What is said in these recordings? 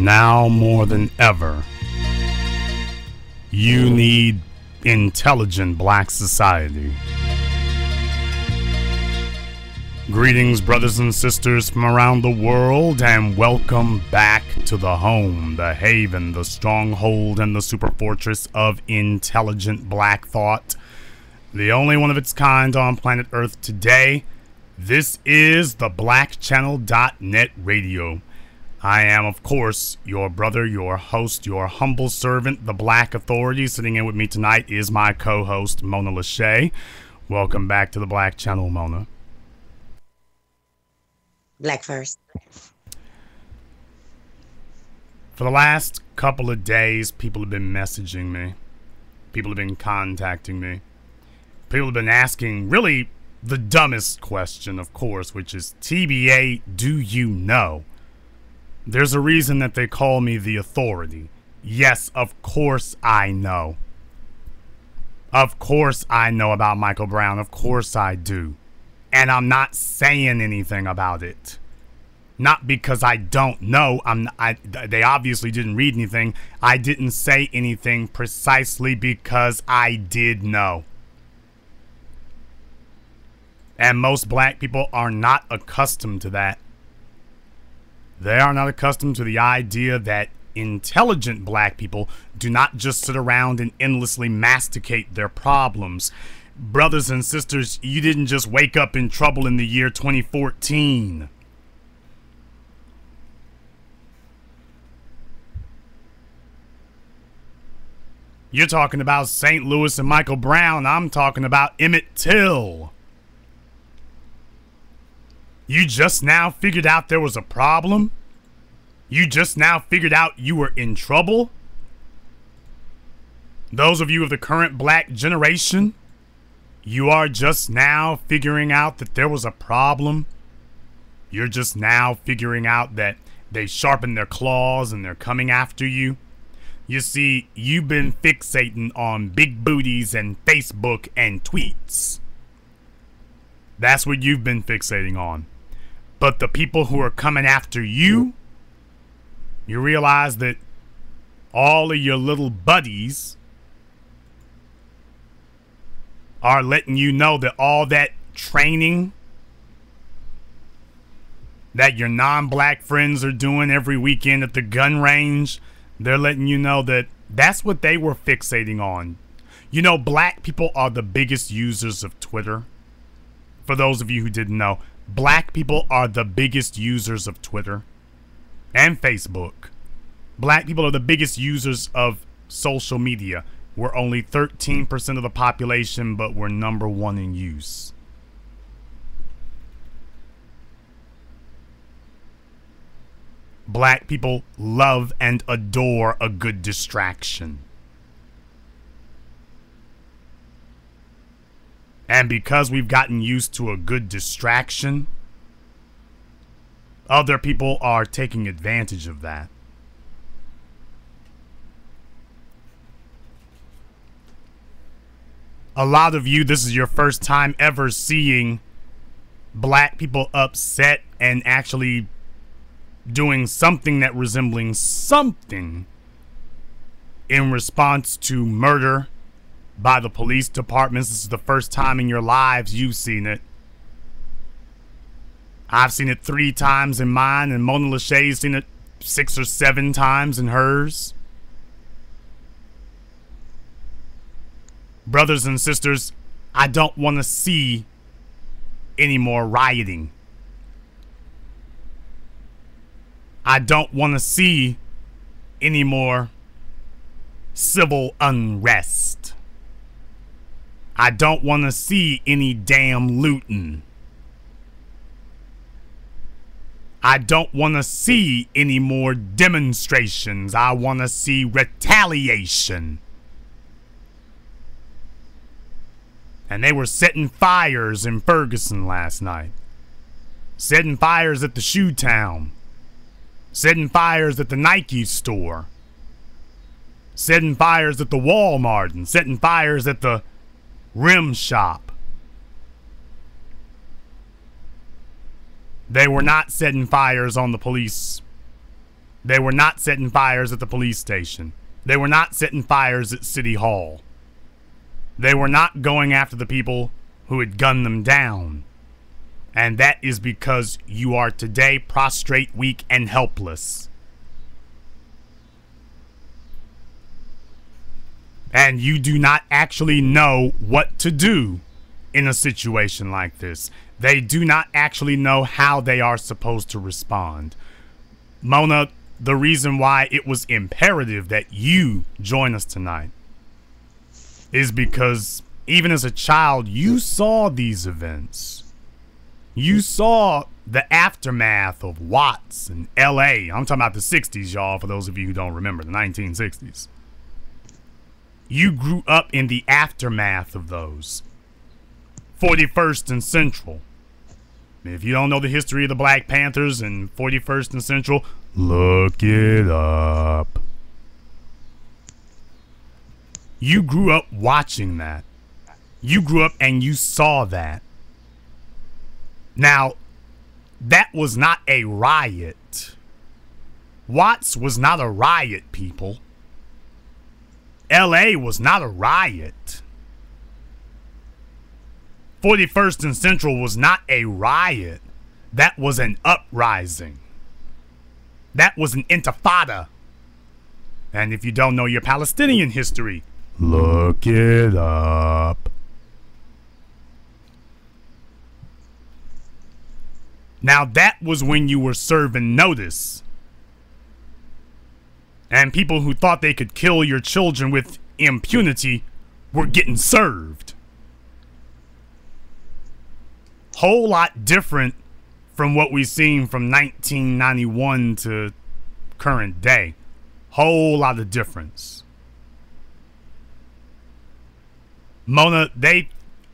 Now more than ever, you need intelligent black society. Greetings, brothers and sisters from around the world, and welcome back to the home, the haven, the stronghold, and the super fortress of intelligent black thought. The only one of its kind on planet Earth today. This is the blackchannel.net radio. I am, of course, your brother, your host, your humble servant, the Black Authority. Sitting in with me tonight is my co-host, Mona Lachey. Welcome back to the Black Channel, Mona. Black first. For the last couple of days, people have been messaging me. People have been contacting me. People have been asking, really, the dumbest question, of course, which is, TBA, do you know? There's a reason that they call me the Authority. Yes, of course I know. Of course I know about Michael Brown. Of course I do. And I'm not saying anything about it. Not because I don't know. They obviously didn't read anything. I didn't say anything precisely because I did know. And most black people are not accustomed to that. They are not accustomed to the idea that intelligent black people do not just sit around and endlessly masticate their problems. Brothers and sisters, you didn't just wake up in trouble in the year 2014. You're talking about St. Louis and Michael Brown. I'm talking about Emmett Till. You just now figured out there was a problem? You just now figured out you were in trouble? Those of you of the current black generation, you are just now figuring out that there was a problem? You're just now figuring out that they sharpened their claws and they're coming after you? You see, you've been fixating on big booties and Facebook and tweets. That's what you've been fixating on. But the people who are coming after you, you realize that all of your little buddies are letting you know that all that training that your non-black friends are doing every weekend at the gun range, they're letting you know that that's what they were fixating on. You know, black people are the biggest users of Twitter. For those of you who didn't know, black people are the biggest users of Twitter and Facebook. Black people are the biggest users of social media. We're only 13% of the population, but we're #1 in use. Black people love and adore a good distraction. And because we've gotten used to a good distraction, other people are taking advantage of that. A lot of you, this is your first time ever seeing black people upset and actually doing something that resembling something in response to murder by the police departments. This is the first time in your lives you've seen it. I've seen it 3 times in mine, and Mona Lachey's seen it 6 or 7 times in hers. Brothers and sisters, I don't want to see any more rioting. I don't want to see any more civil unrest. I don't want to see any damn looting. I don't want to see any more demonstrations. I want to see retaliation. And they were setting fires in Ferguson last night. Setting fires at the Shoe Town. Setting fires at the Nike store. Setting fires at the Walmart. And setting fires at the rim shop. They were not setting fires on the police They were not setting fires at the police station. They were not setting fires at City Hall. They were not going after the people who had gunned them down. And that is because you are today prostrate, weak, and helpless. And you do not actually know what to do in a situation like this. They do not actually know how they are supposed to respond. Mona, the reason why it was imperative that you join us tonight is because even as a child, you saw these events. You saw the aftermath of Watts and LA. I'm talking about the 60s, y'all, for those of you who don't remember, the 1960s. You grew up in the aftermath of those. 41st and Central. If you don't know the history of the Black Panthers and 41st and Central, look it up. You grew up watching that. You grew up and you saw that. Now, that was not a riot. Watts was not a riot, people. LA was not a riot. 41st and Central was not a riot. That was an uprising. That was an intifada. And if you don't know your Palestinian history, look it up. Now that was when you were serving notice. And people who thought they could kill your children with impunity were getting served. Whole lot different from what we've seen from 1991 to current day. Whole lot of difference. Mona,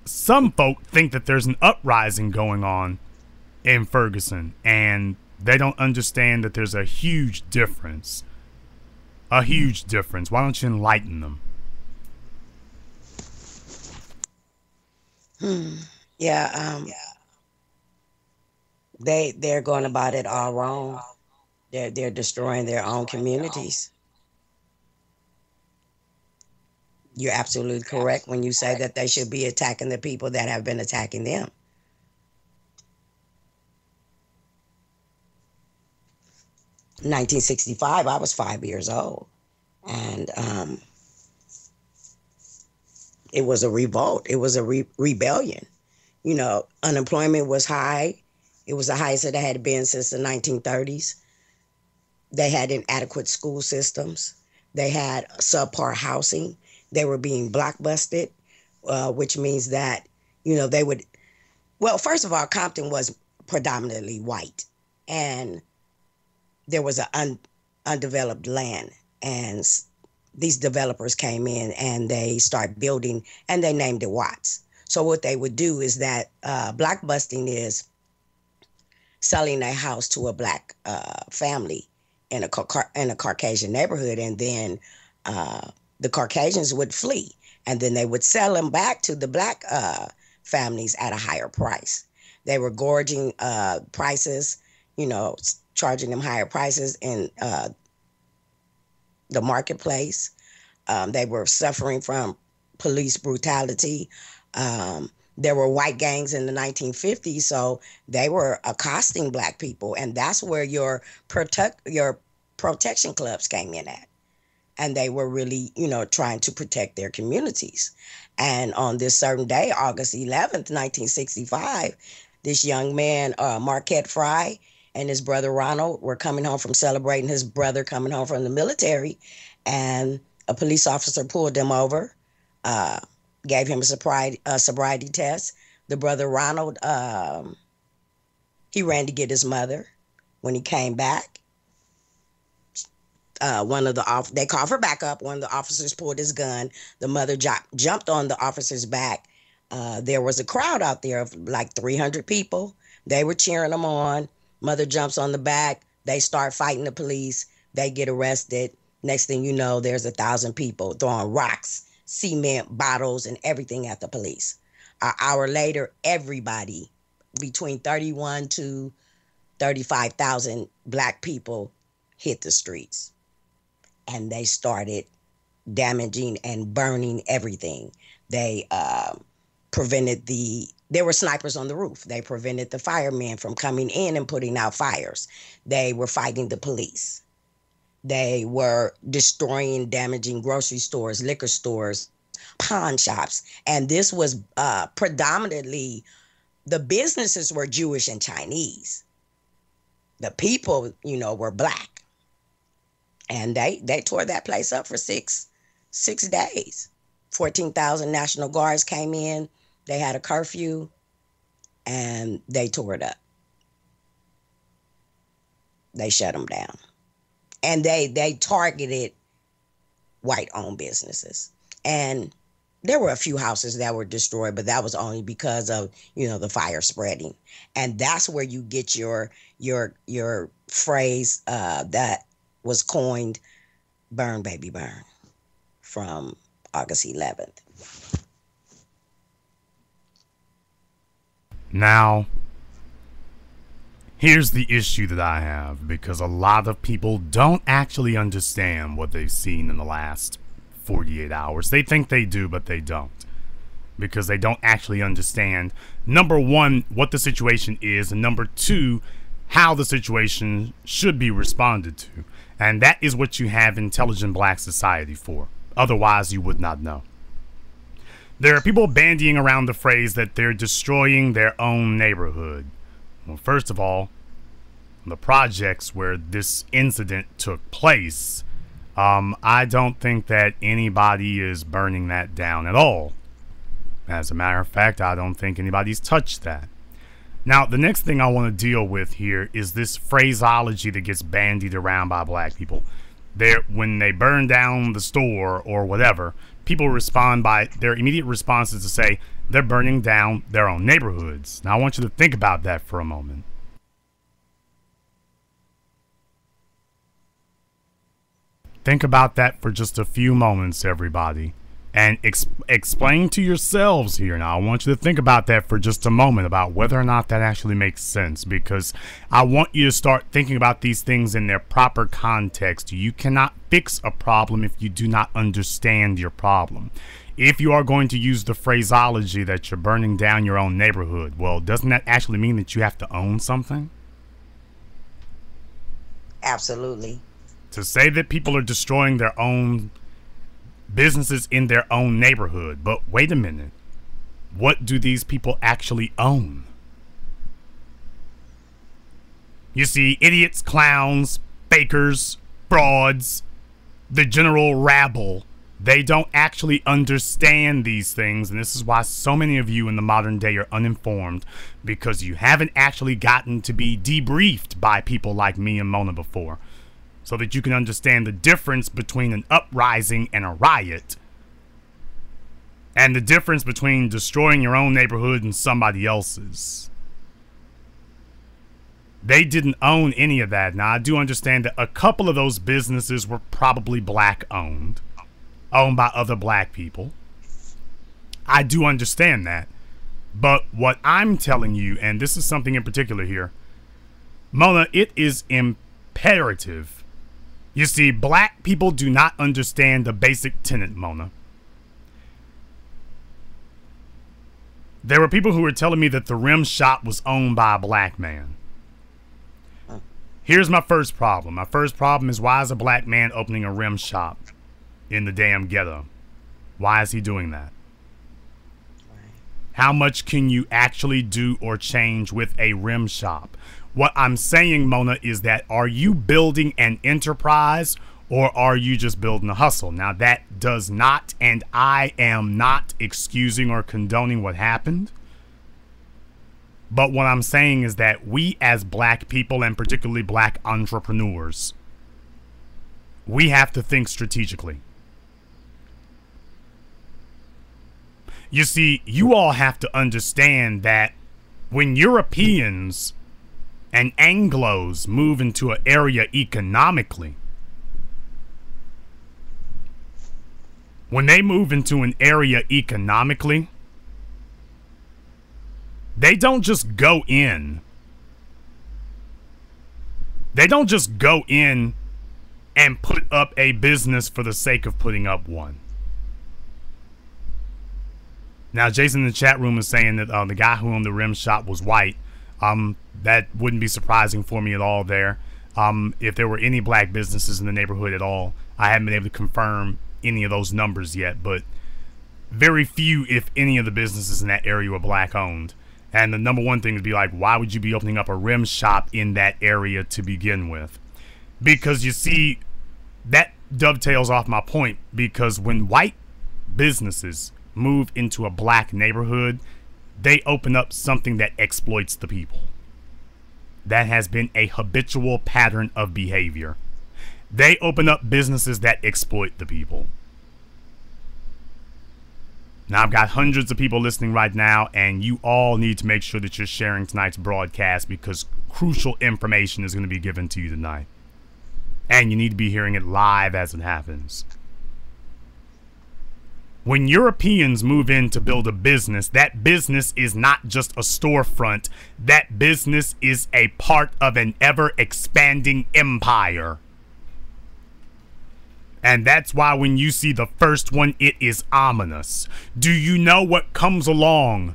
some folk think that there's an uprising going on in Ferguson, and they don't understand that there's a huge difference. A huge difference. Why don't you enlighten them? Yeah, they're going about it all wrong. They're destroying their own communities. You're absolutely correct when you say that they should be attacking the people that have been attacking them. In 1965, I was 5 years old, and it was a revolt. It was a rebellion. You know, unemployment was high. It was the highest it had been since the 1930s. They had inadequate school systems. They had subpar housing. They were being blockbusted, which means that, you know, they would, well, first of all, Compton was predominantly white, and there was an undeveloped land, and these developers came in and they started building, and they named it Watts. So what they would do is that blockbusting is selling a house to a black family in a Caucasian neighborhood, and then the Caucasians would flee, and then they would sell them back to the black families at a higher price. They were gorging prices, you know, charging them higher prices in the marketplace. They were suffering from police brutality. There were white gangs in the 1950s, so they were accosting black people, and that's where your protection clubs came in at. And they were really, you know, trying to protect their communities. And on this certain day, August 11th, 1965, this young man, Marquette Fry, and his brother Ronald were coming home from celebrating his brother coming home from the military, and a police officer pulled them over, gave him a sobriety test. The brother Ronald, he ran to get his mother. When he came back, they called for backup. One of the officers pulled his gun. The mother jumped on the officer's back. There was a crowd out there of like 300 people. They were cheering them on. Mother jumps on the back. They start fighting the police. They get arrested. Next thing you know, there's 1,000 people throwing rocks, cement, bottles, and everything at the police. An hour later, everybody, between 31 to 35,000 black people, hit the streets, and they started damaging and burning everything. They prevented there were snipers on the roof. They prevented the firemen from coming in and putting out fires. They were fighting the police. They were destroying, damaging grocery stores, liquor stores, pawn shops. And this was predominantly, the businesses were Jewish and Chinese. The people, were black. And they tore that place up for six days. 14,000 National Guards came in. They had a curfew, and they tore it up. They shut them down. And they targeted white-owned businesses. And there were a few houses that were destroyed, but that was only because of, the fire spreading. And that's where you get your phrase that was coined, "Burn, baby, burn," from August 11th. Now, here's the issue that I have, because a lot of people don't actually understand what they've seen in the last 48 hours. They think they do, but they don't, because they don't actually understand, number one, what the situation is, and number two, how the situation should be responded to. And that is what you have intelligent black society for. Otherwise, you would not know. There are people bandying around the phrase that they're destroying their own neighborhood. Well, first of all, the projects where this incident took place, I don't think that anybody is burning that down at all. As a matter of fact, I don't think anybody's touched that. Now, the next thing I want to deal with here is this phraseology that gets bandied around by black people. When they burn down the store or whatever, people respond by, their immediate response is to say they're burning down their own neighborhoods. Now, I want you to think about that for a moment. Think about that for just a few moments, everybody. And explain to yourselves here. Now, I want you to think about that for just a moment, about whether or not that actually makes sense, because I want you to start thinking about these things in their proper context. You cannot fix a problem if you do not understand your problem. If you are going to use the phraseology that you're burning down your own neighborhood, well, doesn't that actually mean that you have to own something? Absolutely. To say that people are destroying their own businesses in their own neighborhood. But wait a minute. What do these people actually own? You see, idiots, clowns, fakers, frauds, the general rabble, they don't actually understand these things. And this is why so many of you in the modern day are uninformed, because you haven't actually gotten to be debriefed by people like me and Mona before, so that you can understand the difference between an uprising and a riot, and the difference between destroying your own neighborhood and somebody else's. They didn't own any of that. Now, I do understand that a couple of those businesses were probably black owned by other black people. I do understand that. But what I'm telling you, and this is something in particular here, Mona, it is imperative. You see, black people do not understand the basic tenet, Mona. There were people who were telling me that the rim shop was owned by a black man. Here's my first problem. My first problem is, why is a black man opening a rim shop in the damn ghetto? Why is he doing that? How much can you actually do or change with a rim shop? What I'm saying, Mona, is that, are you building an enterprise, or are you just building a hustle? Now, that does not, and I am not excusing or condoning what happened. But what I'm saying is that we as black people, and particularly black entrepreneurs, we have to think strategically. You see, you all have to understand that when Europeans and Anglos move into an area economically, when they move into an area economically, they don't just go in. They don't just go in and put up a business for the sake of putting up one. Now, Jason in the chat room is saying that the guy who owned the rim shop was white. That wouldn't be surprising for me at all there. If there were any black businesses in the neighborhood at all, I haven't been able to confirm any of those numbers yet, but very few, if any, of the businesses in that area were black owned. And the number one thing would be like, why would you be opening up a rim shop in that area to begin with? Because you see, that dovetails off my point, because when white businesses move into a black neighborhood, they open up something that exploits the people. That has been a habitual pattern of behavior. They open up businesses that exploit the people. Now, I've got hundreds of people listening right now, and you all need to make sure that you're sharing tonight's broadcast, because crucial information is going to be given to you tonight. And you need to be hearing it live as it happens. When Europeans move in to build a business, that business is not just a storefront. That business is a part of an ever-expanding empire. And that's why when you see the first one, it is ominous. Do you know what comes along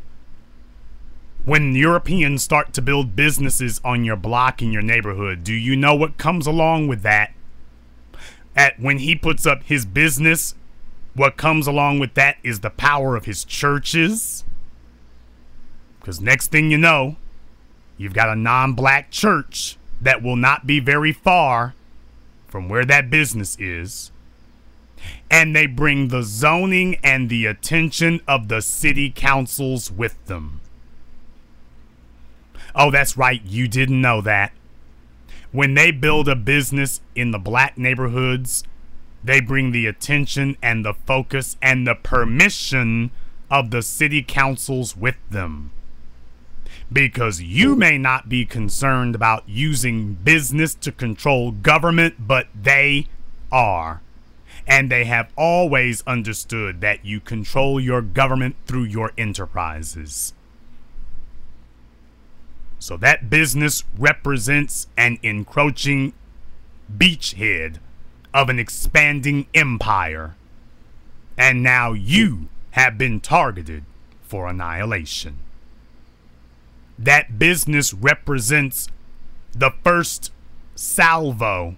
when Europeans start to build businesses on your block in your neighborhood? Do you know what comes along with that? When he puts up his business, what comes along with that is the power of his churches. Because next thing you know, you've got a non-black church that will not be very far from where that business is. And they bring the zoning and the attention of the city councils with them. Oh, that's right, you didn't know that. When they build a business in the black neighborhoods, they bring the attention and the focus and the permission of the city councils with them. Because you may not be concerned about using business to control government, but they are. And they have always understood that you control your government through your enterprises. So that business represents an encroaching beachhead of an expanding empire. And now you have been targeted for annihilation. That business represents the first salvo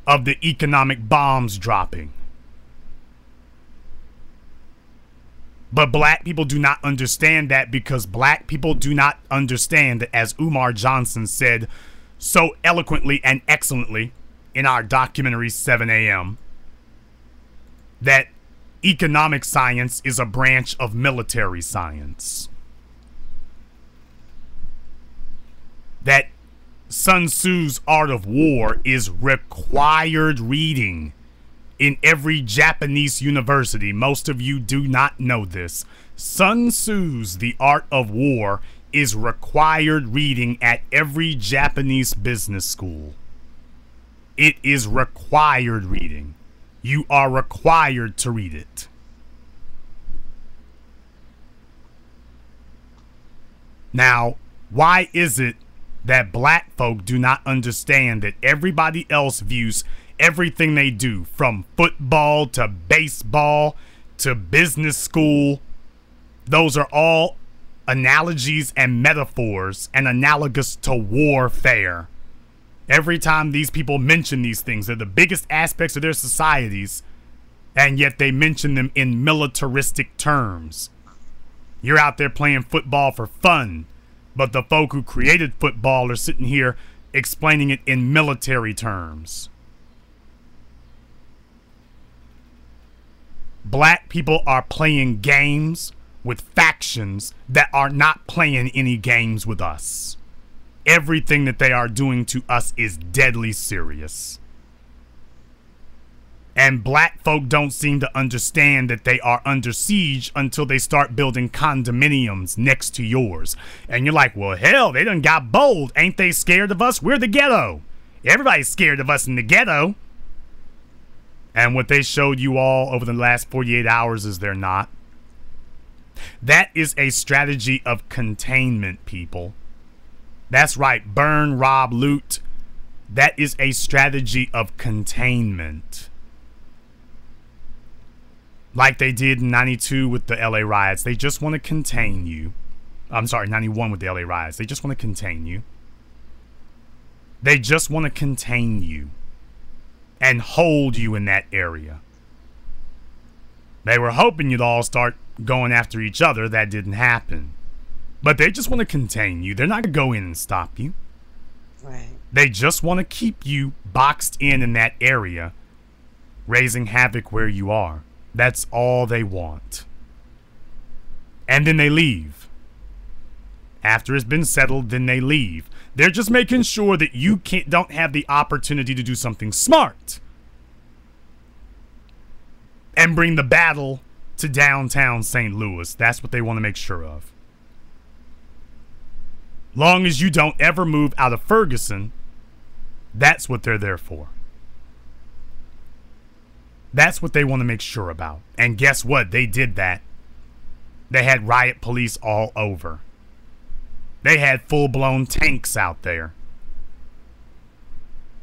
of the economic bombs dropping. But black people do not understand that, because black people do not understand that, as Umar Johnson said so eloquently and excellently in our documentary 7 a.m., that economic science is a branch of military science. That Sun Tzu's Art of War is required reading in every Japanese university. Most of you do not know this. Sun Tzu's The Art of War is required reading at every Japanese business school. It is required reading. You are required to read it. Now, why is it that black folk do not understand that everybody else views everything they do, from football to baseball to business school, those are all analogies and metaphors and analogous to warfare? Every time these people mention these things, they're the biggest aspects of their societies, and yet they mention them in militaristic terms. You're out there playing football for fun, but the folk who created football are sitting here explaining it in military terms. Black people are playing games with factions that are not playing any games with us. Everything that they are doing to us is deadly serious. And black folk don't seem to understand that they are under siege until they start building condominiums next to yours. And you're like, well, hell, they done got bold. Ain't they scared of us? We're the ghetto. Everybody's scared of us in the ghetto. And what they showed you all over the last 48 hours is they're not. That is a strategy of containment, people. That's right. Burn, rob, loot. That is a strategy of containment. Like they did in 92 with the LA riots. They just want to contain you. I'm sorry, 91 with the LA riots. They just want to contain you. They just want to contain you and hold you in that area. They were hoping you'd all start going after each other. That didn't happen. But they just want to contain you. They're not going to go in and stop you. Right. They just want to keep you boxed in that area, raising havoc where you are. That's all they want. And then they leave. After it's been settled, then they leave. They're just making sure that you don't have the opportunity to do something smart and bring the battle to downtown St. Louis. That's what they want to make sure of. Long as you don't ever move out of Ferguson, that's what they're there for. That's what they want to make sure about. And guess what? They did that. They had riot police all over. They had full-blown tanks out there.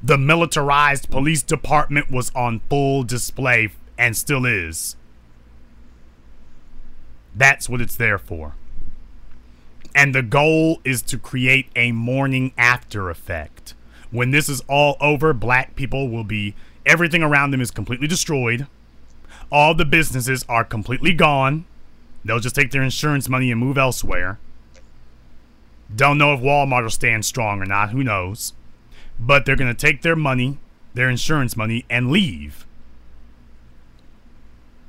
The militarized police department was on full display and still is. That's what it's there for. And the goal is to create a morning after effect. When this is all over, black people will be, everything around them is completely destroyed. All the businesses are completely gone. They'll just take their insurance money and move elsewhere. Don't know if Walmart will stand strong or not. Who knows? But they're going to take their money, their insurance money, and leave.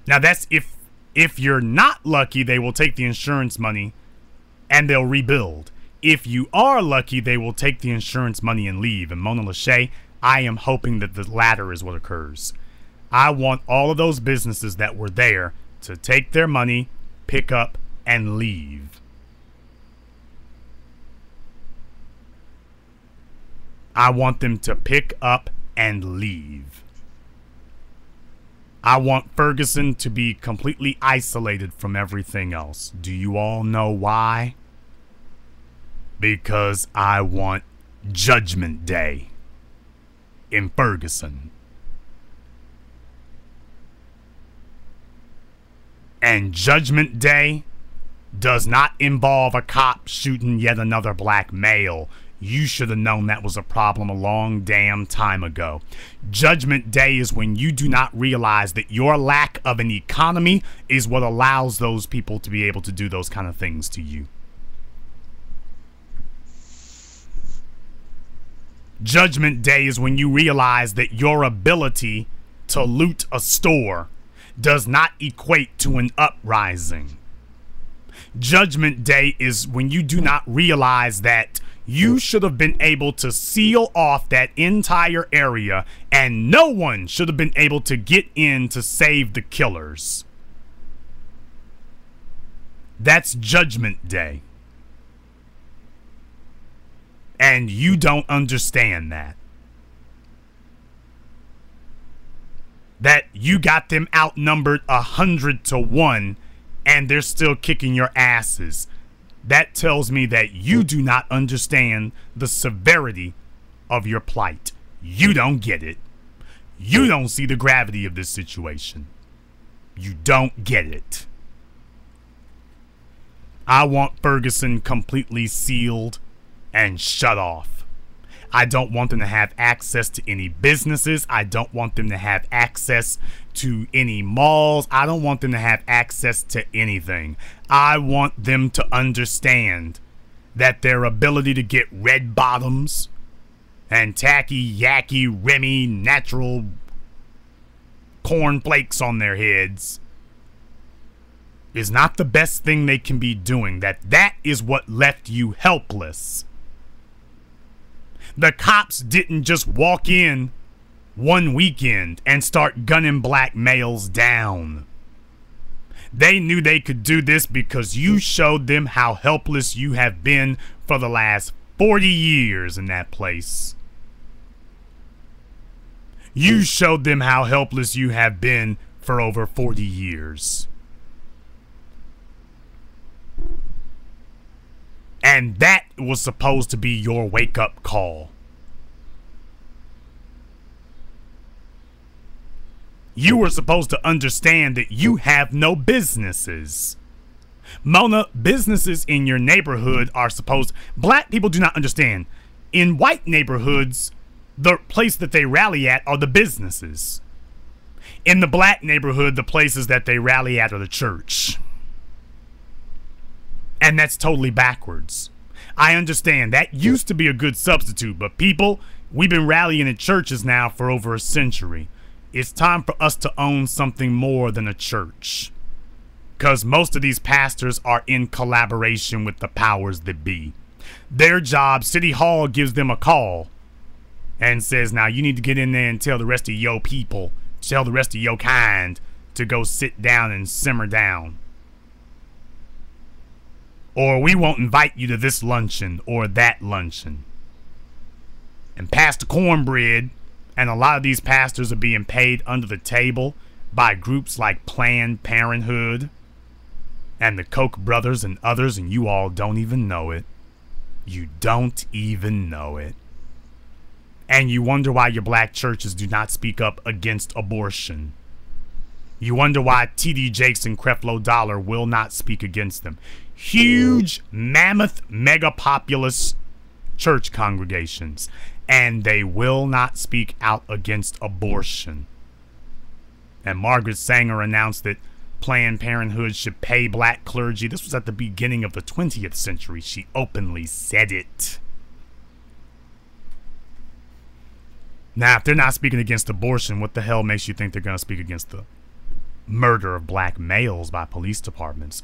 Now that's if you're not lucky, they will take the insurance money and they'll rebuild. If you are lucky, they will take the insurance money and leave. And Mona Lachey, I am hoping that the latter is what occurs. I want all of those businesses that were there to take their money, pick up, and leave. I want them to pick up and leave. I want Ferguson to be completely isolated from everything else. Do you all know why? Because I want Judgment Day in Ferguson. And Judgment Day does not involve a cop shooting yet another black male. You should have known that was a problem a long damn time ago. Judgment Day is when you do not realize that your lack of an economy is what allows those people to be able to do those kind of things to you. Judgment Day is when you realize that your ability to loot a store does not equate to an uprising. Judgment Day is when you do not realize that you should have been able to seal off that entire area and no one should have been able to get in to save the killers. That's Judgment Day. And you don't understand that. That you got them outnumbered 100-1 and they're still kicking your asses. That tells me that you do not understand the severity of your plight. You don't get it. You don't see the gravity of this situation. You don't get it. I want Ferguson completely sealed and shut off. I don't want them to have access to any businesses. I don't want them to have access to any malls. I don't want them to have access to anything. I want them to understand that their ability to get red bottoms and tacky, yacky, Remy, natural cornflakes on their heads is not the best thing they can be doing. That is what left you helpless. The cops didn't just walk in one weekend and start gunning black males down. They knew they could do this because you showed them how helpless you have been for the last 40 years in that place. You showed them how helpless you have been for over 40 years. And that was supposed to be your wake-up call. You were supposed to understand that you have no businesses. Mona, businesses in your neighborhood are supposed... Black people do not understand. In white neighborhoods, the place that they rally at are the businesses. In the black neighborhood, the places that they rally at are the church. And that's totally backwards. I understand that used to be a good substitute, but people, we've been rallying at churches now for over a century. It's time for us to own something more than a church. Because most of these pastors are in collaboration with the powers that be. Their job, City Hall gives them a call and says, now you need to get in there and tell the rest of your people, tell the rest of your kind to go sit down and simmer down. Or we won't invite you to this luncheon or that luncheon. And Pastor Cornbread and a lot of these pastors are being paid under the table by groups like Planned Parenthood and the Koch brothers and others, and you all don't even know it. You don't even know it. And you wonder why your black churches do not speak up against abortion. You wonder why T.D. Jakes and Creflo Dollar will not speak against them. Huge, mammoth, mega populous church congregations. And they will not speak out against abortion. And Margaret Sanger announced that Planned Parenthood should pay black clergy. This was at the beginning of the 20th century. She openly said it. Now, if they're not speaking against abortion, what the hell makes you think they're going to speak against the murder of black males by police departments?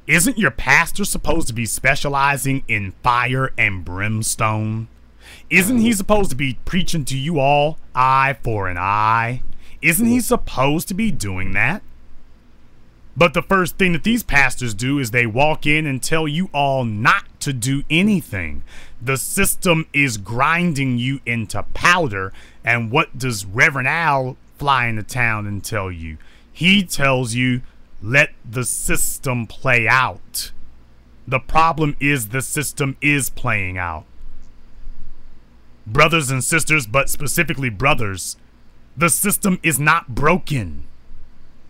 Isn't your pastor supposed to be specializing in fire and brimstone? Isn't he supposed to be preaching to you all eye for an eye? Isn't he supposed to be doing that? But the first thing that these pastors do is they walk in and tell you all not to do anything. The system is grinding you into powder. And what does Reverend Al fly into town and tell you? He tells you, let the system play out. The problem is the system is playing out. Brothers and sisters, but specifically brothers, the system is not broken.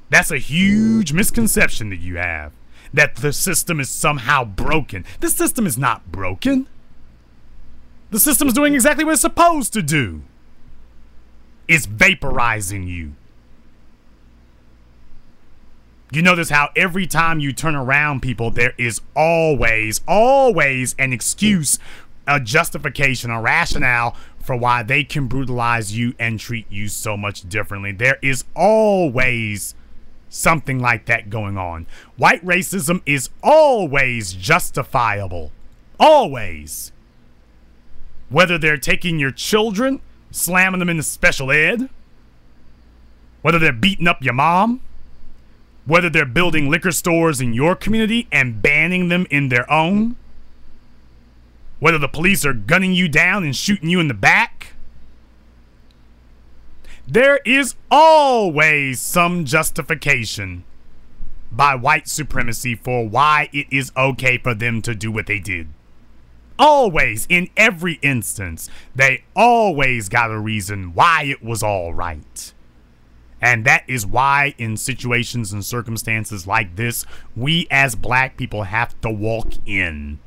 That's a huge misconception that you have, that the system is somehow broken. The system is not broken. The system is doing exactly what it's supposed to do. It's vaporizing you. You notice how every time you turn around people, there is always an excuse, a justification, a rationale for why they can brutalize you and treat you so much differently. There is always something like that going on. White racism is always justifiable. Always. Whether they're taking your children, slamming them into special ed, whether they're beating up your mom, whether they're building liquor stores in your community and banning them in their own, whether the police are gunning you down and shooting you in the back. There is always some justification by white supremacy for why it is okay for them to do what they did. Always, in every instance, they always got a reason why it was all right. And that is why in situations and circumstances like this, we as black people have to walk in.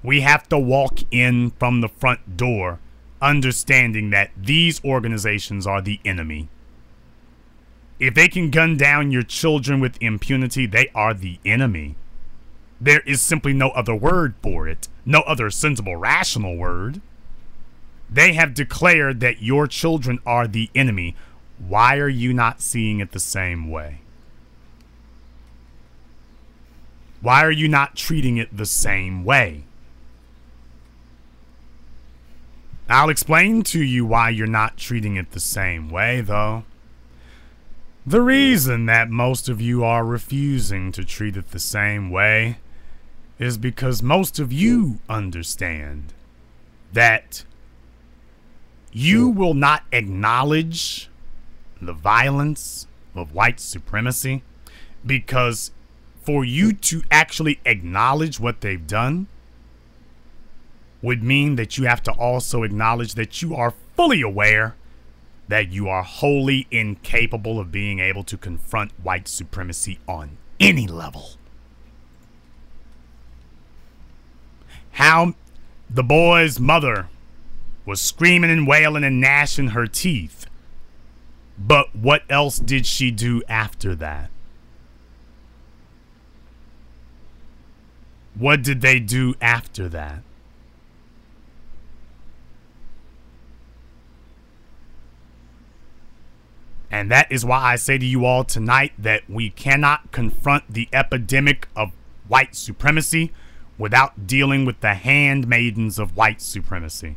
We have to walk in from the front door, understanding that these organizations are the enemy. If they can gun down your children with impunity, they are the enemy. There is simply no other word for it, no other sensible, rational word. They have declared that your children are the enemy. Why are you not seeing it the same way? Why are you not treating it the same way? I'll explain to you why you're not treating it the same way, though. The reason that most of you are refusing to treat it the same way is because most of you understand that you will not acknowledge the violence of white supremacy, because for you to actually acknowledge what they've done would mean that you have to also acknowledge that you are fully aware that you are wholly incapable of being able to confront white supremacy on any level. How the boy's mother was screaming and wailing and gnashing her teeth. But what else did she do after that? What did they do after that? And that is why I say to you all tonight that we cannot confront the epidemic of white supremacy without dealing with the handmaidens of white supremacy.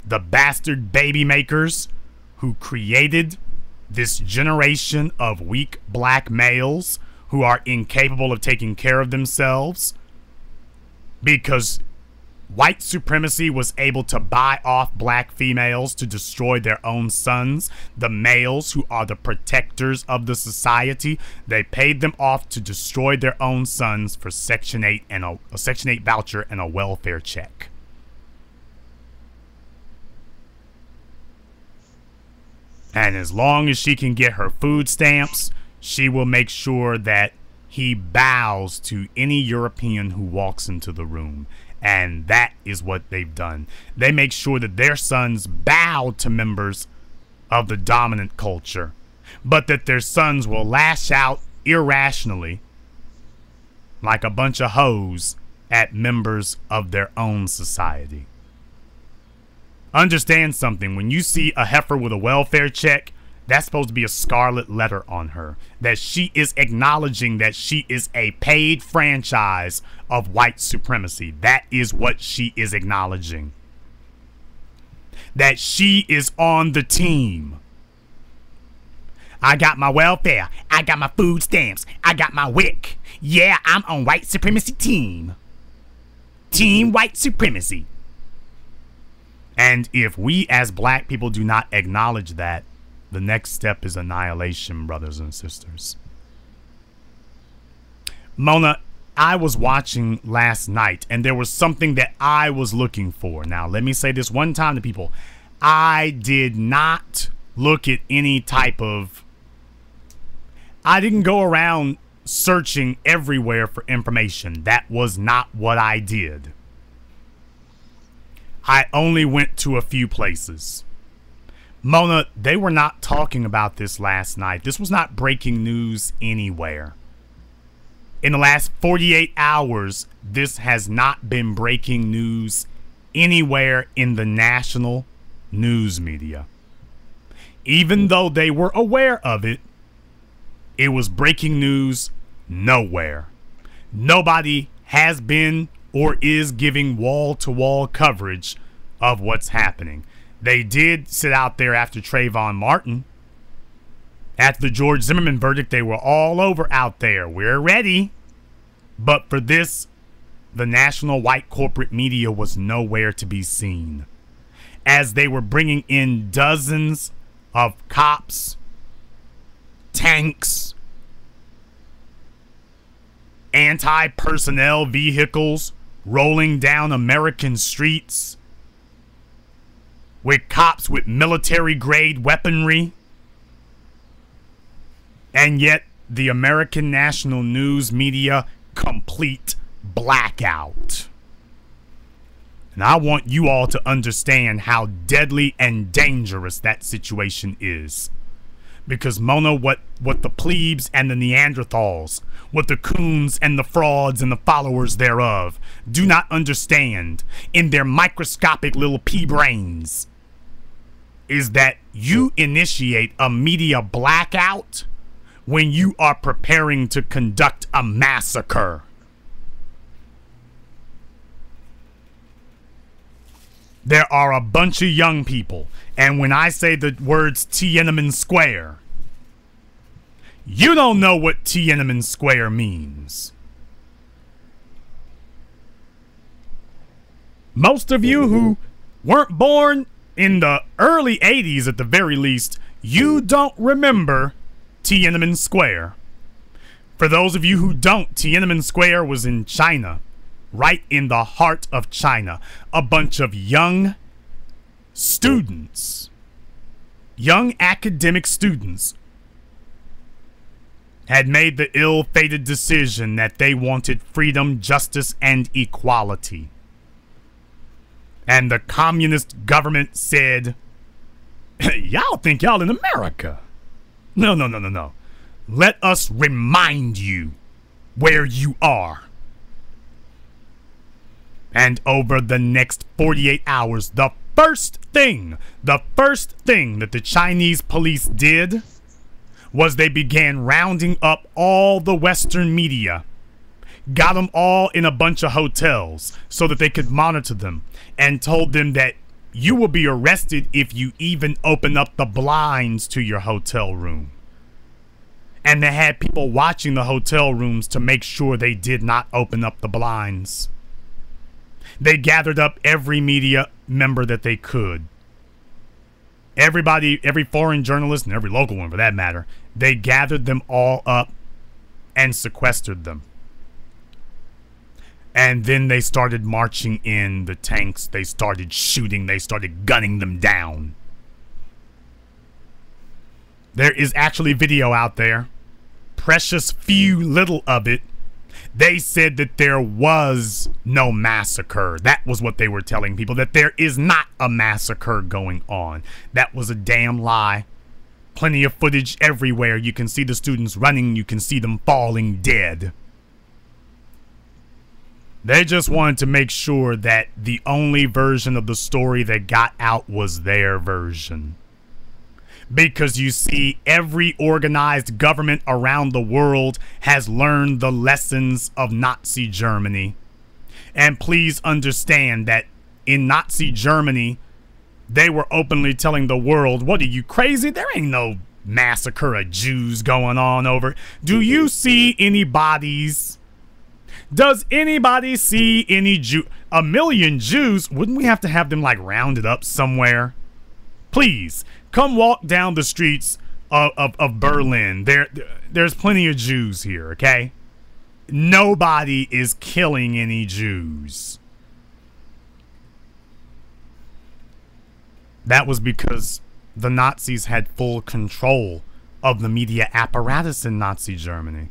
The bastard baby makers who created this generation of weak black males who are incapable of taking care of themselves because white supremacy was able to buy off black females to destroy their own sons. The males who are the protectors of the society, they paid them off to destroy their own sons for Section 8 and a Section 8 voucher and a welfare check. And as long as she can get her food stamps, she will make sure that he bows to any European who walks into the room. And that is what they've done. They make sure that their sons bow to members of the dominant culture, but that their sons will lash out irrationally like a bunch of hoes at members of their own society. Understand something. When you see a heifer with a welfare check, that's supposed to be a scarlet letter on her. That she is acknowledging that she is a paid franchise of white supremacy. That is what she is acknowledging. That she is on the team. I got my welfare. I got my food stamps. I got my WIC. Yeah, I'm on white supremacy team. Team white supremacy. And if we as black people do not acknowledge that, the next step is annihilation, brothers and sisters. Mona, I was watching last night, and there was something that I was looking for. Now, let me say this one time to people. I did not look at any type of... I didn't go around searching everywhere for information. That was not what I did. I only went to a few places. Mona, they were not talking about this last night. This was not breaking news anywhere. In the last 48 hours, this has not been breaking news anywhere in the national news media. Even though they were aware of it, it was breaking news nowhere. Nobody has been or is giving wall-to-wall coverage of what's happening. They did sit out there after Trayvon Martin. After the George Zimmerman verdict, they were all over out there. We're ready. But for this, the national white corporate media was nowhere to be seen. As they were bringing in dozens of cops, tanks, anti-personnel vehicles rolling down American streets, with cops with military-grade weaponry. And yet, the American national news media, complete blackout. And I want you all to understand how deadly and dangerous that situation is. Because, Mona, what the plebes and the Neanderthals, what the coons and the frauds and the followers thereof do not understand in their microscopic little pea brains is that you initiate a media blackout when you are preparing to conduct a massacre. There are a bunch of young people, and when I say the words Tiananmen Square, you don't know what Tiananmen Square means. Most of you who weren't born in the early 80s at the very least, you don't remember Tiananmen Square. For those of you who don't, Tiananmen Square was in China, right in the heart of China. A bunch of young students young academic students had made the ill-fated decision that they wanted freedom, justice, and equality. And the communist government said, y'all think y'all in America. No, no, no, no, no. Let us remind you where you are. And over the next 48 hours, the first thing that the Chinese police did was they began rounding up all the Western media, got them all in a bunch of hotels so that they could monitor them, and told them that you will be arrested if you even open up the blinds to your hotel room. And they had people watching the hotel rooms to make sure they did not open up the blinds. They gathered up every media member that they could. Everybody, every foreign journalist, and every local one for that matter, they gathered them all up and sequestered them. And then they started marching in the tanks. They started shooting. They started gunning them down. There is actually video out there. Precious few little of it. They said that there was no massacre. That was what they were telling people, that there is not a massacre going on. That was a damn lie. Plenty of footage everywhere. You can see the students running. You can see them falling dead. They just wanted to make sure that the only version of the story that got out was their version. Because you see, every organized government around the world has learned the lessons of Nazi Germany. And please understand that in Nazi Germany, they were openly telling the world, what are you, crazy? There ain't no massacre of Jews going on over. Do you see any bodies? Does anybody see any a million Jews? Wouldn't we have to have them like rounded up somewhere? Please, come walk down the streets of Berlin. There's plenty of Jews here, okay? Nobody is killing any Jews. That was because the Nazis had full control of the media apparatus in Nazi Germany.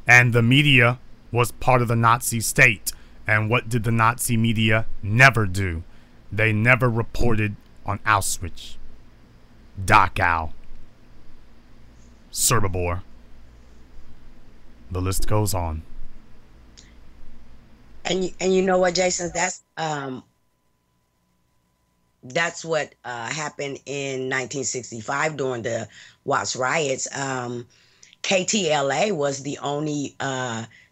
And the media was part of the Nazi state. And what did the Nazi media never do? They never reported on Auschwitz, Dachau, Sobibor. The list goes on. And you know what, Jason? That's what happened in 1965 during the Watts riots. KTLA was the only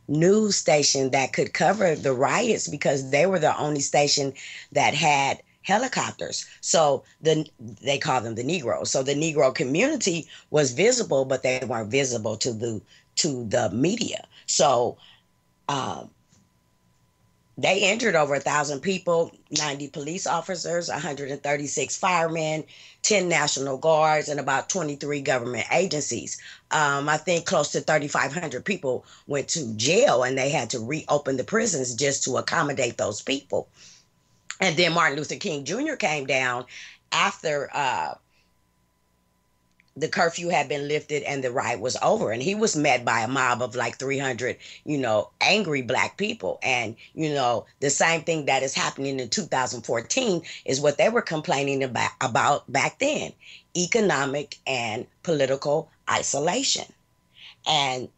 news station that could cover the riots because they were the only station that had helicopters. So they call them the Negroes. So the Negro community was visible, but they weren't visible to the media. So they injured over 1,000 people, 90 police officers, 136 firemen, 10 National Guards, and about 23 government agencies. I think close to 3,500 people went to jail, and they had to reopen the prisons just to accommodate those people. And then Martin Luther King Jr. came down after the curfew had been lifted and the riot was over. And he was met by a mob of like 300, angry Black people. And, the same thing that is happening in 2014 is what they were complaining about back then: economic and political isolation. And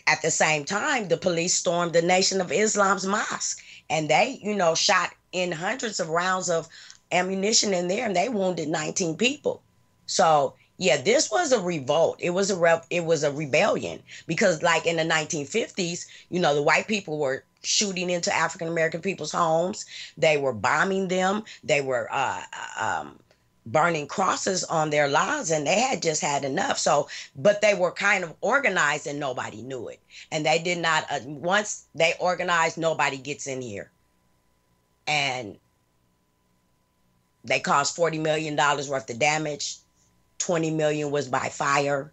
at the same time, the police stormed the Nation of Islam's mosque, and they, shot in hundreds of rounds of ammunition in there, and they wounded 19 people. So yeah, this was a revolt. It was a rebellion, because like in the 1950s, the white people were shooting into African American people's homes. They were bombing them. They were burning crosses on their lawns, and they had just had enough. So, but they were kind of organized and nobody knew it. And they did not, once they organized, nobody gets in here. And they caused $40 million worth of damage. 20 million was by fire.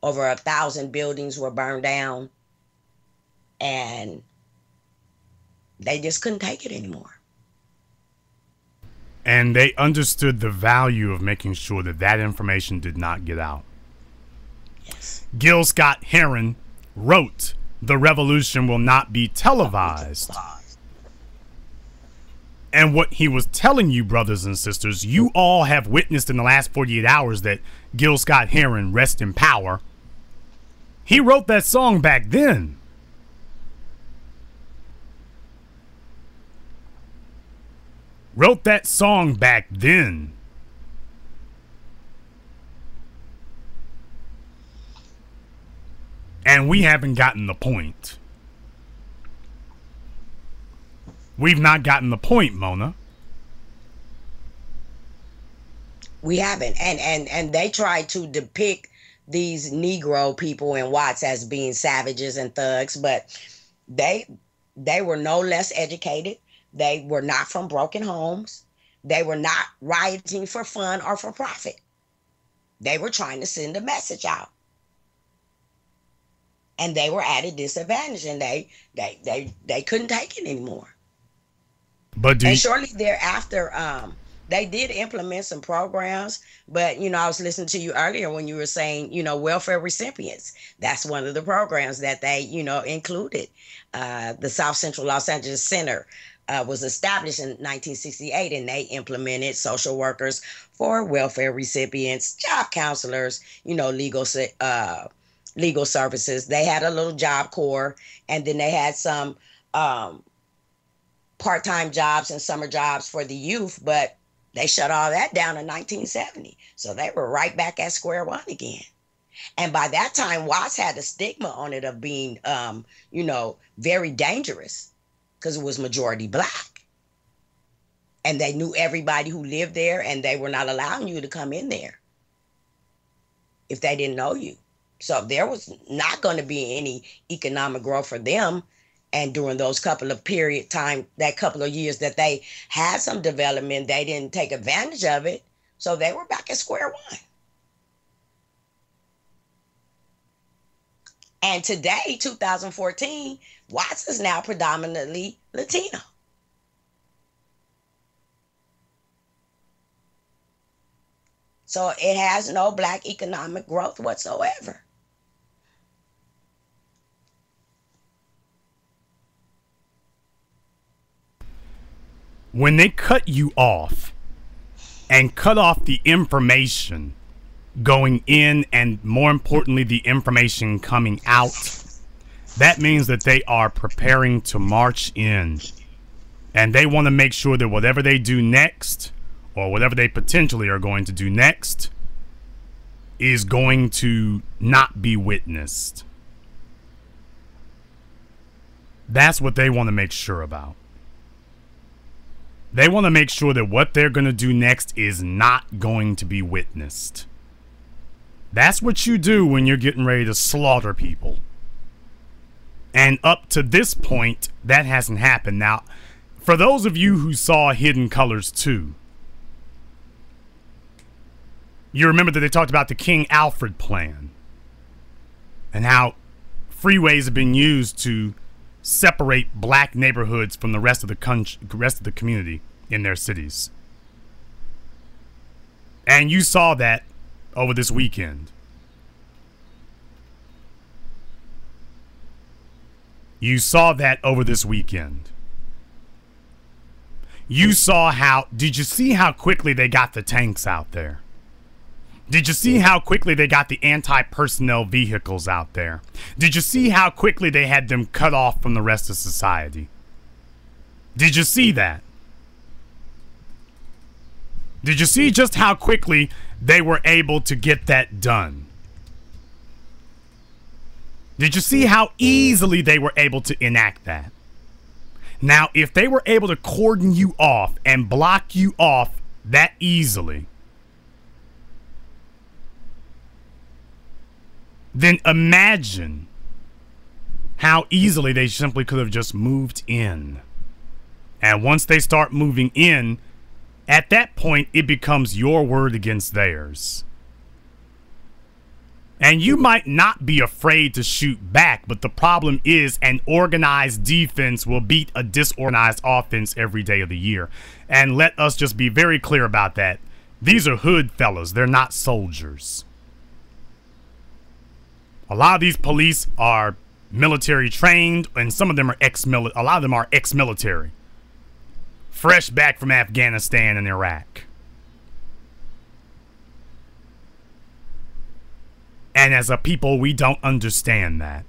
Over 1,000 buildings were burned down. And they just couldn't take it anymore. And they understood the value of making sure that that information did not get out. Yes. Gil Scott-Heron wrote, "The revolution will not be televised." And what he was telling you, brothers and sisters, you all have witnessed in the last 48 hours that Gil Scott-Heron, rest in power, he wrote that song back then. Wrote that song back then. And we haven't gotten the point. We've not gotten the point, Mona. We haven't. And they try to depict these Negro people in Watts as being savages and thugs, but they were no less educated. They were not from broken homes. They were not rioting for fun or for profit. They were trying to send a message out. And they were at a disadvantage, and they couldn't take it anymore. But and shortly thereafter, they did implement some programs. But, I was listening to you earlier when you were saying, welfare recipients. That's one of the programs that they, included. The South Central Los Angeles Center was established in 1968, and they implemented social workers for welfare recipients, job counselors, legal services. They had a little job corps, and then they had some part-time jobs and summer jobs for the youth, but they shut all that down in 1970. So they were right back at square one again. And by that time, Watts had a stigma on it of being, very dangerous because it was majority Black. And they knew everybody who lived there, and they were not allowing you to come in there if they didn't know you. So there was not going to be any economic growth for them. And during those couple of years that they had some development, they didn't take advantage of it. So they were back at square one. And today, 2014, Watts is now predominantly Latino. So it has no Black economic growth whatsoever. When they cut you off and cut off the information going in, and more importantly, the information coming out, that means that they are preparing to march in. And they want to make sure that whatever they do next, or whatever they potentially are going to do next, is going to not be witnessed. That's what they want to make sure about. They want to make sure that what they're going to do next is not going to be witnessed. That's what you do when you're getting ready to slaughter people. And up to this point, that hasn't happened. Now, for those of you who saw Hidden Colors 2, you remember that they talked about the King Alfred plan and how freeways have been used to separate Black neighborhoods from the rest of the community in their cities. And you saw that over this weekend. You saw that over this weekend. You saw how, did you see how quickly they got the tanks out there? Did you see how quickly they got the anti-personnel vehicles out there? Did you see how quickly they had them cut off from the rest of society? Did you see that? Did you see just how quickly they were able to get that done? Did you see how easily they were able to enact that? Now, if they were able to cordon you off and block you off that easily, then imagine how easily they simply could have just moved in. And once they start moving in, at that point, it becomes your word against theirs. And you might not be afraid to shoot back, but the problem is an organized defense will beat a disorganized offense every day of the year. And let us just be very clear about that. These are hood fellas. They're not soldiers. A lot of these police are military trained, and some of them are a lot of them are ex-military. Fresh back from Afghanistan and Iraq. And as a people, we don't understand that.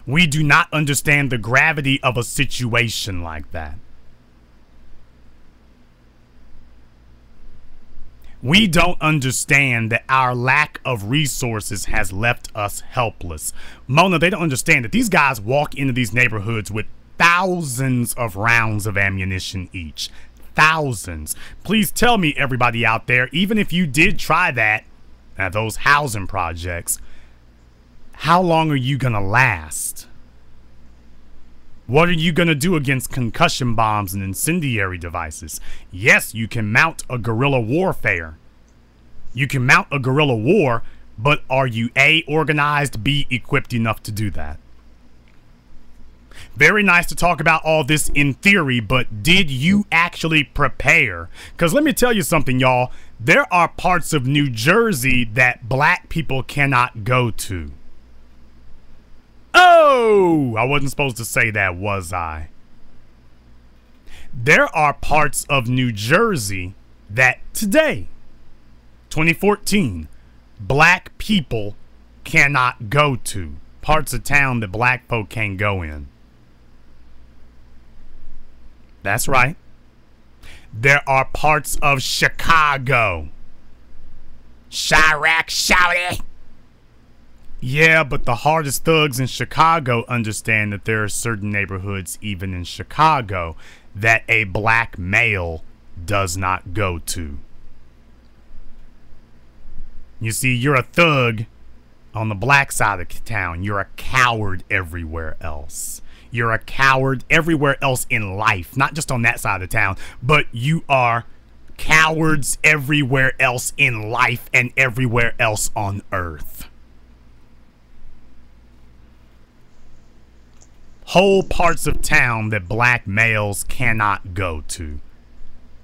We do not understand the gravity of a situation like that. We don't understand that our lack of resources has left us helpless. Mona, they don't understand that these guys walk into these neighborhoods with thousands of rounds of ammunition each. Thousands. Please tell me, everybody out there, even if you did try that, at those housing projects, how long are you gonna last? What are you gonna do against concussion bombs and incendiary devices? Yes, you can mount a guerrilla warfare. You can mount a guerrilla war, but are you A, organized, B, equipped enough to do that? Very nice to talk about all this in theory, but did you actually prepare? Because let me tell you something, y'all. There are parts of New Jersey that black people cannot go to. Oh, I wasn't supposed to say that, was I? There are parts of New Jersey that today, 2014, black people cannot go to. Parts of town that black folk can't go in. That's right. There are parts of Chicago. Chirac, shouty. Yeah, but the hardest thugs in Chicago understand that there are certain neighborhoods, even in Chicago, that a black male does not go to. You see, you're a thug on the black side of town. You're a coward everywhere else. You're a coward everywhere else in life, not just on that side of town, but you are cowards everywhere else in life and everywhere else on earth. Whole parts of town that black males cannot go to,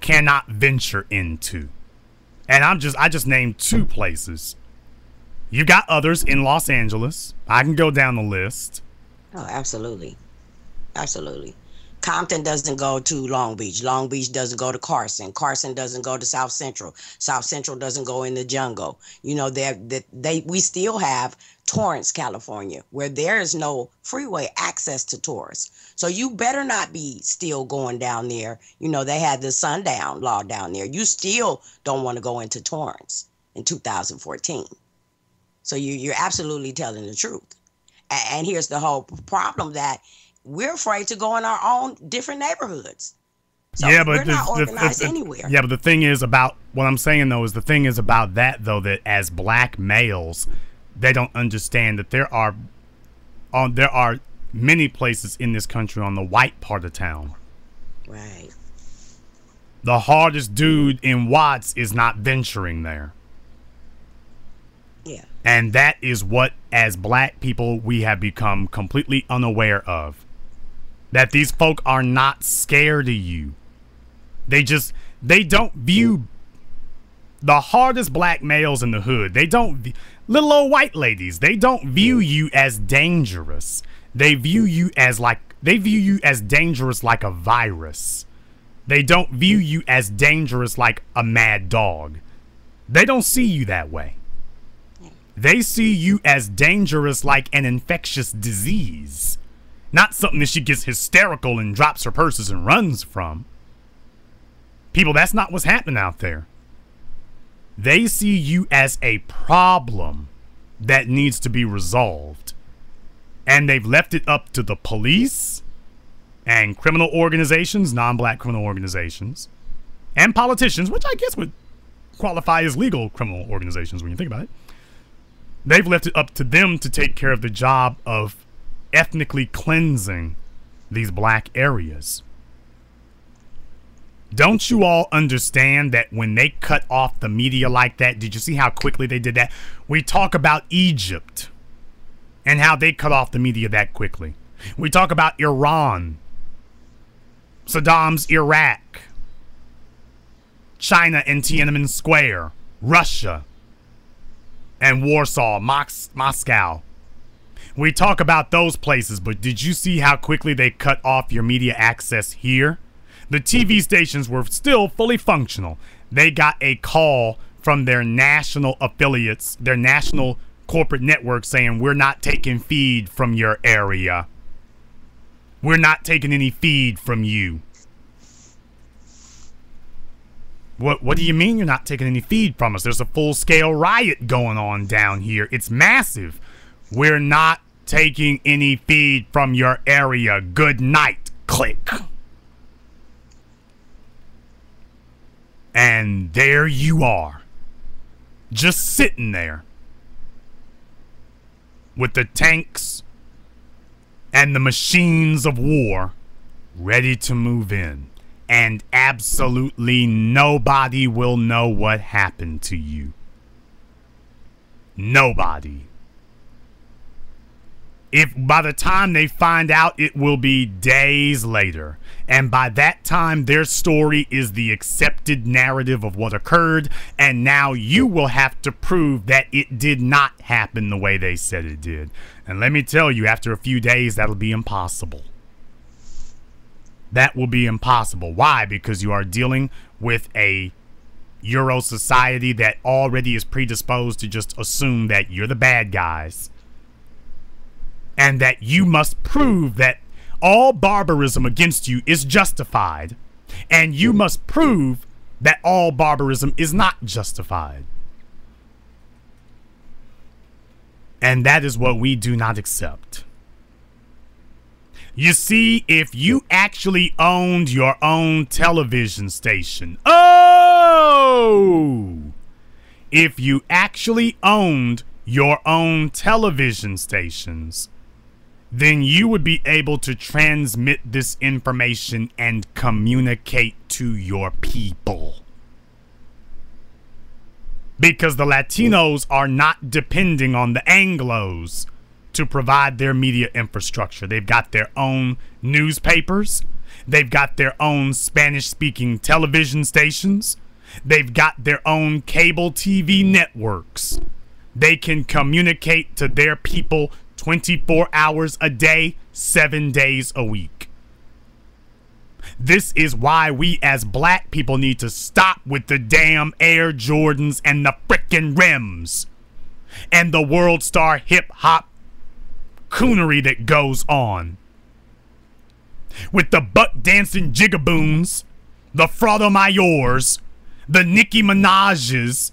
cannot venture into. And I just named 2 places. You got others in Los Angeles. I can go down the list. Oh, absolutely. Absolutely. Compton doesn't go to Long Beach. Long Beach doesn't go to Carson. Carson doesn't go to South Central. South Central doesn't go in the jungle. You know, we still have Torrance, California, where there is no freeway access to tourists. So you better not be still going down there. You know, they had the sundown law down there. You still don't want to go into Torrance in 2014. So you're absolutely telling the truth. And here's the whole problem, that we're afraid to go in our own different neighborhoods. So yeah, but we're not organized anywhere. Yeah, but the thing is about what I'm saying, though, is the thing is about that, though, that as black males, they don't understand that there are many places in this country on the white part of town. Right. The hardest dude in Watts is not venturing there. Yeah. And that is what, as black people, we have become completely unaware of. That these folk are not scared of you. They don't view the hardest black males in the hood. Little old white ladies, they don't view you as dangerous. They view you as dangerous like a virus. They don't view you as dangerous like a mad dog. They don't see you that way. They see you as dangerous like an infectious disease. Not something that she gets hysterical and drops her purses and runs from. People, that's not what's happening out there. They see you as a problem that needs to be resolved. And they've left it up to the police and criminal organizations, non-black criminal organizations, and politicians, which I guess would qualify as legal criminal organizations when you think about it. They've left it up to them to take care of the job of ethnically cleansing these black areas. Don't you all understand that when they cut off the media like that, did you see how quickly they did that? We talk about Egypt and how they cut off the media that quickly. We talk about Iran, Saddam's Iraq, China and Tiananmen Square, Russia and Warsaw, Moscow. We talk about those places, but did you see how quickly they cut off your media access here? The TV stations were still fully functional. They got a call from their national affiliates, their national corporate network saying, we're not taking feed from your area. We're not taking any feed from you. What do you mean you're not taking any feed from us? There's a full-scale riot going on down here. It's massive. We're not taking any feed from your area. Good night. Click. And there you are, just sitting there with the tanks and the machines of war ready to move in. And absolutely nobody will know what happened to you. Nobody. If by the time they find out, it will be days later. And by that time, their story is the accepted narrative of what occurred. And now you will have to prove that it did not happen the way they said it did. And let me tell you, after a few days, that'll be impossible. That will be impossible. Why? Because you are dealing with a Euro society that already is predisposed to just assume that you're the bad guys. And that you must prove that all barbarism against you is justified. And you must prove that all barbarism is not justified. And that is what we do not accept. You see, if you actually owned your own television station. Oh! If you actually owned your own television stations, then you would be able to transmit this information and communicate to your people. Because the Latinos are not depending on the Anglos to provide their media infrastructure. They've got their own newspapers. They've got their own Spanish-speaking television stations. They've got their own cable TV networks. They can communicate to their people 24 hours a day, 7 days a week. This is why we as black people need to stop with the damn Air Jordans and the frickin' rims and the world star hip hop coonery that goes on. With the buck dancing jigaboons, the Fraudo Mayors, the Nicki Minaj's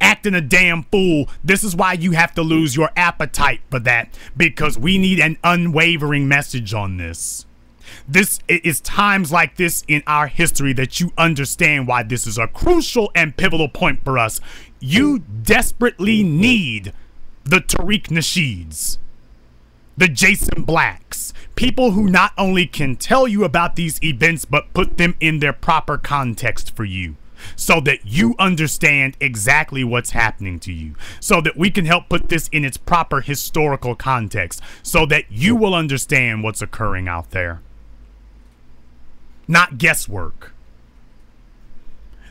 acting a damn fool. This is why you have to lose your appetite for that, because we need an unwavering message on this. This is times like this in our history that you understand why this is a crucial and pivotal point for us. You desperately need the Tariq Nasheeds, the Jason Blacks, people who not only can tell you about these events, but put them in their proper context for you, so that you understand exactly what's happening to you, so that we can help put this in its proper historical context, so that you will understand what's occurring out there. Not guesswork.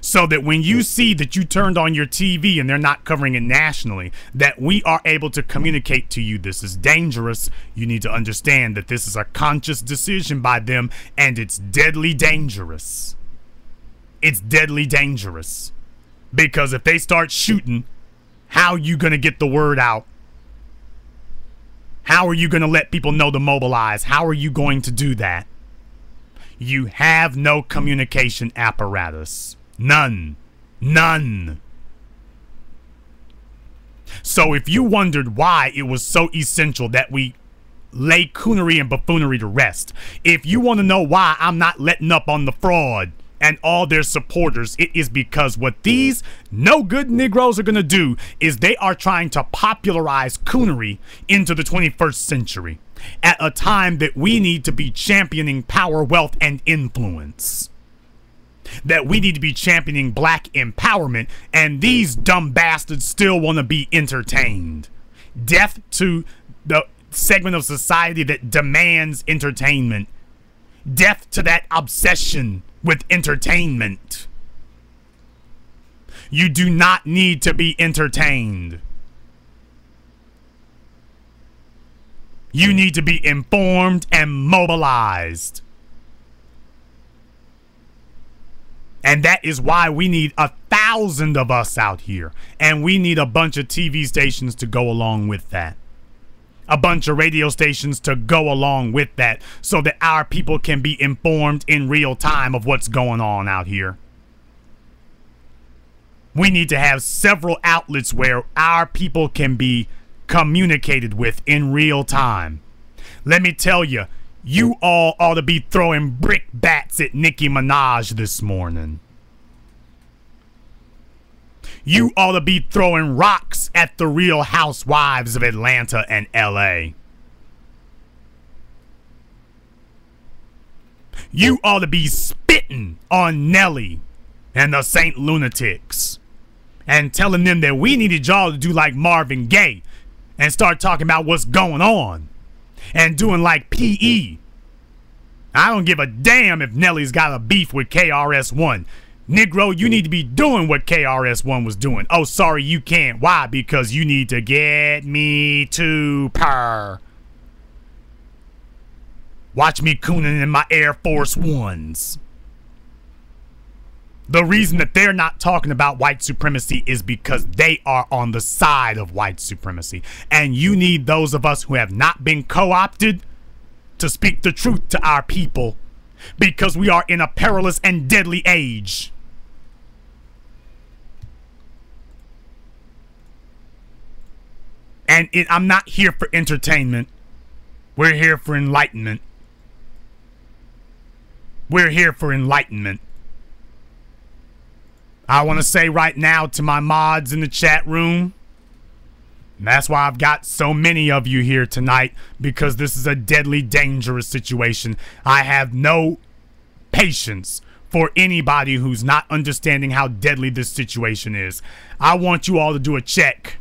So that when you see that you turned on your TV and they're not covering it nationally, that we are able to communicate to you this is dangerous. You need to understand that this is a conscious decision by them, and it's deadly dangerous. It's deadly dangerous. Because if they start shooting, how are you going to get the word out? How are you going to let people know to mobilize? How are you going to do that? You have no communication apparatus. None. None. So if you wondered why it was so essential that we lay coonery and buffoonery to rest, if you want to know why I'm not letting up on the fraud and all their supporters, it is because what these no good Negroes are going to do is they are trying to popularize coonery into the 21st century at a time that we need to be championing power, wealth, and influence. that we need to be championing black empowerment, and these dumb bastards still want to be entertained. Death to the segment of society that demands entertainment. Death to that obsession with entertainment. You do not need to be entertained. You need to be informed and mobilized. And that is why we need 1,000 of us out here. And we need a bunch of TV stations to go along with that. A bunch of radio stations to go along with that, so that our people can be informed in real time of what's going on out here. We need to have several outlets where our people can be communicated with in real time. Let me tell you, you all ought to be throwing brickbats at Nicki Minaj this morning. You ought to be throwing rocks at the Real Housewives of Atlanta and LA. You ought to be spitting on Nelly and the Saint Lunatics and telling them that we needed y'all to do like Marvin Gaye and start talking about what's going on and doing like PE. I don't give a damn if Nelly's got a beef with KRS-One. Negro, you need to be doing what KRS-One was doing. Oh, sorry, you can't. Why? Because you need to get me to purr. Watch me cooning in my Air Force Ones. The reason that they're not talking about white supremacy is because they are on the side of white supremacy. And you need those of us who have not been co-opted to speak the truth to our people, because we are in a perilous and deadly age. And I'm not here for entertainment. We're here for enlightenment. We're here for enlightenment. I want to say right now to my mods in the chat room, and that's why I've got so many of you here tonight, because this is a deadly dangerous situation. I have no patience for anybody who's not understanding how deadly this situation is. I want you all to do a check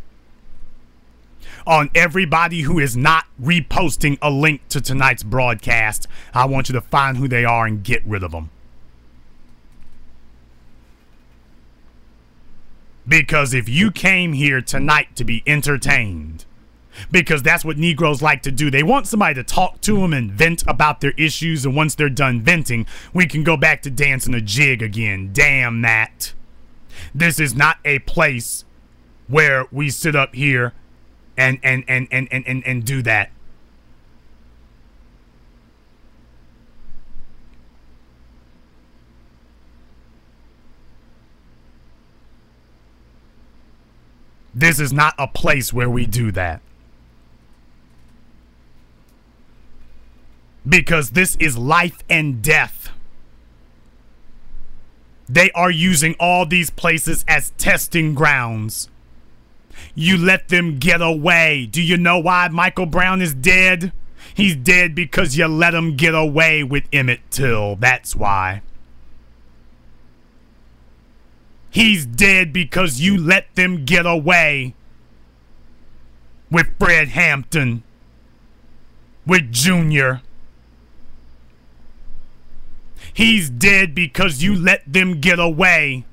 on everybody who is not reposting a link to tonight's broadcast. I want you to find who they are and get rid of them. Because if you came here tonight to be entertained, because that's what Negroes like to do. They want somebody to talk to them and vent about their issues, and once they're done venting, we can go back to dancing a jig again. Damn that. This is not a place where we sit up here and do that. This is not a place where we do that. Because this is life and death. They are using all these places as testing grounds. You let them get away. Do you know why Michael Brown is dead? He's dead because you let him get away with Emmett Till. That's why. He's dead because you let them get away with Fred Hampton, with Junior. He's dead because you let them get away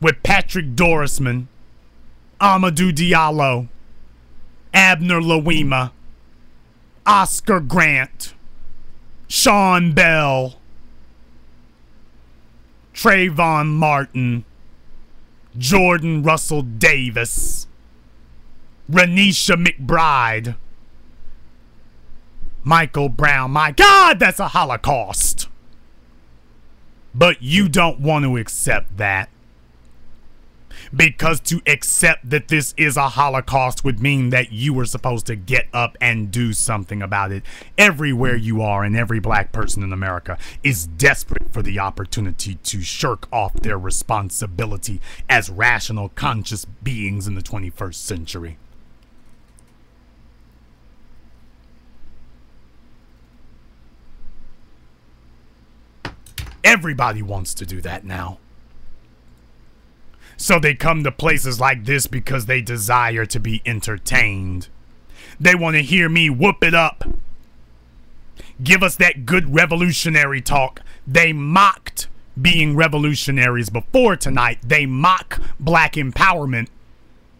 with Patrick Dorisman, Amadou Diallo, Abner Louima, Oscar Grant, Sean Bell, Trayvon Martin, Jordan Russell Davis, Renisha McBride, Michael Brown. My God, that's a Holocaust. But you don't want to accept that. Because to accept that this is a Holocaust would mean that you were supposed to get up and do something about it. Everywhere you are, and every black person in America is desperate for the opportunity to shirk off their responsibility as rational, conscious beings in the 21st century. Everybody wants to do that now. So they come to places like this because they desire to be entertained. They want to hear me whoop it up. Give us that good revolutionary talk. They mocked being revolutionaries before tonight. They mock black empowerment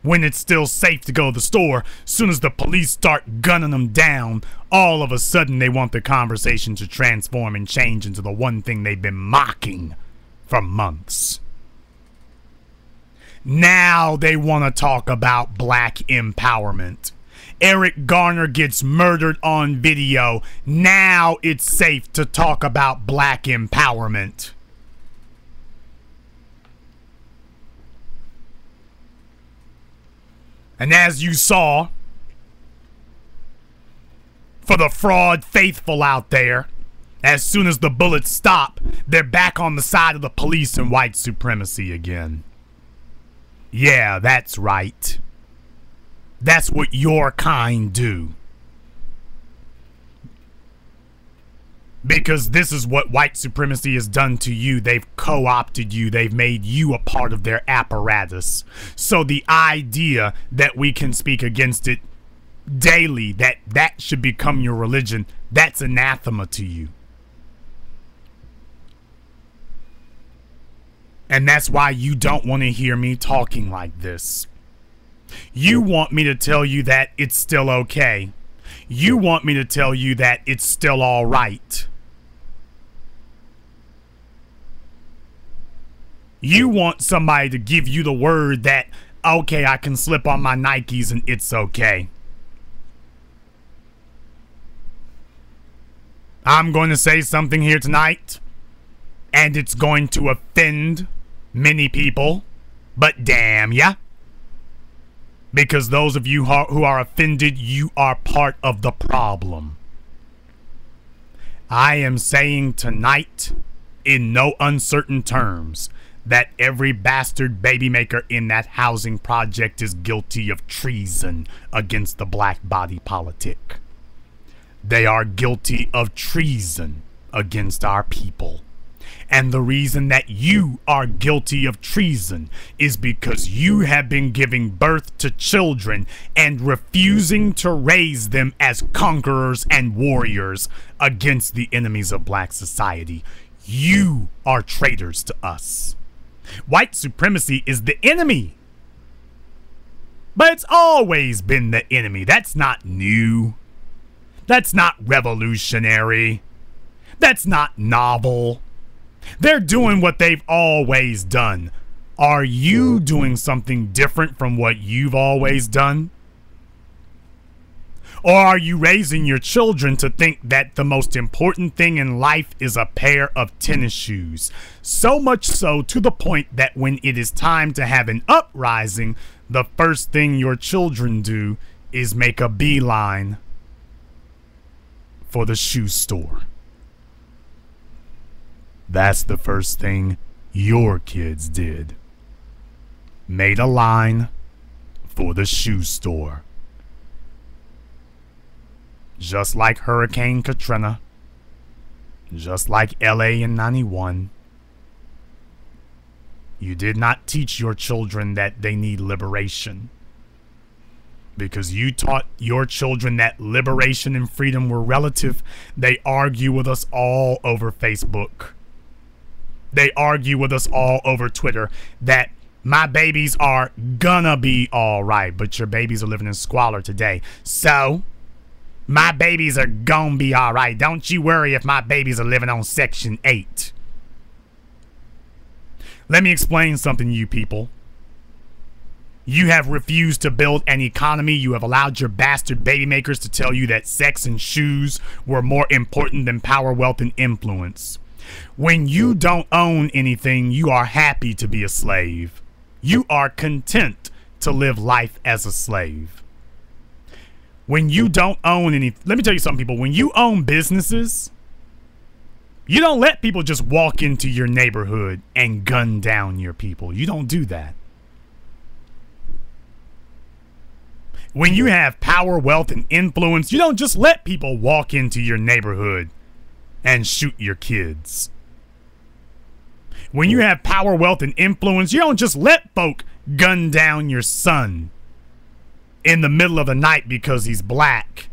when it's still safe to go to the store. Soon as the police start gunning them down, all of a sudden they want the conversation to transform and change into the one thing they've been mocking for months. Now they want to talk about black empowerment. Eric Garner gets murdered on video. Now it's safe to talk about black empowerment. And as you saw, for the fraud faithful out there, as soon as the bullets stop, they're back on the side of the police and white supremacy again. Yeah, that's right. That's what your kind do. Because this is what white supremacy has done to you. They've co-opted you. They've made you a part of their apparatus. So the idea that we can speak against it daily, that should become your religion, that's anathema to you. And that's why you don't want to hear me talking like this. You want me to tell you that it's still okay. You want me to tell you that it's still all right. You want somebody to give you the word that, okay, I can slip on my Nikes and it's okay. I'm going to say something here tonight, and it's going to offend many people, but damn ya. Because those of you who are offended, you are part of the problem. I am saying tonight, in no uncertain terms, that every bastard baby maker in that housing project is guilty of treason against the black body politic. They are guilty of treason against our people. And the reason that you are guilty of treason is because you have been giving birth to children and refusing to raise them as conquerors and warriors against the enemies of black society. You are traitors to us. White supremacy is the enemy. But it's always been the enemy. That's not new. That's not revolutionary. That's not novel. They're doing what they've always done. Are you doing something different from what you've always done? Or are you raising your children to think that the most important thing in life is a pair of tennis shoes? So much so to the point that when it is time to have an uprising, the first thing your children do is make a beeline for the shoe store. That's the first thing your kids did. Made a line for the shoe store. Just like Hurricane Katrina. Just like LA in '91. You did not teach your children that they need liberation. Because you taught your children that liberation and freedom were relative. They argue with us all over Facebook. They argue with us all over Twitter that my babies are gonna be all right, but your babies are living in squalor today. So, my babies are gonna be all right. Don't you worry if my babies are living on Section 8. Let me explain something to you people. You have refused to build an economy. You have allowed your bastard baby makers to tell you that sex and shoes were more important than power, wealth, and influence. When you don't own anything, you are happy to be a slave. You are content to live life as a slave. When you don't own any, let me tell you something, people. When you own businesses, you don't let people just walk into your neighborhood and gun down your people. You don't do that. When you have power, wealth, and influence, you don't just let people walk into your neighborhood and shoot your kids. When you have power, wealth, and influence, you don't just let folk gun down your son in the middle of the night because he's black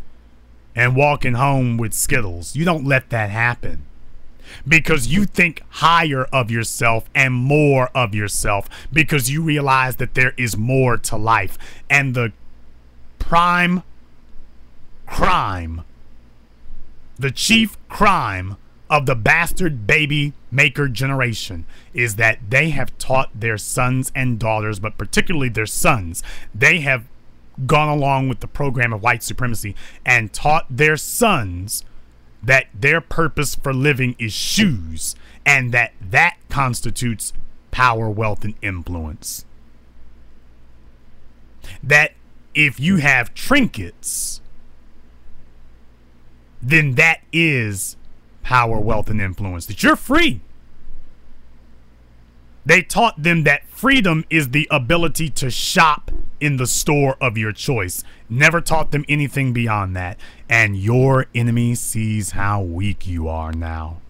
and walking home with Skittles. You don't let that happen because you think higher of yourself and more of yourself, because you realize that there is more to life. And the prime crime, the chief crime of the bastard baby maker generation is that they have taught their sons and daughters, but particularly their sons, they have gone along with the program of white supremacy and taught their sons that their purpose for living is shoes, and that constitutes power, wealth, and influence. That if you have trinkets, then that is power, wealth, and influence, that you're free. They taught them that freedom is the ability to shop in the store of your choice. Never taught them anything beyond that. And your enemy sees how weak you are now.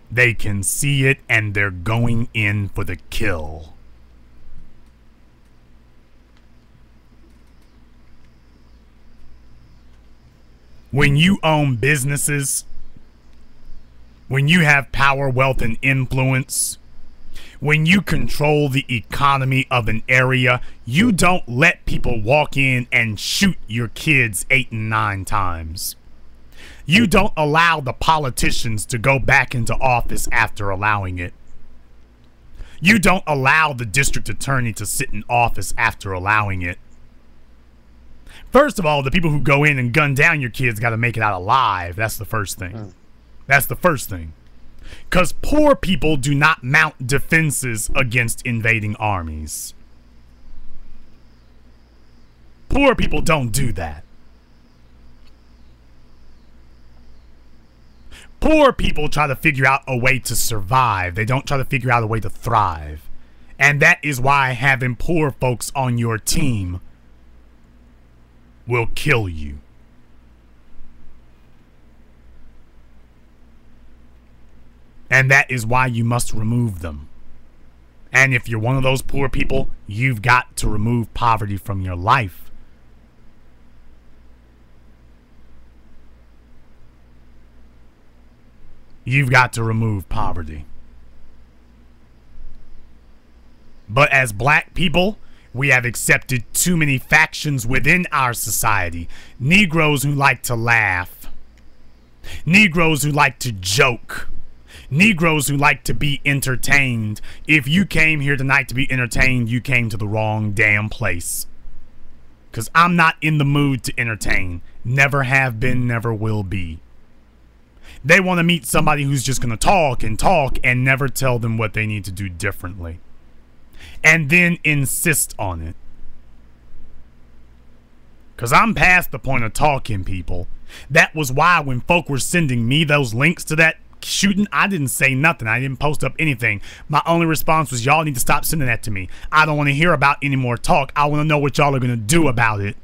They can see it, and they're going in for the kill. When you own businesses, when you have power, wealth, and influence, when you control the economy of an area, you don't let people walk in and shoot your kids 8 and 9 times. You don't allow the politicians to go back into office after allowing it. You don't allow the district attorney to sit in office after allowing it. First of all, the people who go in and gun down your kids got to make it out alive. That's the first thing. That's the first thing. Because poor people do not mount defenses against invading armies. Poor people don't do that. Poor people try to figure out a way to survive. They don't try to figure out a way to thrive. And that is why having poor folks on your team will kill you. And that is why you must remove them. And if you're one of those poor people, you've got to remove poverty from your life. You've got to remove poverty. But as black people, we have accepted too many factions within our society. Negroes who like to laugh. Negroes who like to joke. Negroes who like to be entertained. If you came here tonight to be entertained, you came to the wrong damn place. Because I'm not in the mood to entertain. Never have been, never will be. They want to meet somebody who's just going to talk and never tell them what they need to do differently. And then insist on it. Because I'm past the point of talking, people. That was why when folk were sending me those links to that shooting, I didn't say nothing. I didn't post up anything. My only response was, y'all need to stop sending that to me. I don't want to hear about any more talk. I want to know what y'all are going to do about it.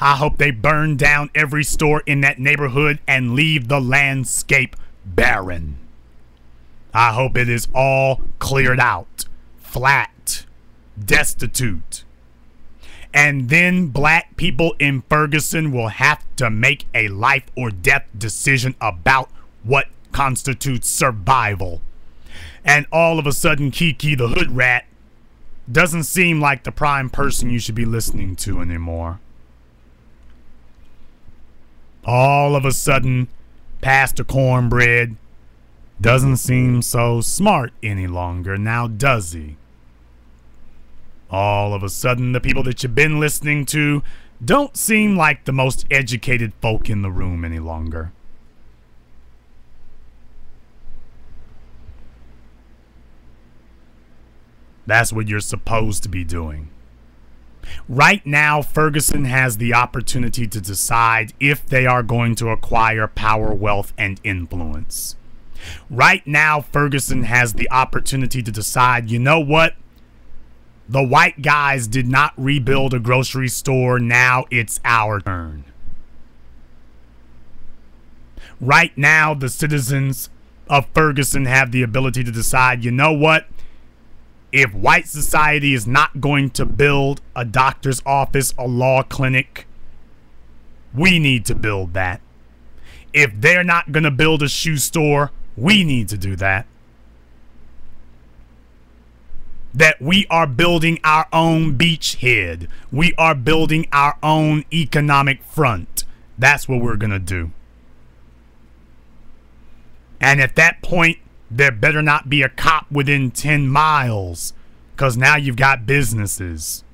I hope they burn down every store in that neighborhood and leave the landscape barren. I hope it is all cleared out, flat, destitute. And then black people in Ferguson will have to make a life or death decision about what constitutes survival. And all of a sudden, Kiki the hood rat doesn't seem like the prime person you should be listening to anymore. All of a sudden, Pastor Cornbread doesn't seem so smart any longer, now does he? All of a sudden, the people that you've been listening to don't seem like the most educated folk in the room any longer. That's what you're supposed to be doing. Right now, Ferguson has the opportunity to decide if they are going to acquire power, wealth, and influence. Right now, Ferguson has the opportunity to decide, you know what? The white guys did not rebuild a grocery store. Now it's our turn. Right now, the citizens of Ferguson have the ability to decide, you know what? If white society is not going to build a doctor's office, a law clinic, we need to build that. If they're not going to build a shoe store, we need to do that. That we are building our own beachhead. We are building our own economic front. That's what we're going to do. And at that point, there better not be a cop within 10 miles, because now you've got businesses.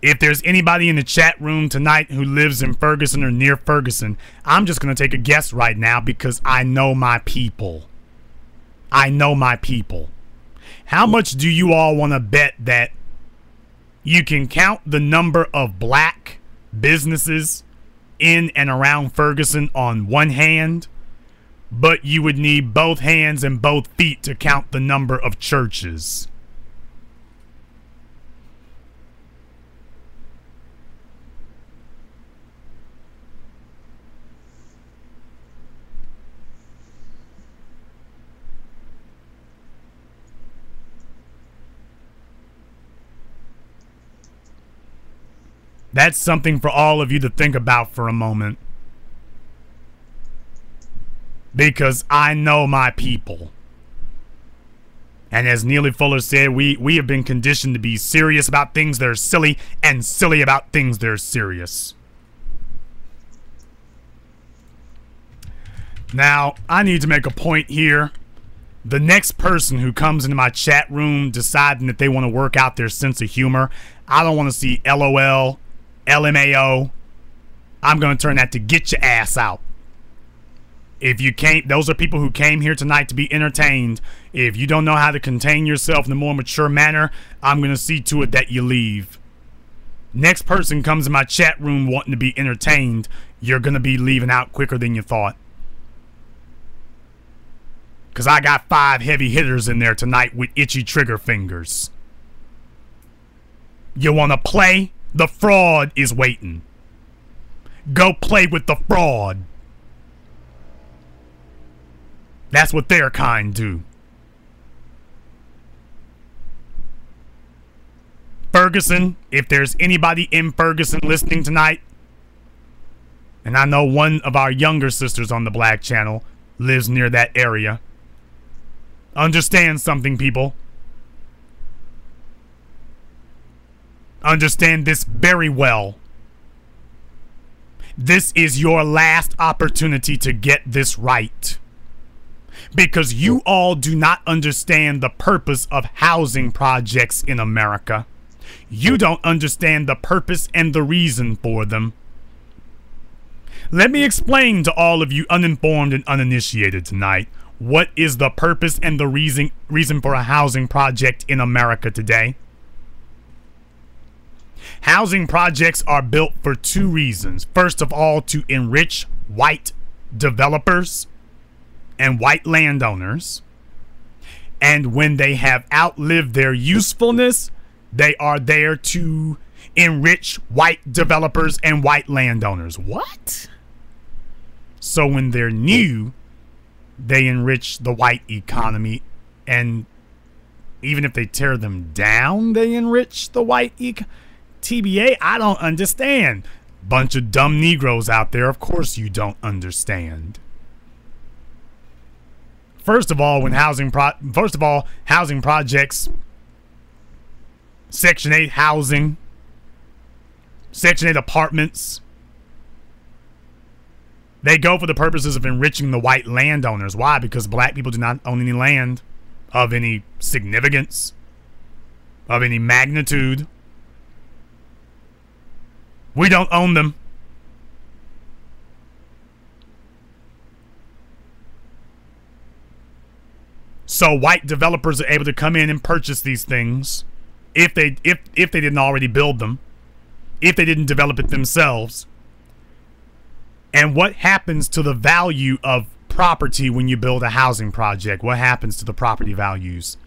If there's anybody in the chat room tonight who lives in Ferguson or near Ferguson, I'm just going to take a guess right now because I know my people. I know my people. How much do you all want to bet that you can count the number of black businesses in and around Ferguson on one hand, but you would need both hands and both feet to count the number of churches? That's something for all of you to think about for a moment. Because I know my people. And as Neely Fuller said, we have been conditioned to be serious about things that are silly and silly about things that are serious. Now, I need to make a point here. The next person who comes into my chat room deciding that they want to work out their sense of humor, I don't want to see LOL, LMAO. I'm going to turn that to get your ass out. If you can't, those are people who came here tonight to be entertained. If you don't know how to contain yourself in a more mature manner, I'm going to see to it that you leave. Next person comes in my chat room wanting to be entertained, you're going to be leaving out quicker than you thought. Because I got 5 heavy hitters in there tonight with itchy trigger fingers. You want to play? The fraud is waiting. Go play with the fraud. That's what their kind do. Ferguson, if there's anybody in Ferguson listening tonight, and I know one of our younger sisters on the Black Channel lives near that area, understand something, people. Understand this very well. This is your last opportunity to get this right. Because you all do not understand the purpose of housing projects in America. You don't understand the purpose and the reason for them. Let me explain to all of you uninformed and uninitiated tonight what is the purpose and the reason for a housing project in America today. Housing projects are built for 2 reasons. First of all, to enrich white developers and white landowners. And when they have outlived their usefulness, they are there to enrich white developers and white landowners. What? So when they're new, they enrich the white economy, and even if they tear them down, they enrich the white economy. TBA, I don't understand. Bunch of dumb Negroes out there, of course you don't understand. First of all, housing projects, Section 8 housing, Section 8 apartments, they go for the purposes of enriching the white landowners. Why? Because black people do not own any land of any significance, of any magnitude. We don't own them. So white developers are able to come in and purchase these things if they didn't already build them, if they didn't develop it themselves. And what happens to the value of property when you build a housing project? What happens to the property values?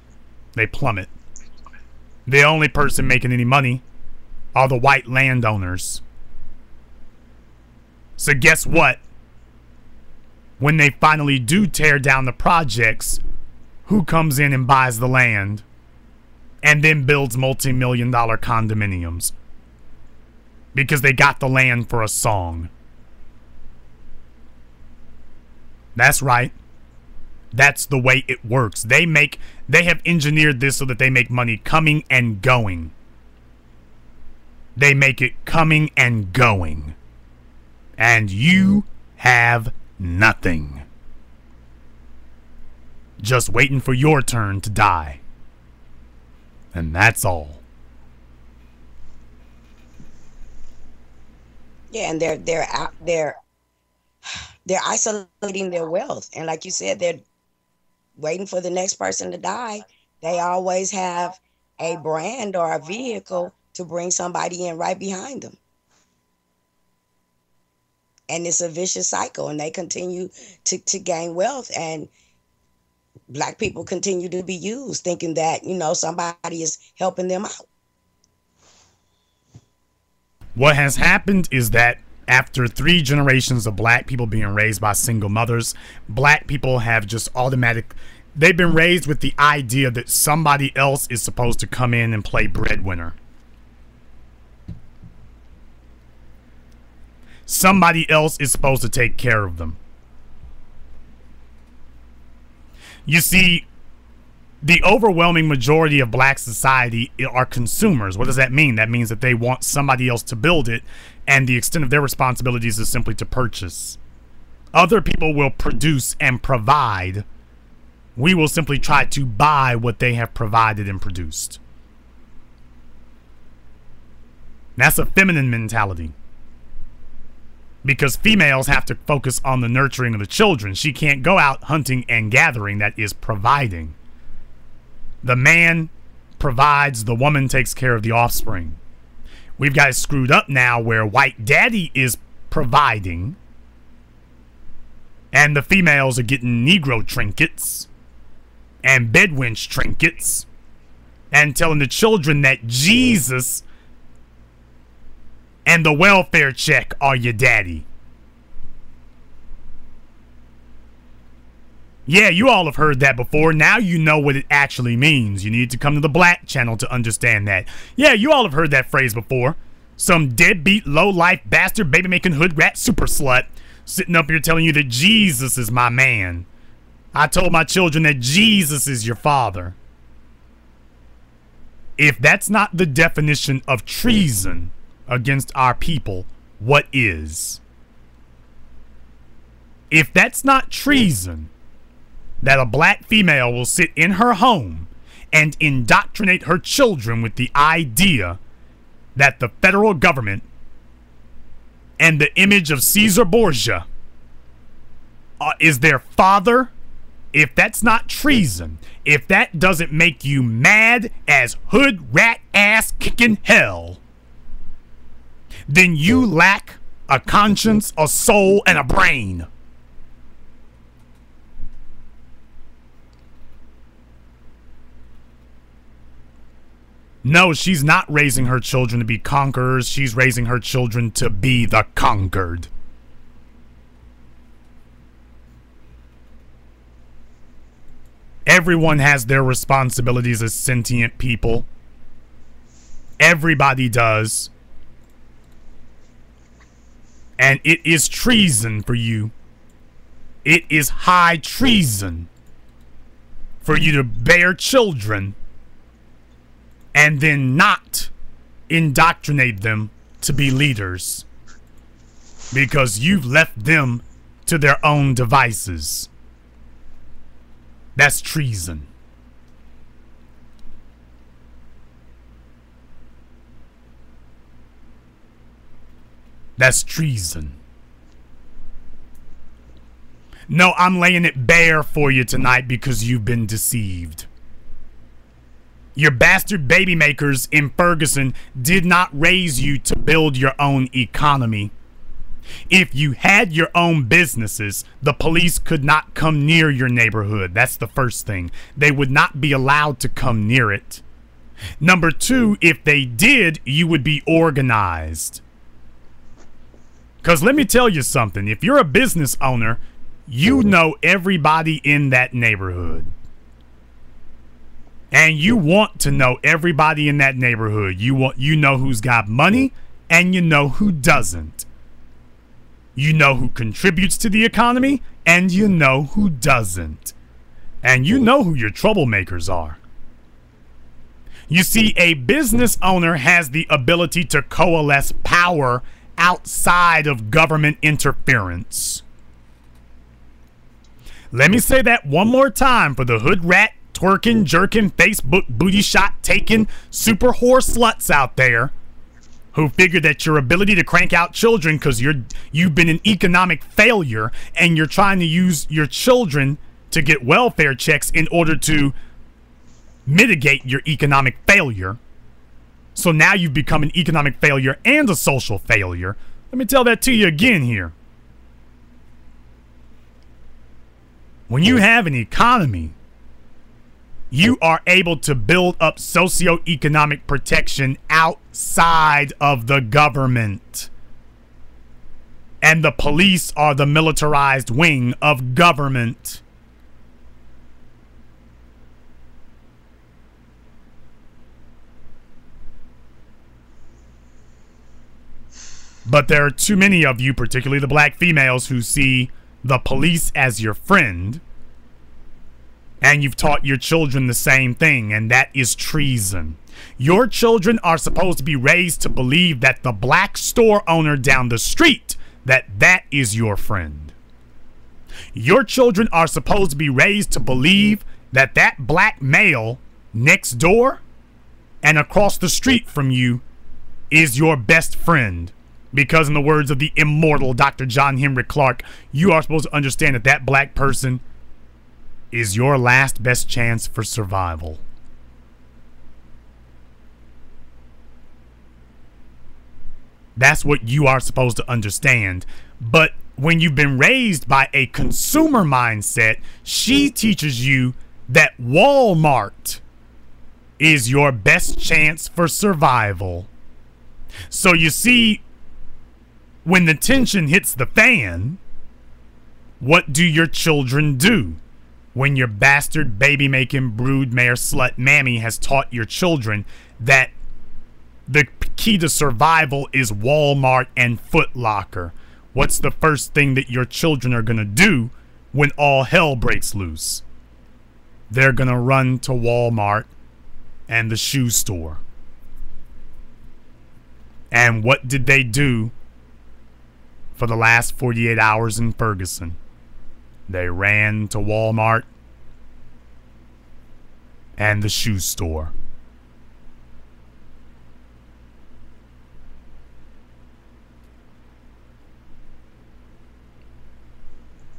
They plummet. The only person making any money are the white landowners. So guess what? When they finally do tear down the projects, who comes in and buys the land and then builds multi-million-dollar condominiums? Because they got the land for a song. That's right. That's the way it works. They have engineered this so that they make money coming and going. They make it coming and going. And you have nothing. Just waiting for your turn to die. And that's all. Yeah, and they're isolating their wealth. And like you said, they're waiting for the next person to die. They always have a brand or a vehicle to bring somebody in right behind them. And it's a vicious cycle, and they continue to gain wealth, and Black people continue to be used, thinking that, somebody is helping them out. What has happened is that after 3 generations of Black people being raised by single mothers, Black people have just they've been raised with the idea that somebody else is supposed to come in and play breadwinner. Somebody else is supposed to take care of them. You see, the overwhelming majority of Black society are consumers. What does that mean? That means that they want somebody else to build it, and the extent of their responsibilities is simply to purchase. Other people will produce and provide. We will simply try to buy what they have provided and produced. That's a feminine mentality. Because females have to focus on the nurturing of the children. She can't go out hunting and gathering. That is providing. The man provides, the woman takes care of the offspring. We've got it screwed up now where white daddy is providing and the females are getting Negro trinkets and bedwench trinkets and telling the children that Jesus and the welfare check are your daddy. Yeah, you all have heard that before. Now you know what it actually means. You need to come to the Black channel to understand that. Yeah, you all have heard that phrase before. Some deadbeat, low-life, bastard, baby-making hood rat super slut sitting up here telling you that Jesus is my man. I told my children that Jesus is your father. If that's not the definition of treason against our people, what is? If that's not treason, that a Black female will sit in her home and indoctrinate her children with the idea that the federal government and the image of Caesar Borgia is their father, if that's not treason, if that doesn't make you mad as hood rat ass kicking hell, then you lack a conscience, a soul, and a brain. No, she's not raising her children to be conquerors. She's raising her children to be the conquered. Everyone has their responsibilities as sentient people. Everybody does. And it is treason for you. It is high treason for you to bear children and then not indoctrinate them to be leaders because you've left them to their own devices. That's treason. That's treason. No, I'm laying it bare for you tonight because you've been deceived. Your bastard baby makers in Ferguson did not raise you to build your own economy. If you had your own businesses, the police could not come near your neighborhood. That's the first thing. They would not be allowed to come near it. Number two, if they did, you would be organized. Because let me tell you something. If you're a business owner, you know everybody in that neighborhood. And you want to know everybody in that neighborhood. You know who's got money and you know who doesn't. You know who contributes to the economy and you know who doesn't. And you know who your troublemakers are. You see, a business owner has the ability to coalesce power outside of government interference. Let me say that one more time for the hood rat, twerking, jerking, Facebook booty shot taking, super whore sluts out there who figure that your ability to crank out children because you've been an economic failure and you're trying to use your children to get welfare checks in order to mitigate your economic failure. So now you've become an economic failure and a social failure. Let me tell that to you again here. When you have an economy, you are able to build up socioeconomic protection outside of the government. And the police are the militarized wing of government. But there are too many of you, particularly the black females, who see the police as your friend. And you've taught your children the same thing, and that is treason. Your children are supposed to be raised to believe that the black store owner down the street, that is your friend. Your children are supposed to be raised to believe that black male next door and across the street from you is your best friend. Because in the words of the immortal Dr. John Henry Clark, you are supposed to understand that black person is your last best chance for survival. That's what you are supposed to understand. But when you've been raised by a consumer mindset, she teaches you that Walmart is your best chance for survival. So you see, when the tension hits the fan, what do your children do? When your bastard baby-making broodmare slut mammy has taught your children that the key to survival is Walmart and Foot Locker, what's the first thing that your children are going to do when all hell breaks loose? They're going to run to Walmart and the shoe store. And what did they do for the last 48 hours in Ferguson? They ran to Walmart and the shoe store.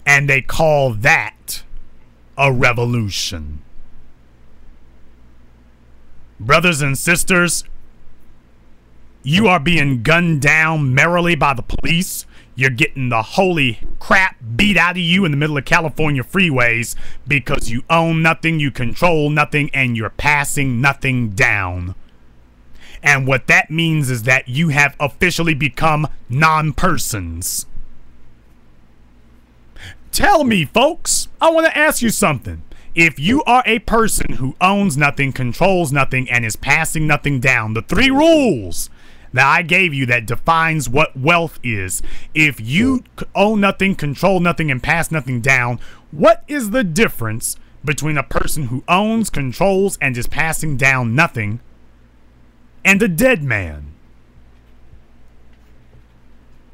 And they call that a revolution. Brothers and sisters, you are being gunned down merrily by the police. You're getting the holy crap beat out of you in the middle of California freeways because you own nothing, you control nothing, and you're passing nothing down. And what that means is that you have officially become non-persons. Tell me, folks, I want to ask you something. If you are a person who owns nothing, controls nothing, and is passing nothing down, the 3 rules that I gave you that defines what wealth is. If you own nothing, control nothing, and pass nothing down, what is the difference between a person who owns, controls, and is passing down nothing and a dead man?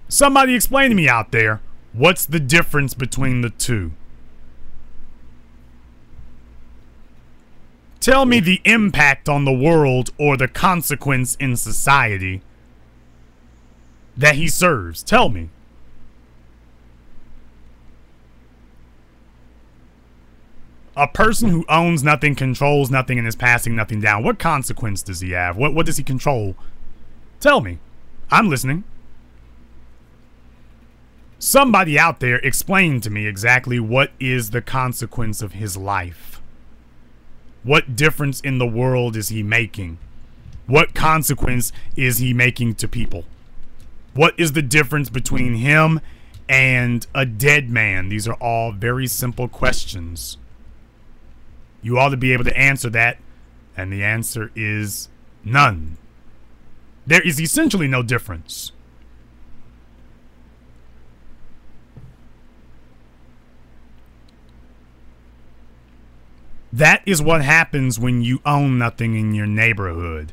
Somebody explain to me out there, what's the difference between the two? Tell me the impact on the world or the consequence in society that he serves. Tell me. A person who owns nothing, controls nothing, and is passing nothing down, what consequence does he have? What does he control? Tell me. I'm listening. Somebody out there explain to me exactly what is the consequence of his life. What difference in the world is he making? What consequence is he making to people? What is the difference between him and a dead man? These are all very simple questions. You ought to be able to answer that, and the answer is none. There is essentially no difference. That is what happens when you own nothing in your neighborhood.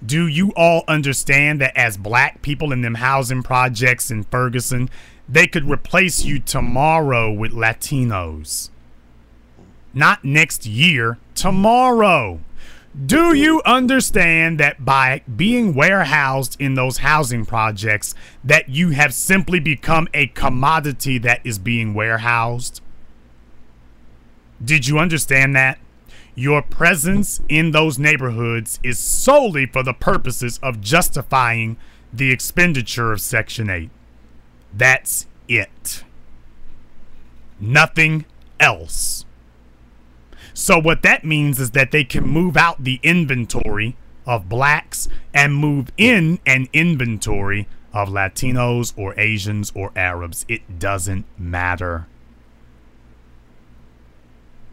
Do you all understand that as black people in them housing projects in Ferguson, they could replace you tomorrow with Latinos? Not next year, tomorrow. Do you understand that by being warehoused in those housing projects, that you have simply become a commodity that is being warehoused? Did you understand that? Your presence in those neighborhoods is solely for the purposes of justifying the expenditure of Section 8. That's it. Nothing else. So what that means is that they can move out the inventory of blacks and move in an inventory of Latinos or Asians or Arabs. It doesn't matter.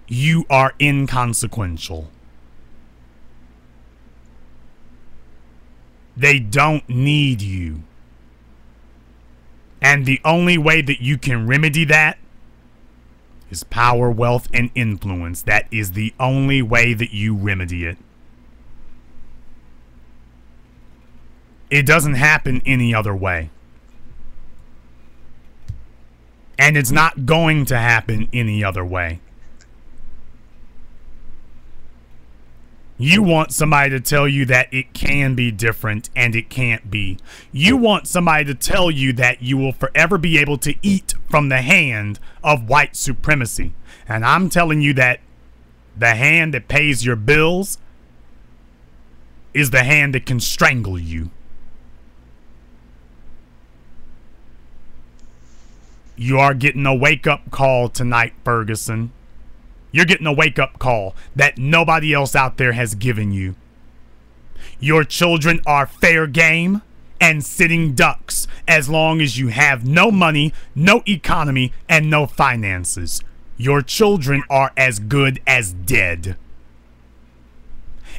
You are inconsequential. They don't need you. And the only way that you can remedy that is power, wealth, and influence. That is the only way that you remedy it. It doesn't happen any other way. And it's not going to happen any other way. You want somebody to tell you that it can be different, and it can't be. You want somebody to tell you that you will forever be able to eat from the hand of white supremacy. And I'm telling you that the hand that pays your bills is the hand that can strangle you. You are getting a wake-up call tonight, Ferguson. You're getting a wake-up call that nobody else out there has given you. Your children are fair game and sitting ducks as long as you have no money, no economy, and no finances. Your children are as good as dead.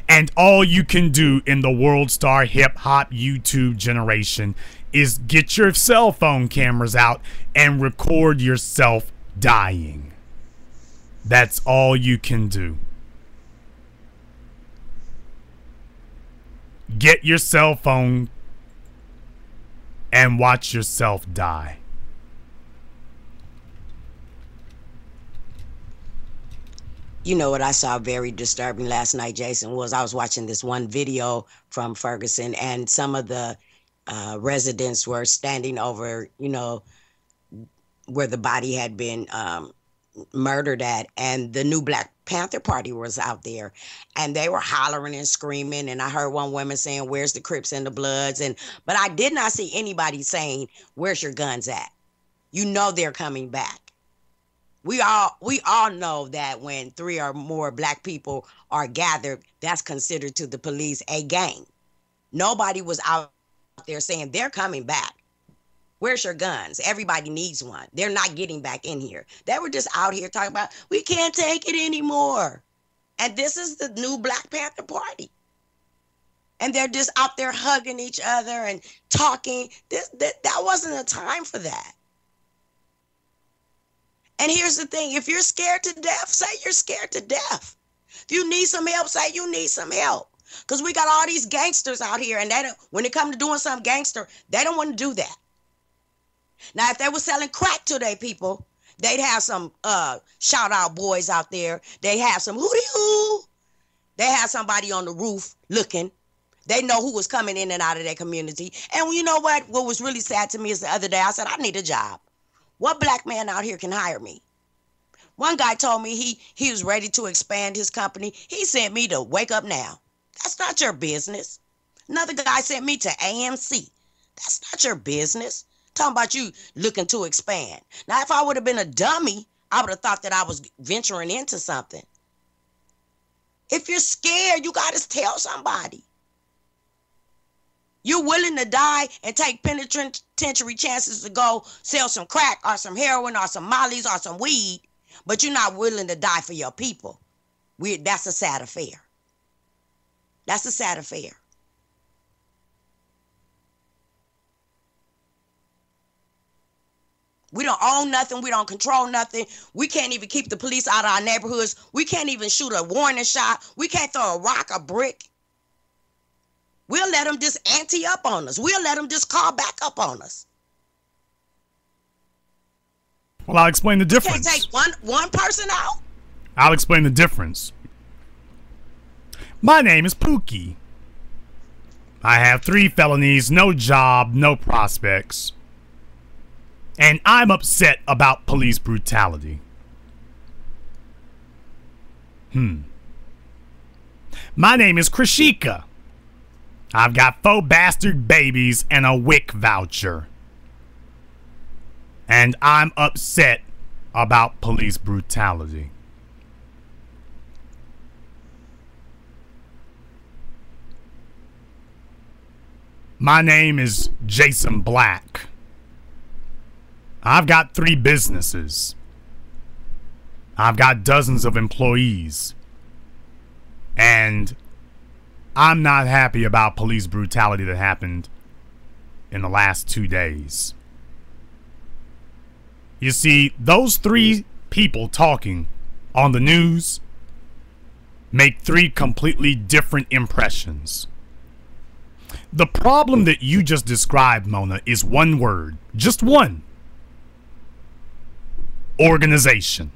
And all you can do in the world star hip-hop YouTube generation is get your cell phone cameras out and record yourself dying. That's all you can do. Get your cell phone and watch yourself die. You know what I saw very disturbing last night, Jason, was I was watching this one video from Ferguson, and some of the residents were standing over, you know, where the body had been murdered at, and the new Black Panther Party was out there, and they were hollering and screaming, and I heard one woman saying, "Where's the Crips and the Bloods?" But I did not see anybody saying, "Where's your guns at?" You know they're coming back. We all know that when 3 or more black people are gathered, that's considered to the police a gang. Nobody was out there saying they're coming back. Where's your guns? Everybody needs one. They're not getting back in here. They were just out here talking about, we can't take it anymore. And this is the new Black Panther Party. And they're just out there hugging each other and talking. That wasn't a time for that. And here's the thing. If you're scared to death, say you're scared to death. If you need some help, say you need some help. Because we got all these gangsters out here, and they don't, when it comes to doing something gangster, they don't want to do that. Now, if they were selling crack to their people, they'd have some shout out boys out there. They have some hooty-hoo. They have somebody on the roof looking. They know who was coming in and out of their community. And you know what? What was really sad to me is the other day, I said, I need a job. What black man out here can hire me? One guy told me he was ready to expand his company. He sent me to Wake Up Now. That's not your business. Another guy sent me to AMC. That's not your business. Talking about you looking to expand. Now, if I would have been a dummy, I would have thought that I was venturing into something. If you're scared, you got to tell somebody. You willing to die and take penitentiary chances to go sell some crack or some heroin or some mollies or some weed, but you're not willing to die for your people. That's a sad affair. That's a sad affair. We don't own nothing. We don't control nothing. We can't even keep the police out of our neighborhoods. We can't even shoot a warning shot. We can't throw a rock, a brick. We'll let them just ante up on us. We'll let them just call back up on us. Well, I'll explain the difference. You can't take one person out? I'll explain the difference. My name is Pookie. I have 3 felonies, no job, no prospects. And I'm upset about police brutality. My name is Krishika. I've got 4 bastard babies and a WIC voucher. And I'm upset about police brutality. My name is Jason Black. I've got 3 businesses. I've got dozens of employees. And I'm not happy about police brutality that happened in the last 2 days. You see, those 3 people talking on the news make 3 completely different impressions. The problem that you just described, Mona, is one word. Just one. Organization.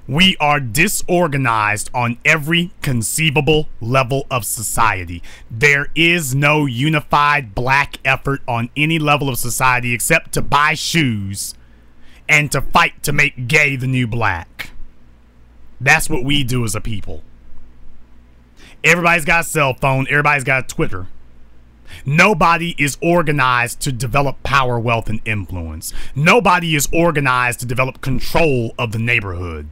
We are disorganized on every conceivable level of society. There is no unified black effort on any level of society except to buy shoes and to fight to make gay the new black. That's what we do as a people. Everybody's got a cell phone. Everybody's got a Twitter. Nobody is organized to develop power, wealth, and influence. Nobody is organized to develop control of the neighborhood.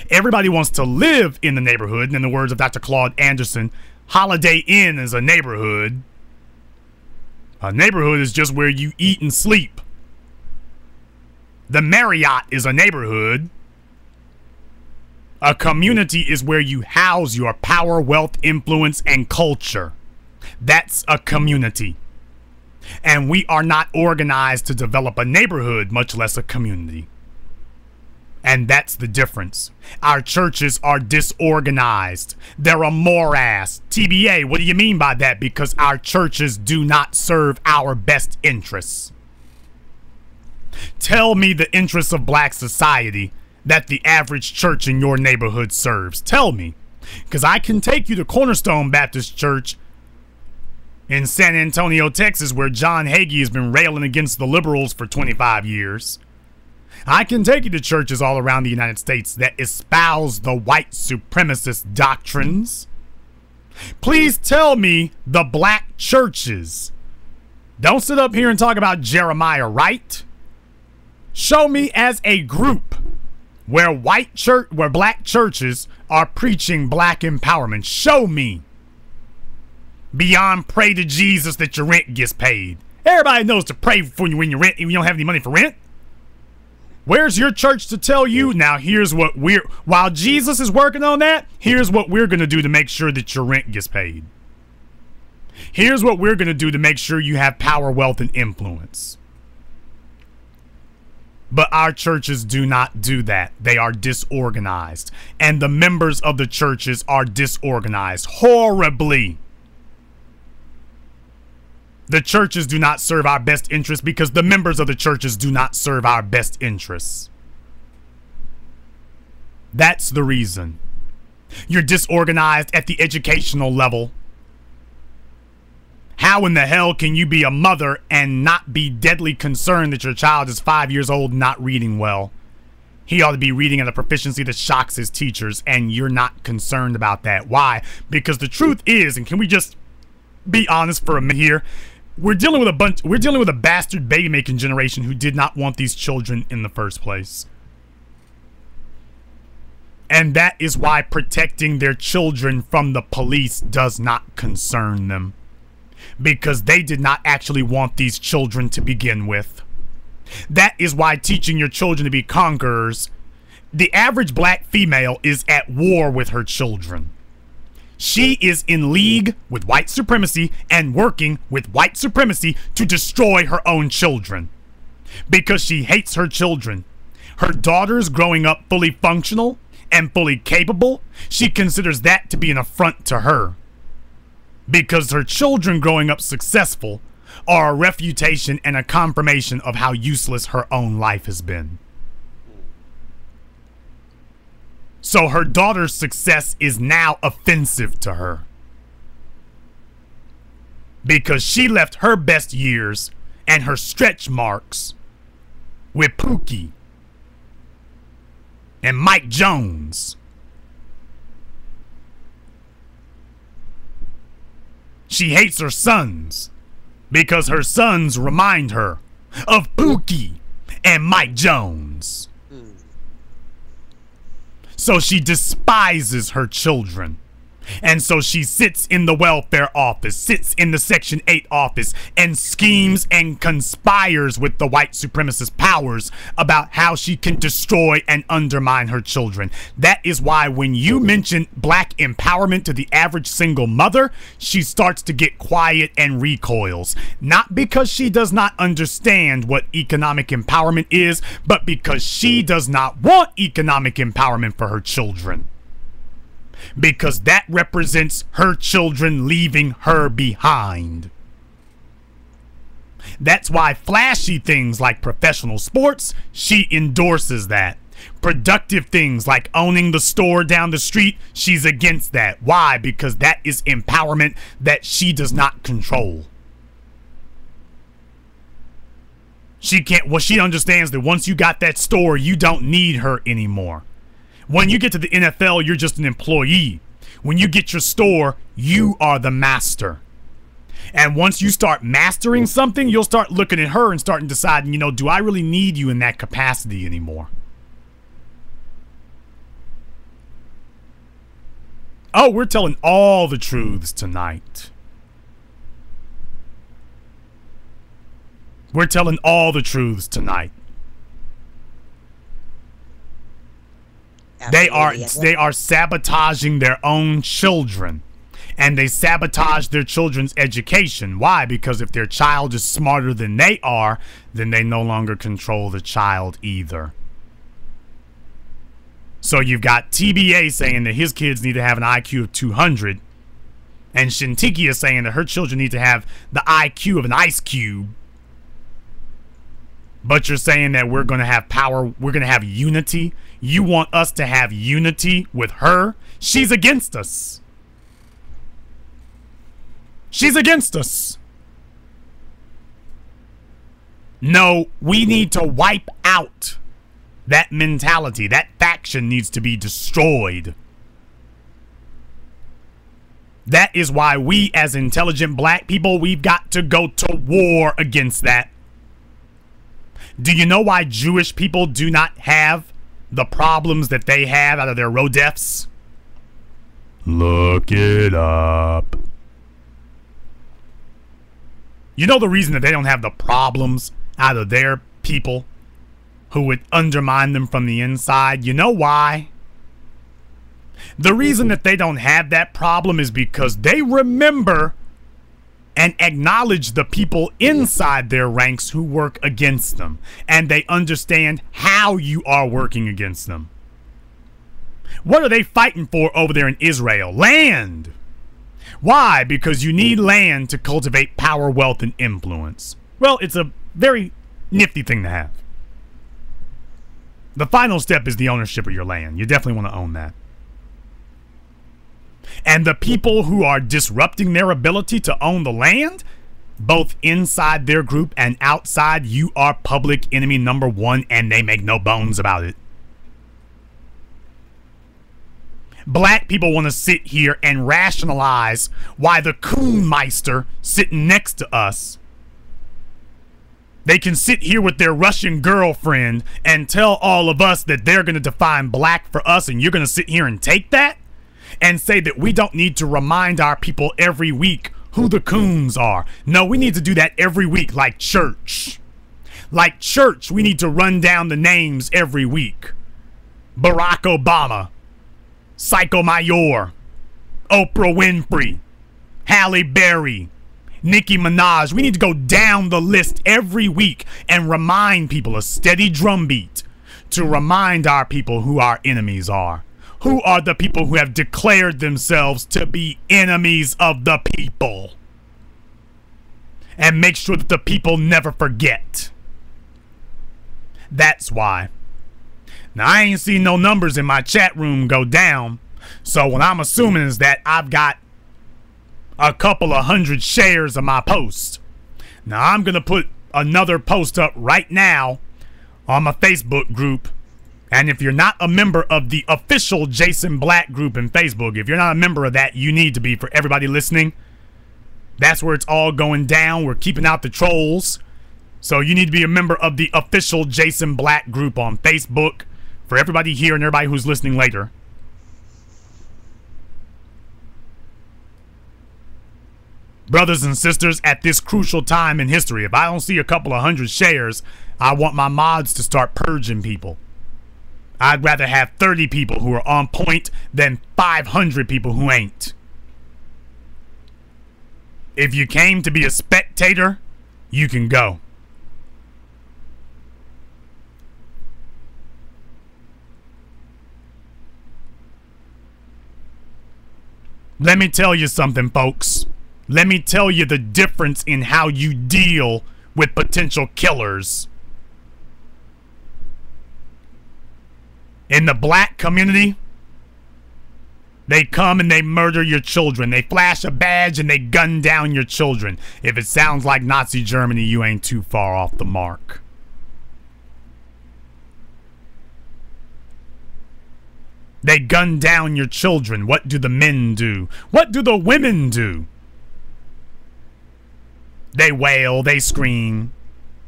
Everybody wants to live in the neighborhood, and in the words of Dr. Claude Anderson, Holiday Inn is a neighborhood. A neighborhood is just where you eat and sleep. The Marriott is a neighborhood. A community is where you house your power, wealth, influence, and culture. That's a community. And we are not organized to develop a neighborhood, much less a community. And that's the difference. Our churches are disorganized. They're a morass. TBA, what do you mean by that? Because our churches do not serve our best interests. Tell me the interests of black society that the average church in your neighborhood serves. Tell me. Because I can take you to Cornerstone Baptist Church in San Antonio, Texas, where John Hagee has been railing against the liberals for 25 years. I can take you to churches all around the United States that espouse the white supremacist doctrines. Please tell me the black churches. Don't sit up here and talk about Jeremiah Wright. Show me as a group where black churches are preaching black empowerment. Show me. Beyond pray to Jesus that your rent gets paid. Everybody knows to pray for you when you don't have any money for rent. Where's your church to tell you, now here's what while Jesus is working on that, here's what we're going to do to make sure that your rent gets paid. Here's what we're going to do to make sure you have power, wealth, and influence. But our churches do not do that. They are disorganized. And the members of the churches are disorganized horribly. The churches do not serve our best interests because the members of the churches do not serve our best interests. That's the reason. You're disorganized at the educational level. How in the hell can you be a mother and not be deadly concerned that your child is 5 years old and not reading well? He ought to be reading at a proficiency that shocks his teachers, and you're not concerned about that. Why? Because the truth is, and can we just be honest for a minute here? We're dealing with a bastard baby making generation who did not want these children in the first place. And that is why protecting their children from the police does not concern them. Because they did not actually want these children to begin with. That is why teaching your children to be conquerors, the average black female is at war with her children. She is in league with white supremacy and working with white supremacy to destroy her own children. Because she hates her children. Her daughters growing up fully functional and fully capable, she considers that to be an affront to her. Because her children growing up successful are a refutation and a confirmation of how useless her own life has been. So her daughter's success is now offensive to her. Because she left her best years and her stretch marks with Pookie and Mike Jones. She hates her sons because her sons remind her of Pookie and Mike Jones. So she despises her children. And so she sits in the welfare office, sits in the Section 8 office, and schemes and conspires with the white supremacist powers about how she can destroy and undermine her children. That is why when you mention black empowerment to the average single mother, she starts to get quiet and recoils. Not because she does not understand what economic empowerment is, but because she does not want economic empowerment for her children. Because that represents her children leaving her behind. That's why flashy things like professional sports, she endorses that. Productive things like owning the store down the street, she's against that. Why? Because that is empowerment that she does not control. She understands that once you got that store, you don't need her anymore. When you get to the NFL, you're just an employee. When you get your store, you are the master. And once you start mastering something, you'll start looking at her and starting deciding, do I really need you in that capacity anymore? Oh, we're telling all the truths tonight. We're telling all the truths tonight. They are sabotaging their own children, and they sabotage their children's education. Why? Because if their child is smarter than they are, then they no longer control the child either. So you've got TBA saying that his kids need to have an IQ of 200, and Shintikia saying that her children need to have the IQ of an ice cube. But you're saying that we're going to have power, we're going to have unity. You want us to have unity with her? She's against us. She's against us. No, we need to wipe out that mentality. That faction needs to be destroyed. That is why we as intelligent black people, we've got to go to war against that. Do you know why Jewish people do not have the problems that they have out of their rodefs? Look it up. You know the reason that they don't have the problems out of their people who would undermine them from the inside? You know why? The reason that they don't have that problem is because they remember and acknowledge the people inside their ranks who work against them. And they understand how you are working against them. What are they fighting for over there in Israel? Land. Why? Because you need land to cultivate power, wealth, and influence. Well, it's a very nifty thing to have. The final step is the ownership of your land. You definitely want to own that. And the people who are disrupting their ability to own the land, both inside their group and outside, you are public enemy number one, and they make no bones about it. Black people want to sit here and rationalize why the Coonmeister sitting next to us They can sit here with their Russian girlfriend and tell all of us that they're going to define black for us, and you're going to sit here and take that and say that we don't need to remind our people every week who the coons are. No, we need to do that every week like church. Like church, we need to run down the names every week. Barack Obama, Psycho Mayor, Oprah Winfrey, Halle Berry, Nicki Minaj. We need to go down the list every week and remind people, a steady drumbeat, to remind our people who our enemies are. Who are the people who have declared themselves to be enemies of the people. And make sure that the people never forget. That's why. Now, I ain't seen no numbers in my chat room go down. So what I'm assuming is that I've got a couple of hundred shares of my post. Now, I'm going to put another post up right now on my Facebook group. And if you're not a member of the official Jason Black group in Facebook, if you're not a member of that, you need to be. For everybody listening, that's where it's all going down. We're keeping out the trolls. So you need to be a member of the official Jason Black group on Facebook. For everybody here and everybody who's listening later. Brothers and sisters, at this crucial time in history, if I don't see a couple of hundred shares, I want my mods to start purging people. I'd rather have 30 people who are on point than 500 people who ain't. If you came to be a spectator, you can go. Let me tell you something, folks. Let me tell you the difference in how you deal with potential killers. In the black community, they come and they murder your children. They flash a badge and they gun down your children. If it sounds like Nazi Germany, you ain't too far off the mark. They gun down your children. What do the men do? What do the women do? They wail, they scream,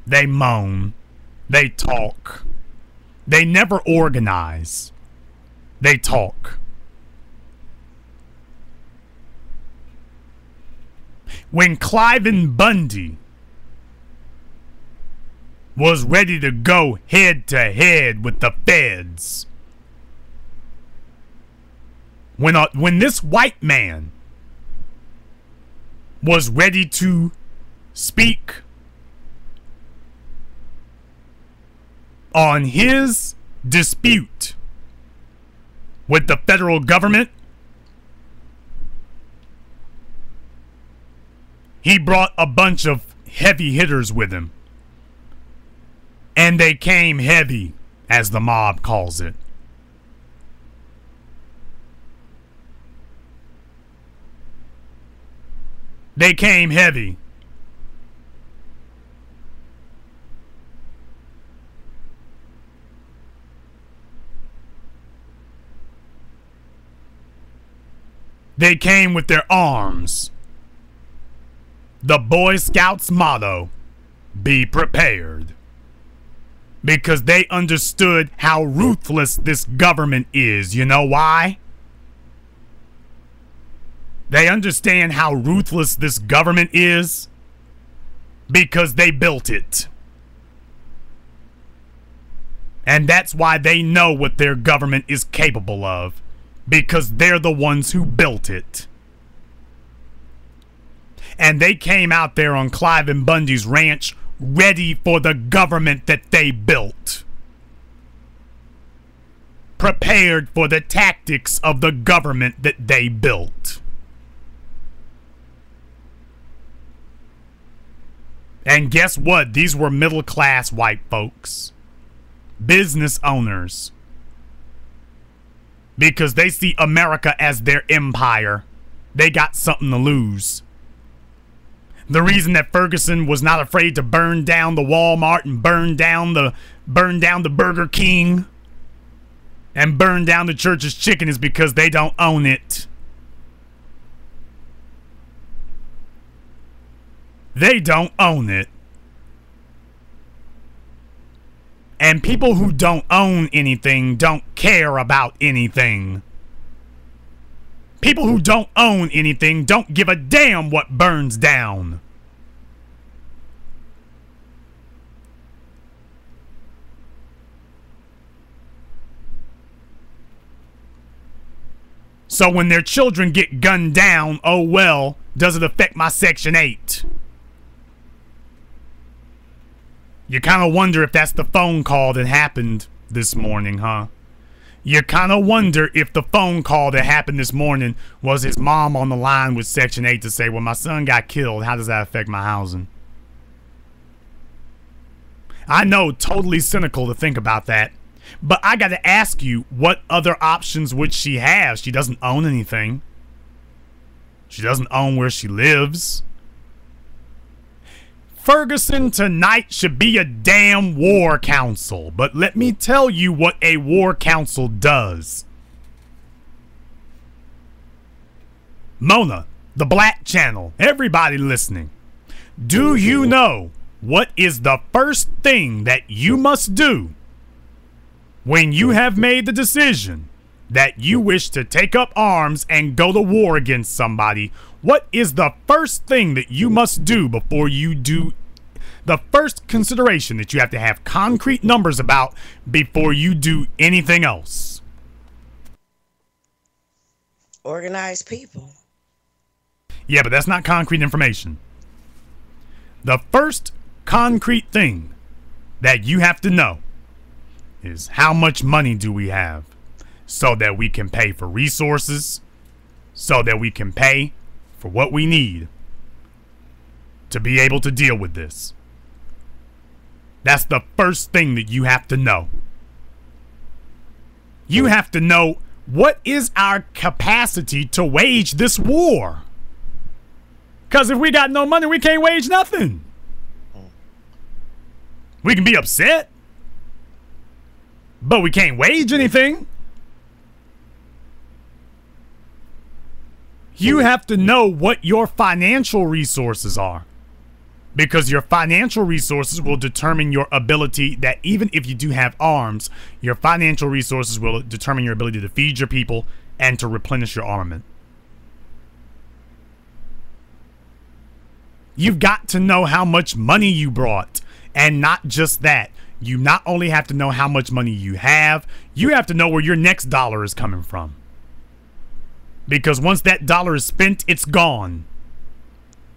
they moan, they talk. They never organize. They talk. When Cliven Bundy was ready to go head to head with the feds, when this white man was ready to speak on his dispute with the federal government, he brought a bunch of heavy hitters with him. And they came heavy, as the mob calls it. They came heavy. They came with their arms. The Boy Scouts motto, be prepared. Because they understood how ruthless this government is. You know why? They understand how ruthless this government is because they built it. And that's why they know what their government is capable of. Because they're the ones who built it. And they came out there on Cliven Bundy's ranch ready for the government that they built. Prepared for the tactics of the government that they built. And guess what? These were middle-class white folks. Business owners. Because they see America as their empire. They got something to lose. The reason that Ferguson was not afraid to burn down the Walmart and burn down the Burger King and burn down the Church's Chicken is because they don't own it. They don't own it. And people who don't own anything don't care about anything. People who don't own anything don't give a damn what burns down. So when their children get gunned down, oh well, does it affect my Section 8? You kind of wonder if that's the phone call that happened this morning, huh? You kind of wonder if the phone call that happened this morning was his mom on the line with Section 8 to say, well, my son got killed. How does that affect my housing? I know, totally cynical to think about that. But I got to ask you, what other options would she have? She doesn't own anything. She doesn't own where she lives. Ferguson tonight should be a damn war council. But let me tell you what a war council does. Mona, the Black Channel, everybody listening. Do you know what is the first thing that you must do when you have made the decision that you wish to take up arms and go to war against somebody? What is the first thing that you must do before you do? The first consideration that you have to have concrete numbers about before you do anything else? Organized people. Yeah, but that's not concrete information. The first concrete thing that you have to know is how much money do we have so that we can pay for resources, so that we can pay for what we need to be able to deal with this. That's the first thing that you have to know. You have to know, what is our capacity to wage this war? Because if we got no money, we can't wage nothing. We can be upset, but we can't wage anything. You have to know what your financial resources are, because your financial resources will determine your ability, that even if you do have arms, your financial resources will determine your ability to feed your people and to replenish your armament. You've got to know how much money you brought. And not just that. You not only have to know how much money you have to know where your next dollar is coming from. Because once that dollar is spent, it's gone.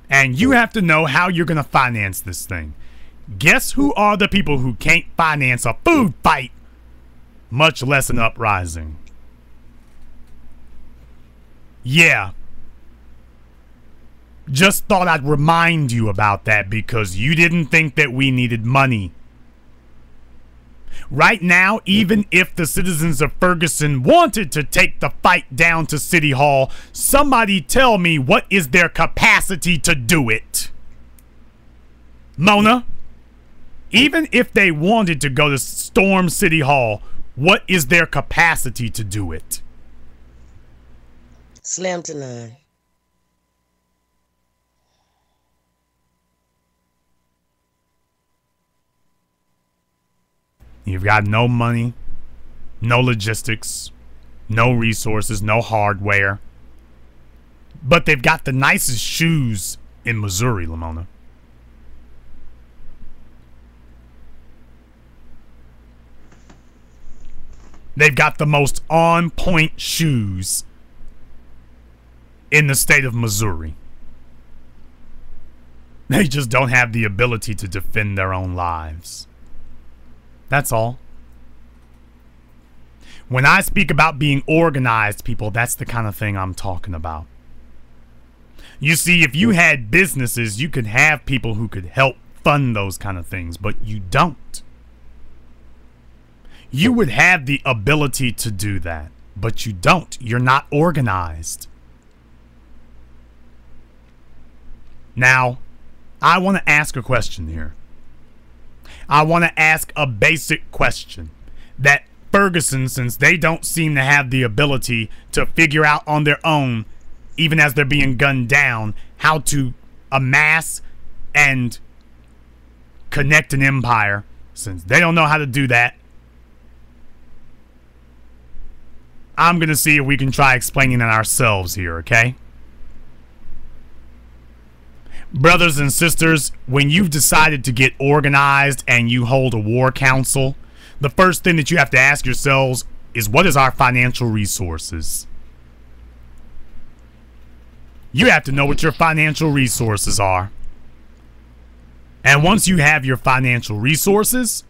And you have to know how you're going to finance this thing. Guess who are the people who can't finance a food fight, much less an uprising? Yeah. Just thought I'd remind you about that because you didn't think that we needed money. Right now, even if the citizens of Ferguson wanted to take the fight down to City Hall, somebody tell me, what is their capacity to do it? Mona, even if they wanted to go to storm City Hall, what is their capacity to do it? Slim to none. You've got no money, no logistics, no resources, no hardware. But they've got the nicest shoes in Missouri, Lamona. They've got the most on-point shoes in the state of Missouri. They just don't have the ability to defend their own lives. That's all. When I speak about being organized, people, that's the kind of thing I'm talking about. You see, if you had businesses, you could have people who could help fund those kind of things, but you don't. You would have the ability to do that, but you don't. You're not organized. Now, I want to ask a question here. I want to ask a basic question that Ferguson, since they don't seem to have the ability to figure out on their own, even as they're being gunned down, how to amass and connect an empire Since they don't know how to do that, I'm going to see if we can try explaining it ourselves here, okay? Brothers and sisters, when you've decided to get organized and you hold a war council, the first thing that you have to ask yourselves is, what is our financial resources? You have to know what your financial resources are. And once you have your financial resources,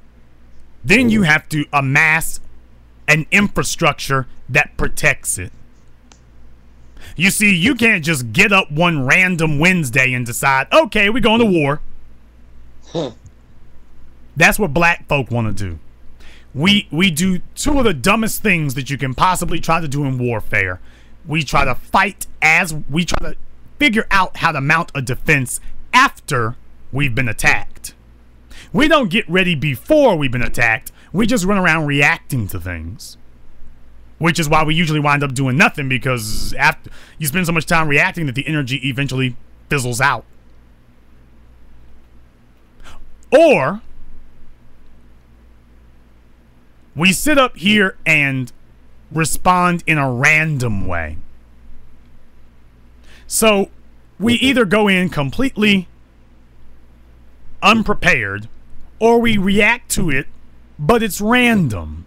then you have to amass an infrastructure that protects it. You see, you can't just get up one random Wednesday and decide, okay, we're going to war. That's what black folk want to do. We do two of the dumbest things that you can possibly try to do in warfare. We try to fight we try to figure out how to mount a defense after we've been attacked. We don't get ready before we've been attacked. We just run around reacting to things. Which is why we usually wind up doing nothing, because after you spend so much time reacting that the energy eventually fizzles out. Or we sit up here and respond in a random way. So we either go in completely unprepared, or we react to it, but it's random.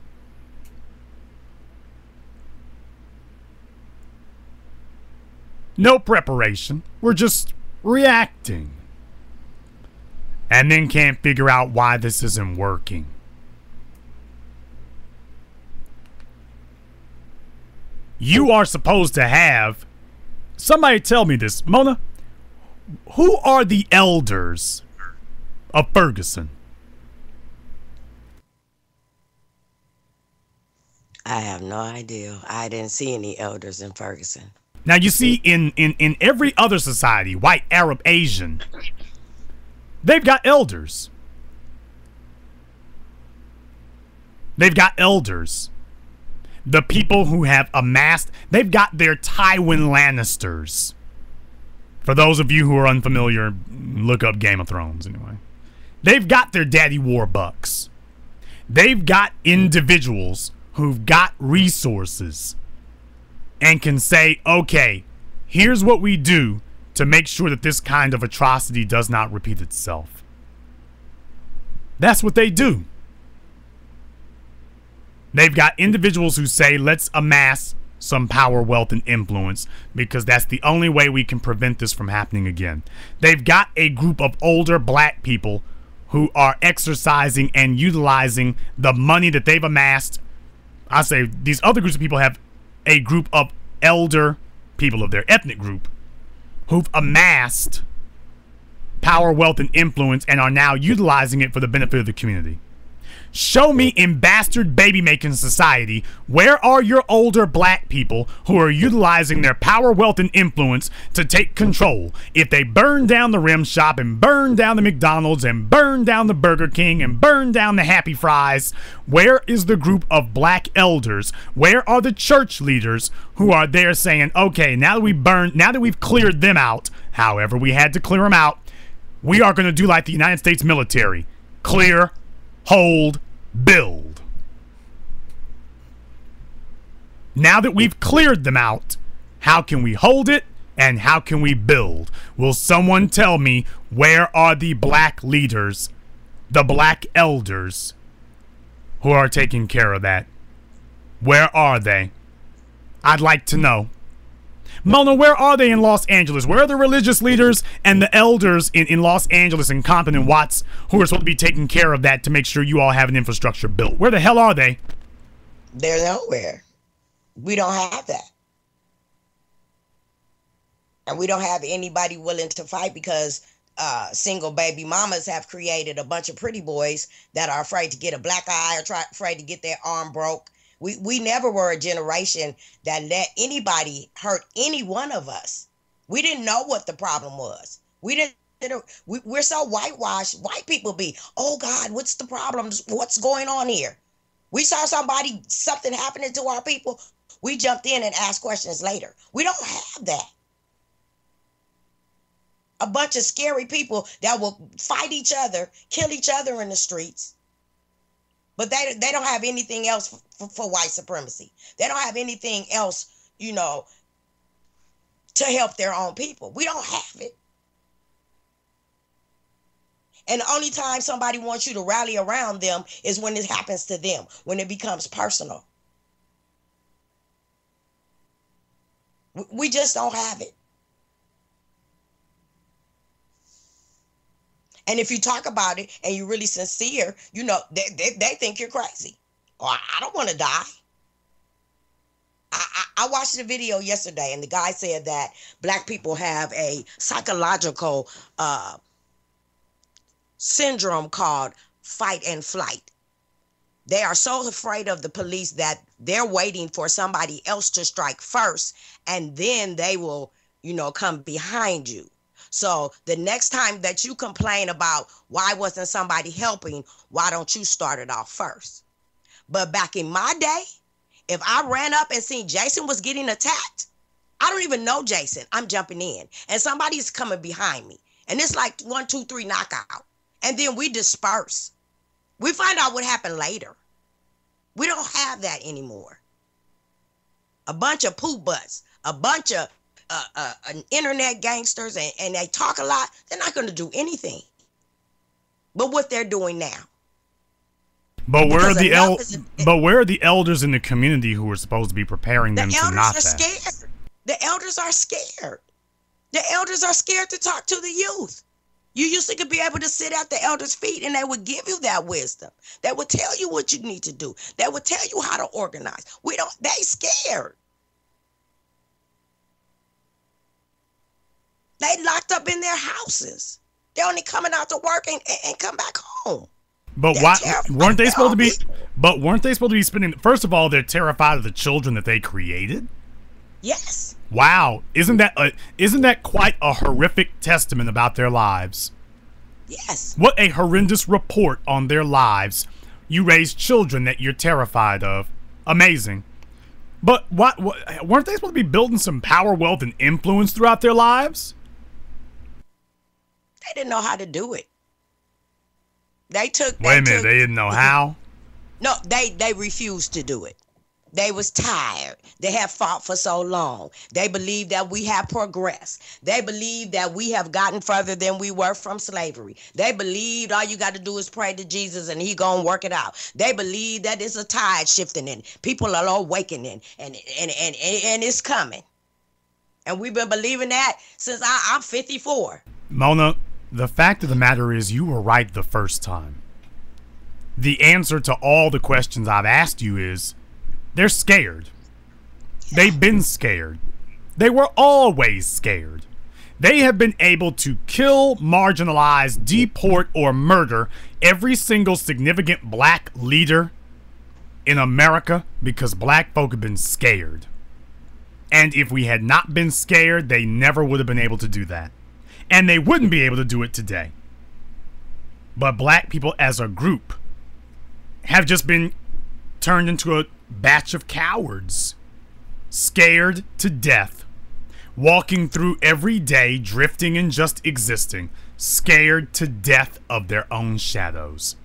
No preparation. We're just reacting. And then can't figure out why this isn't working. You are supposed to have... Somebody tell me this. Mona, who are the elders of Ferguson? I have no idea. I didn't see any elders in Ferguson. Now, you see, in every other society, white, Arab, Asian, they've got elders. They've got elders. The people who have amassed, they've got their Tywin Lannisters. For those of you who are unfamiliar, look up Game of Thrones anyway. They've got their Daddy Warbucks. They've got individuals who've got resources and can say, okay, here's what we do to make sure that this kind of atrocity does not repeat itself. That's what they do. They've got individuals who say, let's amass some power, wealth, and influence, because that's the only way we can prevent this from happening again. They've got a group of older black people who are exercising and utilizing the money that they've amassed. I say these other groups of people have a group of elder people of their ethnic group who've amassed power, wealth, and influence and are now utilizing it for the benefit of the community. Show me in bastard baby-making society, where are your older black people who are utilizing their power, wealth, and influence to take control? If they burn down the rim shop and burn down the McDonald's and burn down the Burger King and burn down the Happy Fries, where is the group of black elders? Where are the church leaders who are there saying, okay, now that we've cleared them out, however we had to clear them out, we are going to do like the United States military. Clear, hold, build. Now that we've cleared them out, how can we hold it and how can we build? Will someone tell me, where are the black leaders, the black elders who are taking care of that? Where are they? I'd like to know. Mona, where are they in Los Angeles? Where are the religious leaders and the elders in Los Angeles and Compton and Watts who are supposed to be taking care of that to make sure you all have an infrastructure built? Where the hell are they? They're nowhere. We don't have that. And we don't have anybody willing to fight because single baby mamas have created a bunch of pretty boys that are afraid to get a black eye or afraid to get their arm broke. We never were a generation that let anybody hurt any one of us. We didn't know what the problem was. We're so whitewashed. White people be, oh God, what's the problem? What's going on here? We saw something happening to our people. We jumped in and asked questions later. We don't have that. A bunch of scary people that will fight each other, kill each other in the streets. But they don't have anything else for white supremacy. They don't have anything else, to help their own people. We don't have it. And the only time somebody wants you to rally around them is when it happens to them, when it becomes personal. We just don't have it. And if you talk about it and you're really sincere, they think you're crazy. Or I don't want to die. I watched the video yesterday, and the guy said that black people have a psychological syndrome called fight and flight. They are so afraid of the police that they're waiting for somebody else to strike first, and then they will, come behind you. So the next time that you complain about why wasn't somebody helping, why don't you start it off first? But back in my day, if I ran up and seen Jason was getting attacked, I don't even know Jason. I'm jumping in, and somebody's coming behind me, and it's like 1, 2, 3 knockout, and then we disperse. We find out what happened later. We don't have that anymore. A bunch of poop butts, a bunch of internet gangsters, and they talk a lot. They're not going to do anything. But what they're doing now. But where are the elders in the community who are supposed to be preparing them to not that? Scared. The elders are scared. The elders are scared to talk to the youth. You used to be able to sit at the elders' feet and they would give you that wisdom. They would tell you what you need to do. They would tell you how to organize. They scared. They locked up in their houses. They're only coming out to work and come back home. But why weren't they supposed to be? But weren't they supposed to be spending? First of all, they're terrified of the children that they created. Yes. Wow, isn't that quite a horrific testament about their lives? Yes. What a horrendous report on their lives. You raise children that you're terrified of. Amazing. But what weren't they supposed to be building some power, wealth, and influence throughout their lives? They didn't know how to do it. Wait a minute, they didn't know how? No, they refused to do it. They was tired. They have fought for so long. They believe that we have progressed. They believe that we have gotten further than we were from slavery. They believed all you got to do is pray to Jesus and he gonna work it out. They believe that it's a tide shifting in. People are awakening and it's coming. And we've been believing that since I'm 54. Mona, the fact of the matter is you were right the first time. The answer to all the questions I've asked you is they're scared. They've been scared. They were always scared. They have been able to kill, marginalize, deport, or murder every single significant black leader in America because black folk have been scared. And if we had not been scared, they never would have been able to do that. And they wouldn't be able to do it today. But black people as a group have just been turned into a batch of cowards, scared to death, walking through every day, drifting and just existing, scared to death of their own shadows.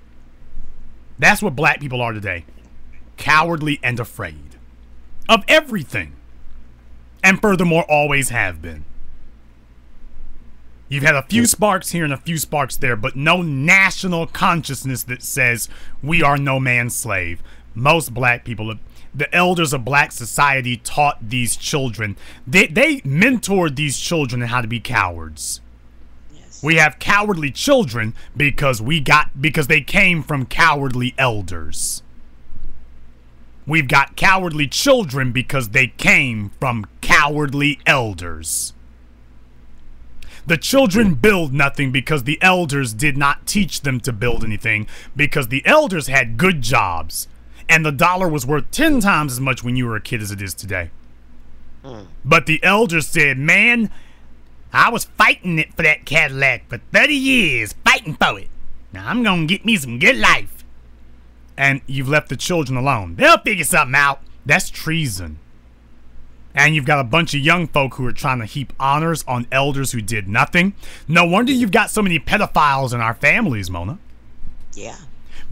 That's what black people are today, cowardly and afraid of everything, and furthermore always have been. You've had a few sparks here and a few sparks there, but no national consciousness that says we are no man's slave. Most black people, the elders of black society taught these children. They mentored these children in how to be cowards. Yes. We have cowardly children because they came from cowardly elders. We've got cowardly children because they came from cowardly elders. The children build nothing because the elders did not teach them to build anything, because the elders had good jobs. And the dollar was worth 10 times as much when you were a kid as it is today. But the elders said, man, I was fighting it for that Cadillac for 30 years, fighting for it. Now I'm going to get me some good life. And you've left the children alone. They'll figure something out. That's treason. And you've got a bunch of young folk who are trying to heap honors on elders who did nothing. No wonder you've got so many pedophiles in our families, Mona. Yeah.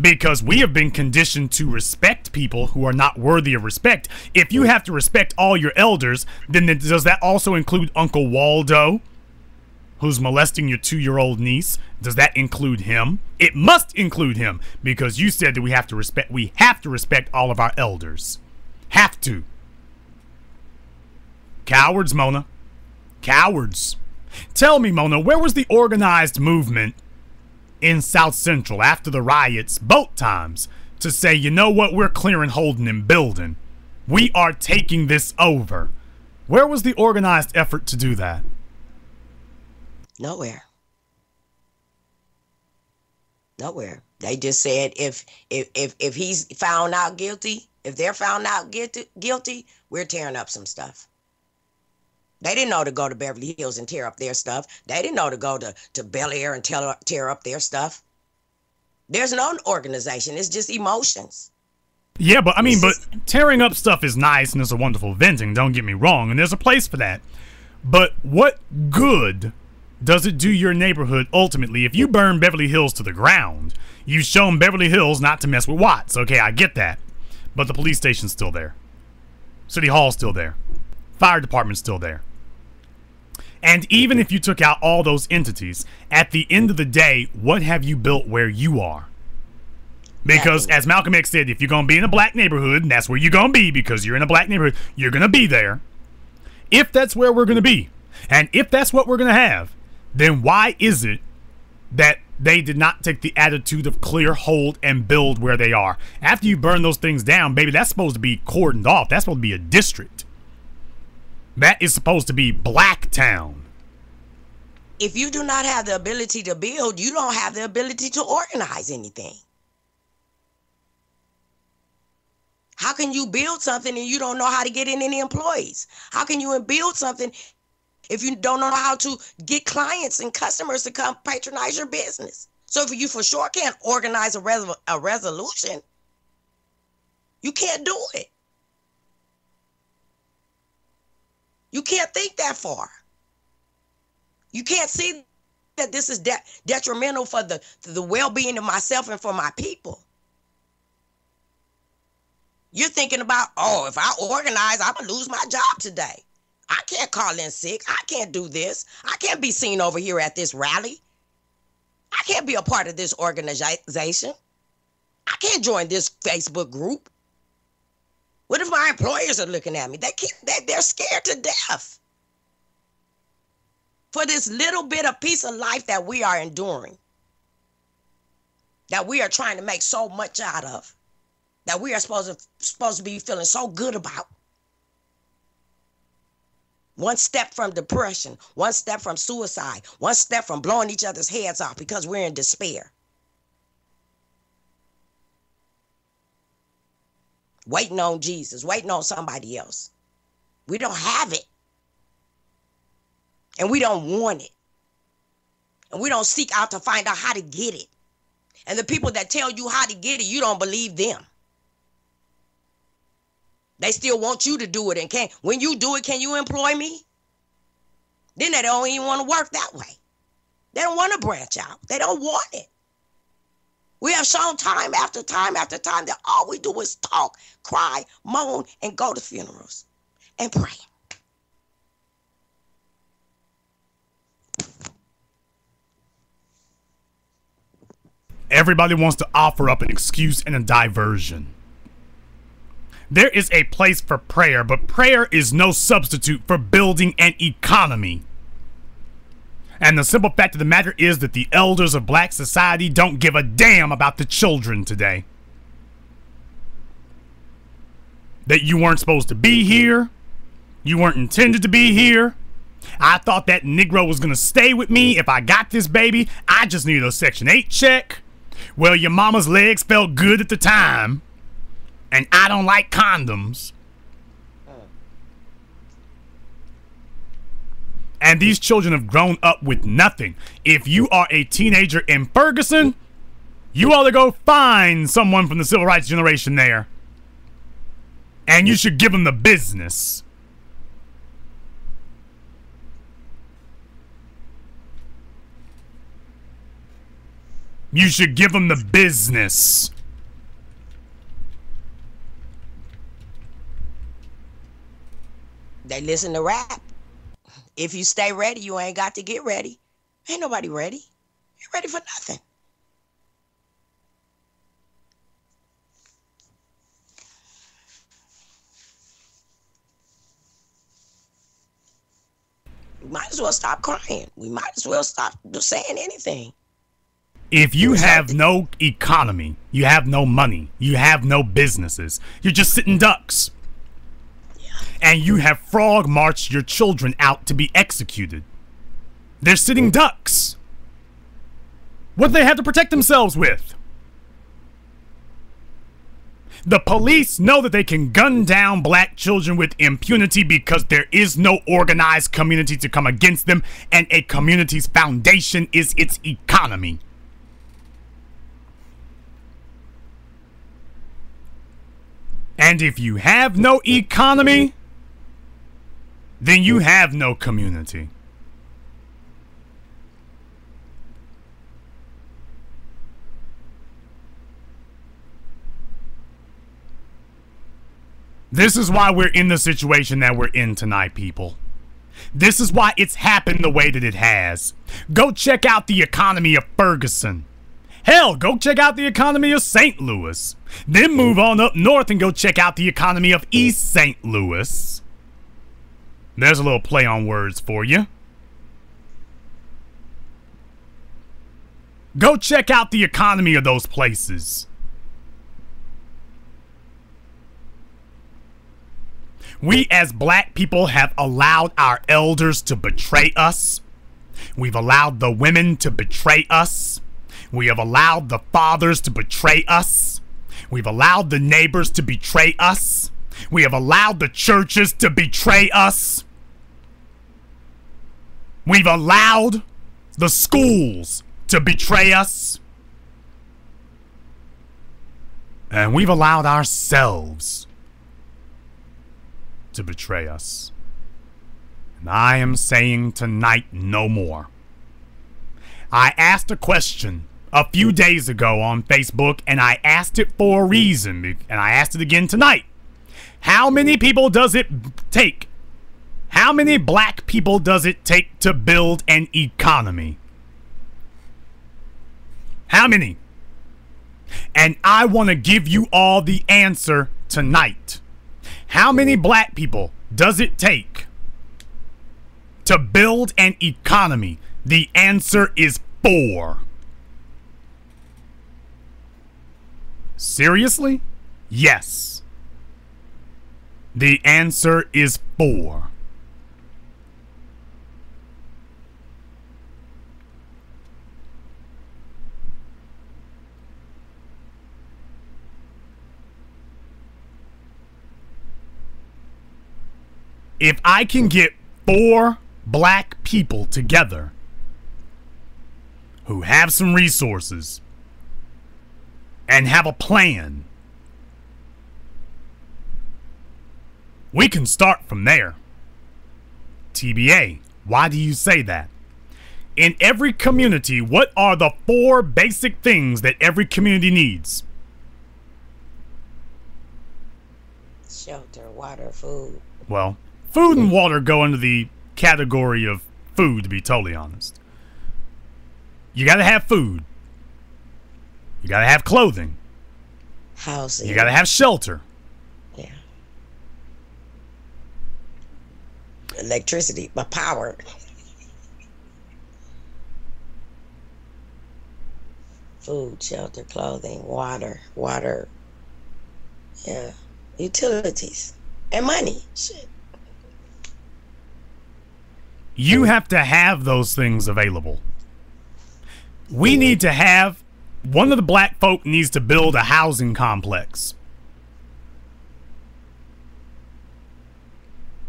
because we have been conditioned to respect people who are not worthy of respect. If you have to respect all your elders, then does that also include Uncle Waldo, who's molesting your 2-year-old niece? Does that include him? It must include him, because you said that we have to respect all of our elders. Have to. Cowards, Mona. Cowards. Tell me, Mona, where was the organized movement in South Central after the riots, both times, to say, you know what, we're clearing, holding, and building. We are taking this over. Where was the organized effort to do that? Nowhere. Nowhere. They just said if he's found out guilty, if they're found out guilty, we're tearing up some stuff. They didn't know to go to Beverly Hills and tear up their stuff. They didn't know to go to Bel Air and tear up their stuff. There's no organization. It's just emotions. Yeah, but I mean, but tearing up stuff is nice and it's a wonderful venting, don't get me wrong, and there's a place for that. But what good does it do your neighborhood ultimately if you burn Beverly Hills to the ground? You've shown Beverly Hills not to mess with Watts. Okay, I get that. But the police station's still there. City Hall's still there. Fire department's still there. And even if you took out all those entities, at the end of the day, what have you built where you are? Because as Malcolm X said, if you're going to be in a black neighborhood, and that's where you're going to be because you're in a black neighborhood, you're going to be there. If that's where we're going to be, and if that's what we're going to have, then why is it that they did not take the attitude of clear, hold, and build where they are? After you burn those things down, baby, that's supposed to be cordoned off. That's supposed to be a district. That is supposed to be Blacktown. If you do not have the ability to build, you don't have the ability to organize anything. How can you build something and you don't know how to get in any employees? How can you build something if you don't know how to get clients and customers to come patronize your business? So if you for sure can't organize a resolution, you can't do it. You can't think that far. You can't see that this is detrimental for the well-being of myself and for my people. You're thinking about, oh, if I organize, I'm going to lose my job today. I can't call in sick. I can't do this. I can't be seen over here at this rally. I can't be a part of this organization. I can't join this Facebook group. What if my employers are looking at me? They're scared to death for this little bit of piece of life that we are enduring, that we are trying to make so much out of, that we are supposed to be feeling so good about. One step from depression, one step from suicide, one step from blowing each other's heads off because we're in despair. Waiting on Jesus, waiting on somebody else. We don't have it. And we don't want it. And we don't seek out to find out how to get it. And the people that tell you how to get it, you don't believe them. They still want you to do it. And when you do it, can you employ me? Then they don't even want to work that way. They don't want to branch out. They don't want it. We have shown time after time after time that all we do is talk, cry, moan, and go to funerals and pray. Everybody wants to offer up an excuse and a diversion. There is a place for prayer, but prayer is no substitute for building an economy. And the simple fact of the matter is that the elders of black society don't give a damn about the children today. That you weren't supposed to be here. You weren't intended to be here. I thought that Negro was going to stay with me if I got this baby. I just needed a Section 8 check. Well, your mama's legs felt good at the time. And I don't like condoms. And these children have grown up with nothing. If you are a teenager in Ferguson, you ought to go find someone from the civil rights generation there. And you should give them the business. You should give them the business. They listen to rap. If you stay ready, you ain't got to get ready. Ain't nobody ready. You're ready for nothing. We might as well stop crying. We might as well stop saying anything. If you have no economy, you have no money, you have no businesses, you're just sitting ducks. Yeah. And you have frog marched your children out to be executed. They're sitting ducks. What do they have to protect themselves with? The police know that they can gun down black children with impunity because there is no organized community to come against them, and a community's foundation is its economy. And if you have no economy, then you have no community. This is why we're in the situation that we're in tonight, people. This is why it's happened the way that it has. Go check out the economy of Ferguson. Hell, go check out the economy of St. Louis. Then move on up north and go check out the economy of East St. Louis. There's a little play on words for you. Go check out the economy of those places. We as black people have allowed our elders to betray us. We've allowed the women to betray us. We have allowed the fathers to betray us. We've allowed the neighbors to betray us. We have allowed the churches to betray us. We've allowed the schools to betray us. And we've allowed ourselves to betray us. And I am saying tonight no more. I asked a question a few days ago on Facebook, and I asked it for a reason, and I asked it again tonight. How many people does it take? How many black people does it take to build an economy? How many? And I want to give you all the answer tonight. How many black people does it take to build an economy? The answer is 4. Seriously? Yes. The answer is 4. If I can get 4 black people together who have some resources and have a plan, we can start from there. TBA, why do you say that? In every community, what are the 4 basic things that every community needs? Shelter, water, food. Well, food and water go into the category of food, to be totally honest. You gotta have food. You gotta have clothing. Housing. You gotta have shelter. Yeah. Electricity, but power. Food, shelter, clothing, water. Yeah. Utilities. And money. Shit. You have to have those things available. We need to have, one of the black folk needs to build a housing complex.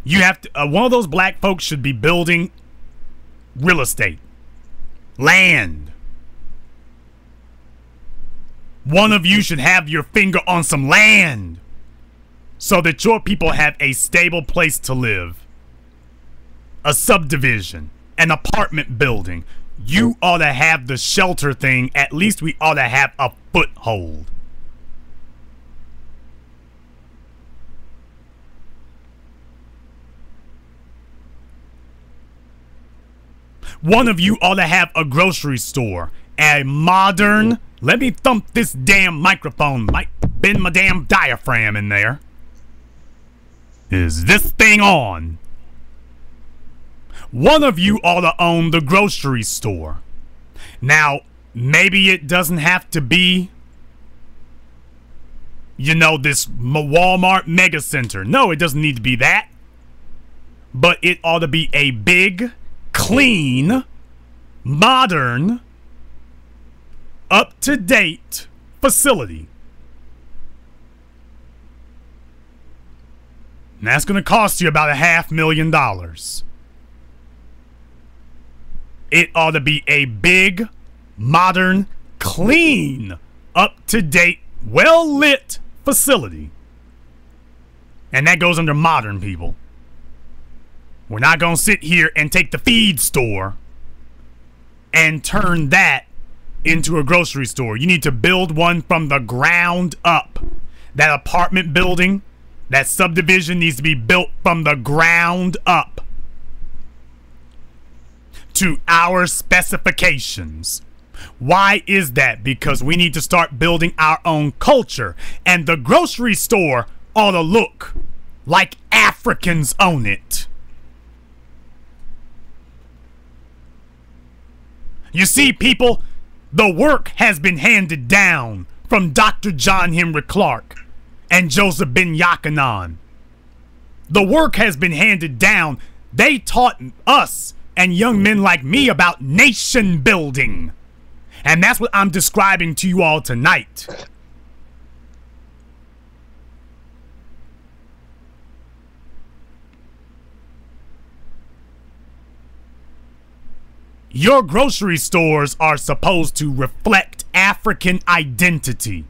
You have to, one of those black folks should be building real estate, land. One of you should have your finger on some land so that your people have a stable place to live. A subdivision, an apartment building, You ought to have the shelter thing. At least we ought to have a foothold. One of you ought to have a grocery store. A modern... Let me thump this damn microphone. Might bend my damn diaphragm in there. Is this thing on? One of you ought to own the grocery store. Now, maybe it doesn't have to be, you know, this Walmart mega center. No, it doesn't need to be that. But it ought to be a big, clean, modern, up-to-date facility. And that's going to cost you about $500,000. It ought to be a big, modern, clean, up-to-date, well-lit facility. And that goes under modern, people. We're not going to sit here and take the feed store and turn that into a grocery store. You need to build one from the ground up. That apartment building, that subdivision needs to be built from the ground up to our specifications. Why is that? Because we need to start building our own culture, and the grocery store ought to look like Africans own it. You see, people, the work has been handed down from Dr. John Henry Clark and Joseph Ben Yakanan. The work has been handed down. They taught us and young men like me about nation building. And that's what I'm describing to you all tonight. Your grocery stores are supposed to reflect African identity.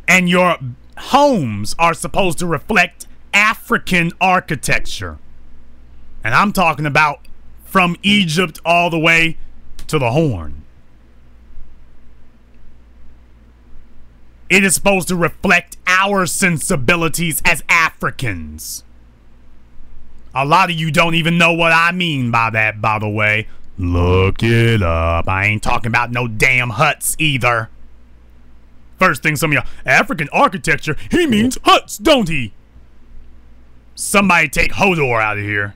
And your homes are supposed to reflect African architecture. And I'm talking about from Egypt all the way to the Horn. It is supposed to reflect our sensibilities as Africans. A lot of you don't even know what I mean by that, by the way. Look it up. I ain't talking about no damn huts either. First thing some of y'all, African architecture, he means huts, don't he? Somebody take Hodor out of here.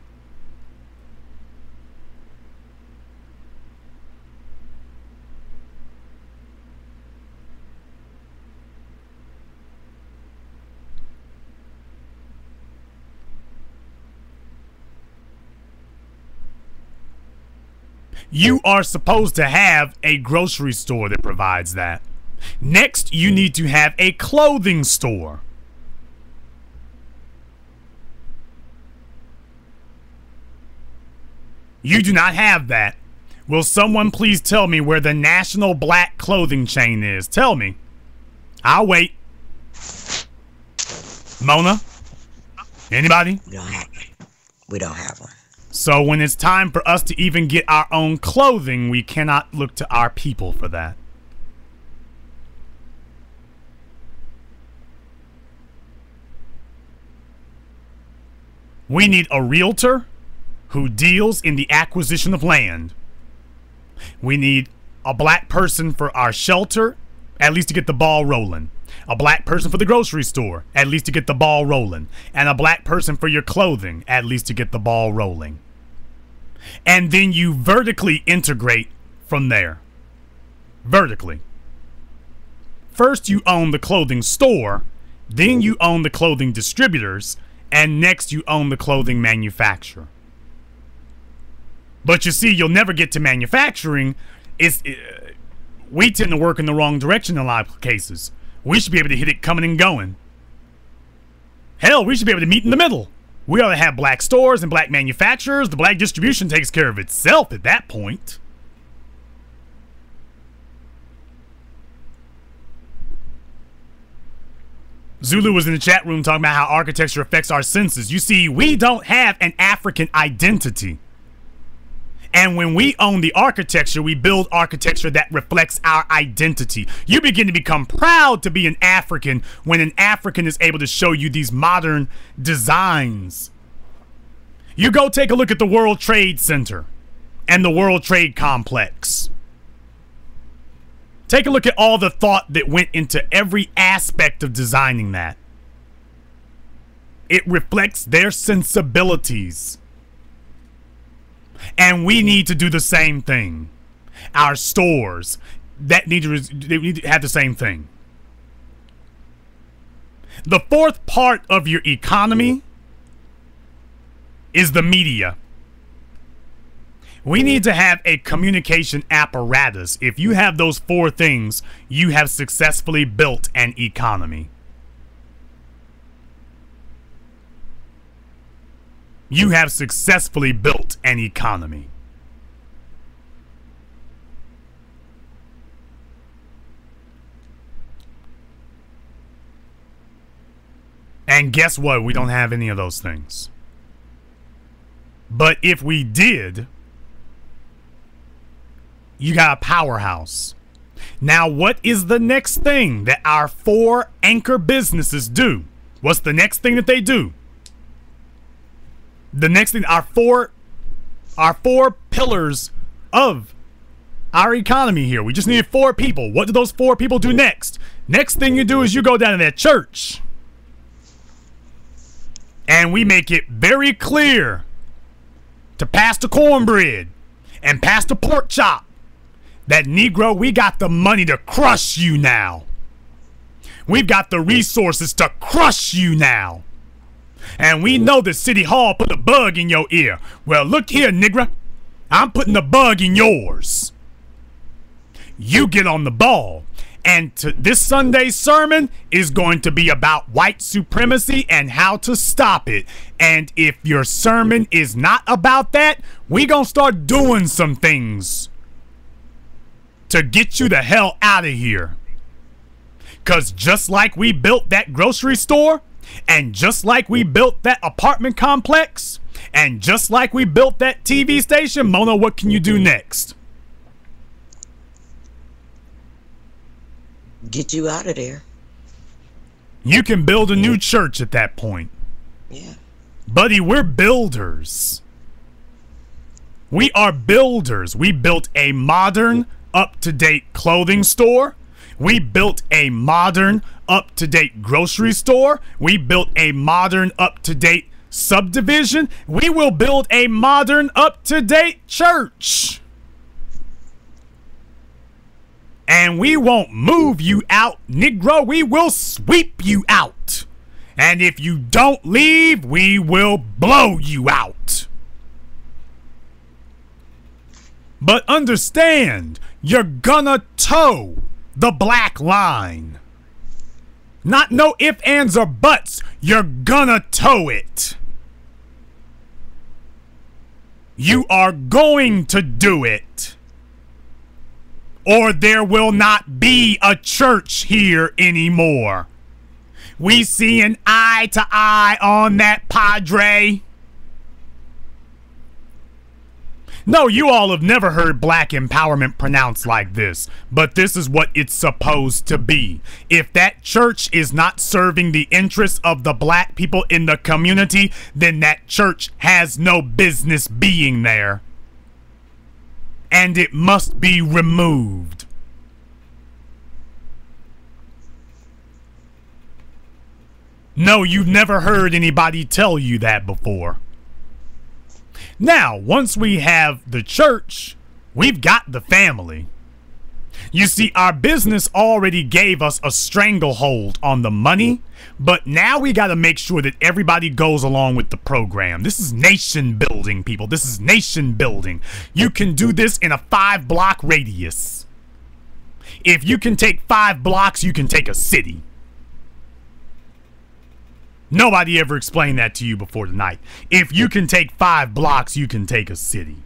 You are supposed to have a grocery store that provides that. Next, you need to have a clothing store. You do not have that. Will someone please tell me where the national black clothing chain is? Tell me. I'll wait. Mona? Anybody? We don't have one. So when it's time for us to even get our own clothing, we cannot look to our people for that. We need a realtor who deals in the acquisition of land. We need a black person for our shelter, at least to get the ball rolling. A black person for the grocery store, at least to get the ball rolling. And a black person for your clothing, at least to get the ball rolling. And then you vertically integrate from there. Vertically. First you own the clothing store, then you own the clothing distributors, and next you own the clothing manufacturer. But you see, you'll never get to manufacturing. We tend to work in the wrong direction in a lot of cases. We should be able to hit it coming and going. Hell, we should be able to meet in the middle. We ought to have black stores and black manufacturers. The black distribution takes care of itself at that point. Zulu was in the chat room talking about how architecture affects our senses. You see, we don't have an African identity. And when we own the architecture, we build architecture that reflects our identity. You begin to become proud to be an African when an African is able to show you these modern designs. You go take a look at the World Trade Center and the World Trade Complex. Take a look at all the thought that went into every aspect of designing that. It reflects their sensibilities. And we need to do the same thing. Our stores they need to have the same thing. The fourth part of your economy is the media. We need to have a communication apparatus. If you have those four things, you have successfully built an economy. You have successfully built an economy. And guess what? We don't have any of those things. But if we did, you got a powerhouse. Now, what is the next thing that our four anchor businesses do? What's the next thing that they do? The next thing, our four pillars of our economy here. We just need four people. What do those four people do next? Next thing you do is you go down to that church. And we make it very clear to Pastor Cornbread and Pastor Pork Chop that, Negro, we got the money to crush you now. We've got the resources to crush you now. And we know that City Hall put a bug in your ear. Well, look here, nigga. I'm putting the bug in yours. You get on the ball. And this Sunday's sermon is going to be about white supremacy and how to stop it. And if your sermon is not about that, we gonna start doing some things to get you the hell out of here. Because just like we built that grocery store, and just like we built that apartment complex, and just like we built that TV station, Mona, what can you do next? Get you out of there. You can build a new church at that point. Yeah. Buddy, we're builders. We are builders. We built a modern, up-to-date clothing store. We built a modern, up-to-date grocery store. We built a modern, up-to-date subdivision. We will build a modern, up-to-date church. And we won't move you out, Negro. We will sweep you out. And if you don't leave, we will blow you out. But understand, you're gonna toe the black line. Not no ifs, ands, or buts. You're gonna toe it. You are going to do it. Or there will not be a church here anymore. We see an eye to eye on that, Padre. No, you all have never heard black empowerment pronounced like this, but this is what it's supposed to be. If that church is not serving the interests of the black people in the community, then that church has no business being there. And it must be removed. No, you've never heard anybody tell you that before. Now, once we have the church, we've got the family. You see, our business already gave us a stranglehold on the money, but now we got to make sure that everybody goes along with the program. This is nation building, people. This is nation building. You can do this in a 5-block radius. If you can take 5 blocks, you can take a city. Nobody ever explained that to you before tonight. If you can take 5 blocks, you can take a city.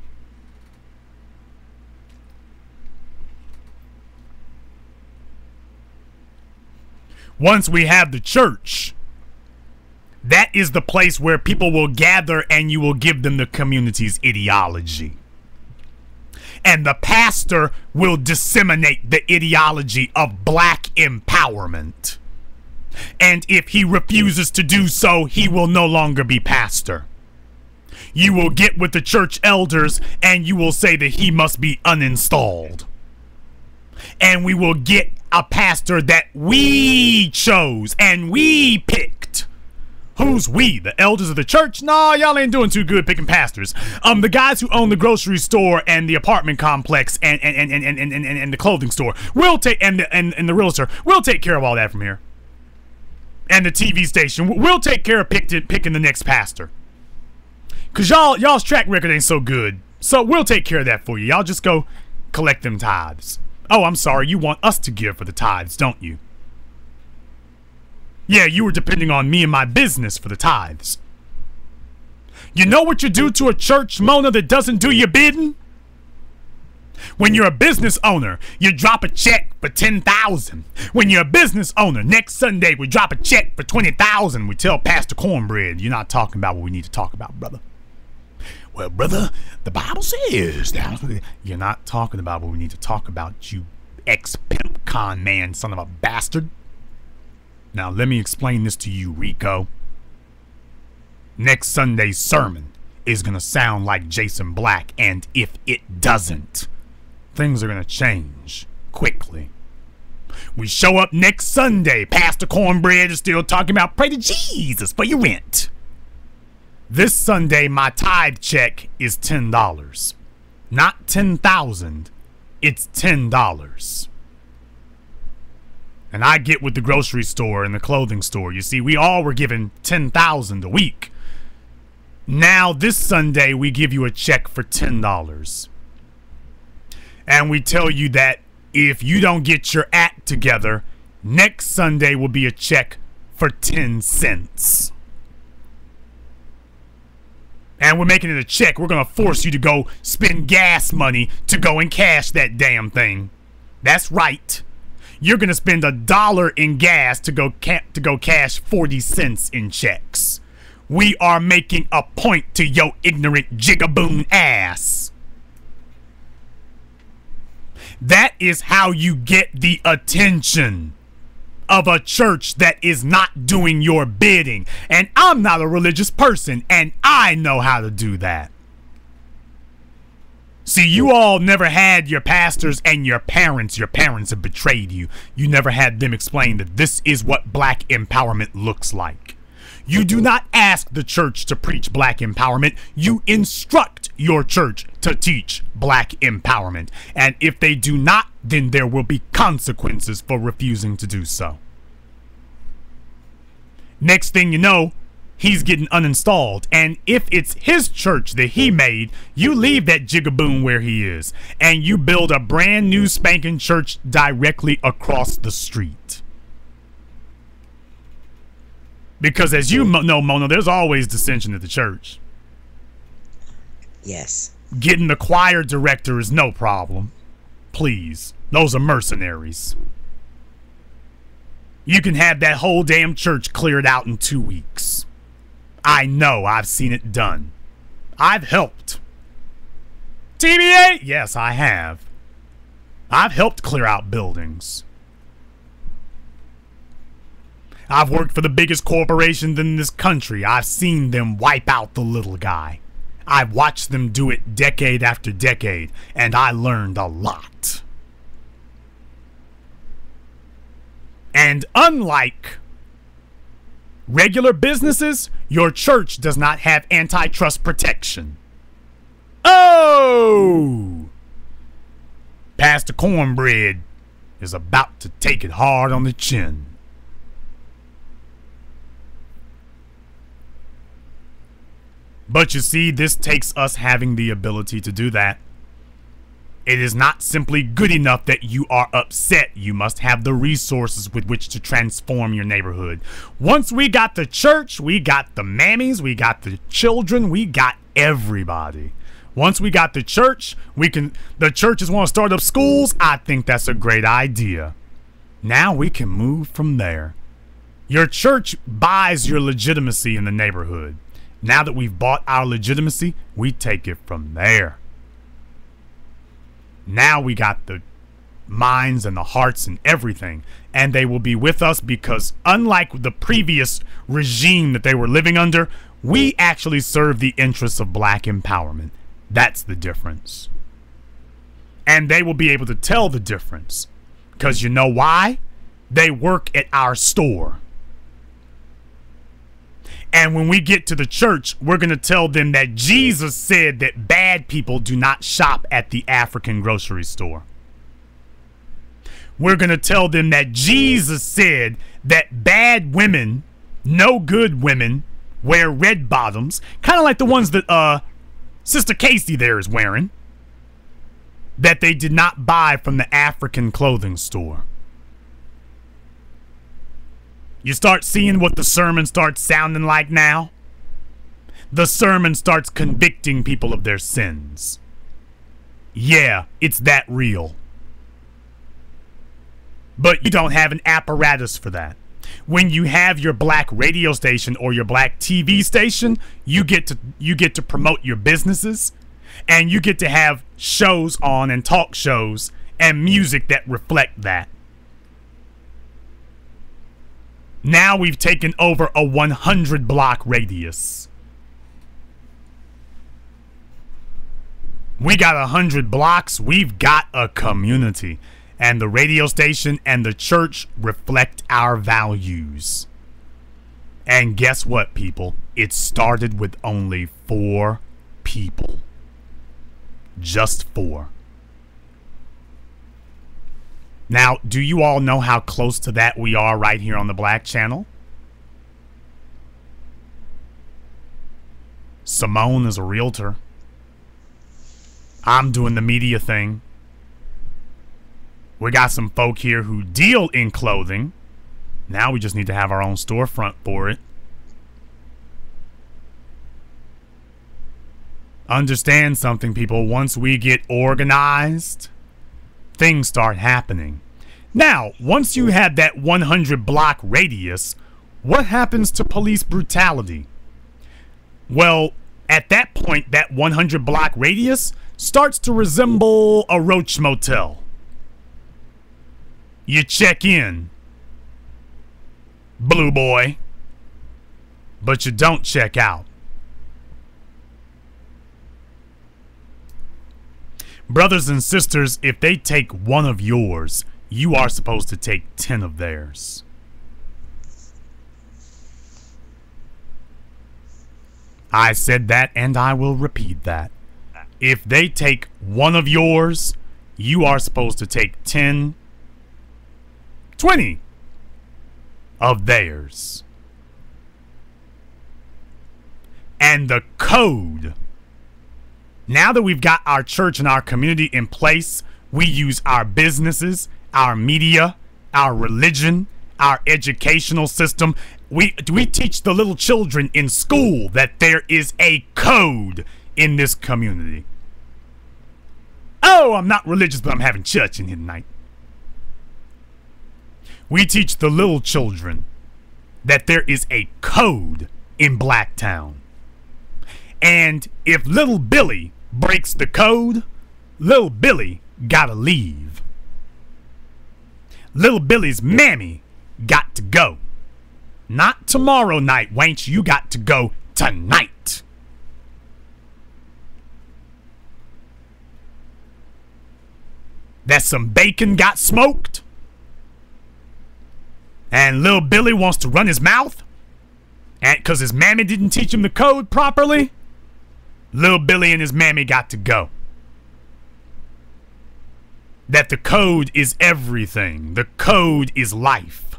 Once we have the church, that is the place where people will gather and you will give them the community's ideology. And the pastor will disseminate the ideology of black empowerment. And if he refuses to do so, he will no longer be pastor. You will get with the church elders and you will say that he must be uninstalled. And we will get a pastor that we chose and we picked. Who's we? The elders of the church? Nah, y'all ain't doing too good picking pastors. The guys who own the grocery store and the apartment complex and the clothing store. We'll take and the realtor. We'll take care of all that from here. And the TV station. We'll take care of picking the next pastor. Cause y'all's track record ain't so good. So we'll take care of that for you. Y'all just go collect them tithes. Oh, I'm sorry. You want us to give for the tithes, don't you? Yeah, you were depending on me and my business for the tithes. You know what you do to a church, Mona, that doesn't do your bidding? When you're a business owner, you drop a check for $10,000. When you're a business owner, next Sunday we drop a check for $20,000. We tell Pastor Cornbread, you're not talking about what we need to talk about, brother. Well, brother, the Bible says that. You're not talking about what we need to talk about, you ex-pimp con man son of a bastard. Now, let me explain this to you, Rico. Next Sunday's sermon is going to sound like Jason Black, and if it doesn't, things are going to change quickly. We show up next Sunday, Pastor Cornbread is still talking about pray to Jesus for your rent. This Sunday, my tithe check is $10. Not $10,000, it's $10. And I get with the grocery store and the clothing store. You see, we all were given $10,000 a week. Now, this Sunday, we give you a check for $10. And we tell you that if you don't get your act together, next Sunday will be a check for 10 cents. And we're making it a check. We're going to force you to go spend gas money to go and cash that damn thing. That's right. You're going to spend $1 in gas to go cash 40 cents in checks. We are making a point to your ignorant jigaboon ass. That is how you get the attention of a church that is not doing your bidding. And I'm not a religious person, and I know how to do that. See, you all never had your pastors and your parents. Your parents have betrayed you. You never had them explain that this is what black empowerment looks like. You do not ask the church to preach black empowerment. You instruct your church to teach black empowerment. And if they do not, then there will be consequences for refusing to do so. Next thing you know, he's getting uninstalled. And if it's his church that he made, you leave that jigaboon where he is. And you build a brand new spanking church directly across the street. Because as you know, Mona, there's always dissension at the church. Yes. Getting the choir director is no problem. Please. Those are mercenaries. You can have that whole damn church cleared out in 2 weeks. I know. I've seen it done. I've helped. TBA? Yes, I have. I've helped clear out buildings. I've worked for the biggest corporations in this country. I've seen them wipe out the little guy. I've watched them do it decade after decade, and I learned a lot. And unlike regular businesses, your church does not have antitrust protection. Oh! Pastor Cornbread is about to take it hard on the chin. But you see, this takes us having the ability to do that. It is not simply good enough that you are upset. You must have the resources with which to transform your neighborhood. Once we got the church, we got the mammies, we got the children, we got everybody. Once we got the church, the churches want to start up schools. I think that's a great idea. Now we can move from there. Your church buys your legitimacy in the neighborhood. Now that we've bought our legitimacy, we take it from there. Now we got the minds and the hearts and everything, and they will be with us because unlike the previous regime that they were living under, we actually serve the interests of black empowerment. That's the difference. And they will be able to tell the difference because you know why? They work at our store. And when we get to the church, we're going to tell them that Jesus said that bad people do not shop at the African grocery store. We're going to tell them that Jesus said that bad women, no good women, wear red bottoms, kind of like the ones that Sister Casey there is wearing, that they did not buy from the African clothing store. You start seeing what the sermon starts sounding like now? The sermon starts convicting people of their sins. Yeah, it's that real. But you don't have an apparatus for that. When you have your black radio station or your black TV station, you get to promote your businesses, and you get to have shows on and talk shows and music that reflect that. Now we've taken over a 100 block radius. We got 100 blocks. We've got a community. And the radio station and the church reflect our values. And guess what, people? It started with only 4 people. Just 4. Now, do you all know how close to that we are right here on the Black Channel? Simone is a realtor. I'm doing the media thing. We got some folk here who deal in clothing. Now we just need to have our own storefront for it. Understand something, people. Once we get organized, things start happening. Now, once you have that 100 block radius, what happens to police brutality? Well, at that point, that 100 block radius starts to resemble a roach motel. You check in, blue boy, but you don't check out. Brothers and sisters, if they take one of yours, you are supposed to take 10 of theirs. I said that and I will repeat that. If they take one of yours, you are supposed to take 10, 20 of theirs. And the code. Now that we've got our church and our community in place, we use our businesses, our media, our religion, our educational system. We teach the little children in school that there is a code in this community. Oh, I'm not religious, but I'm having church in here tonight. We teach the little children that there is a code in Blacktown. And if little Billy breaks the code, little Billy gotta leave. Little Billy's mammy got to go. Not tomorrow night, Wench. You got to go tonight. That some bacon got smoked, and little Billy wants to run his mouth, and because his mammy didn't teach him the code properly, little Billy and his mammy got to go. That the code is everything. The code is life.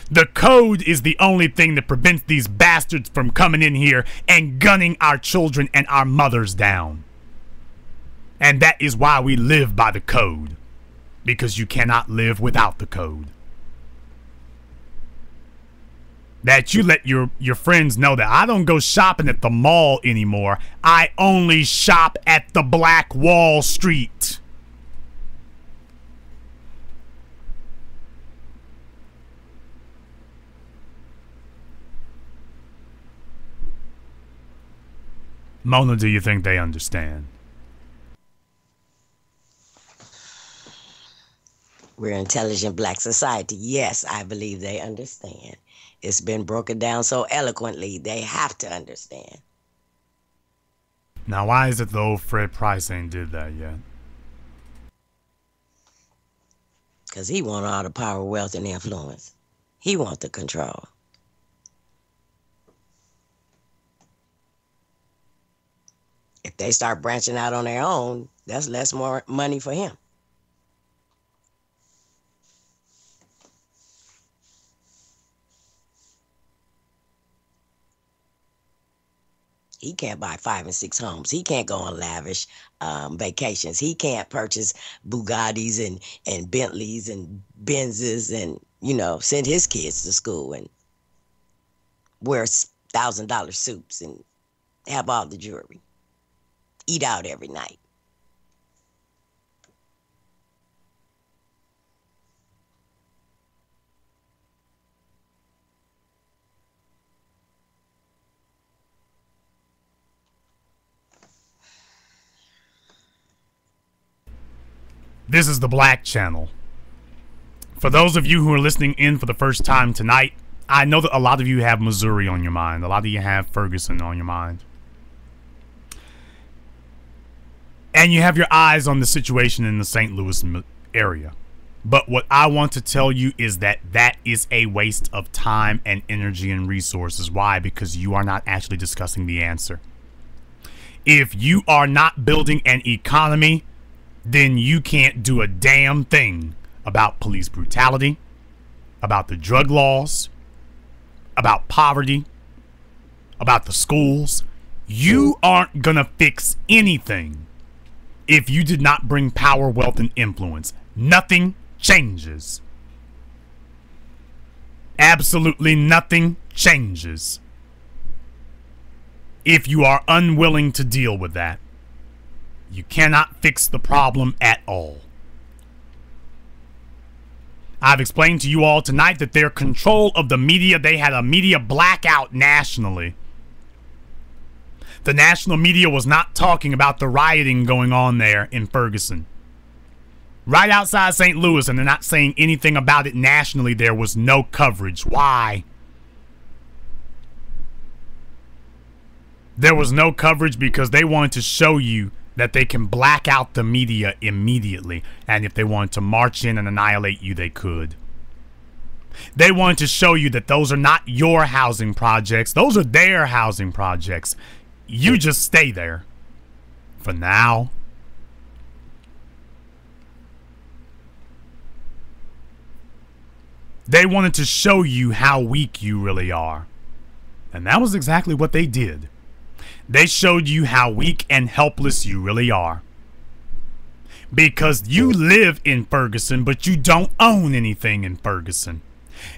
The code is the only thing that prevents these bastards from coming in here and gunning our children and our mothers down. And that is why we live by the code. Because you cannot live without the code. That you let your friends know that I don't go shopping at the mall anymore. I only shop at the Black Wall Street. Mona, do you think they understand? We're an intelligent black society. Yes, I believe they understand. It's been broken down so eloquently, they have to understand. Now, why is it the old Fred Price ain't did that yet? Because he want all the power, wealth, and influence. He want the control. If they start branching out on their own, that's less more money for him. He can't buy 5 and 6 homes. He can't go on lavish vacations. He can't purchase Bugattis and Bentleys and Benzes and, you know, send his kids to school and wear $1,000 suits and have all the jewelry. Eat out every night. This is the Black Channel. For those of you who are listening in for the first time tonight, I know that a lot of you have Missouri on your mind. A lot of you have Ferguson on your mind. And you have your eyes on the situation in the St. Louis area. But what I want to tell you is that that is a waste of time and energy and resources. Why? Because you are not actually discussing the answer. If you are not building an economy, then you can't do a damn thing about police brutality, about the drug laws, about poverty, about the schools. You aren't gonna fix anything if you did not bring power, wealth, and influence. Nothing changes. Absolutely nothing changes if you are unwilling to deal with that. You cannot fix the problem at all. I've explained to you all tonight that their control of the media, they had a media blackout nationally. The national media was not talking about the rioting going on there in Ferguson. Right outside St. Louis, and they're not saying anything about it nationally. There was no coverage. Why? There was no coverage because they wanted to show you that they can black out the media immediately. And if they wanted to march in and annihilate you, they could. They wanted to show you that those are not your housing projects. Those are their housing projects. You just stay there. For now. They wanted to show you how weak you really are. And that was exactly what they did. They showed you how weak and helpless you really are. Because you live in Ferguson, but you don't own anything in Ferguson.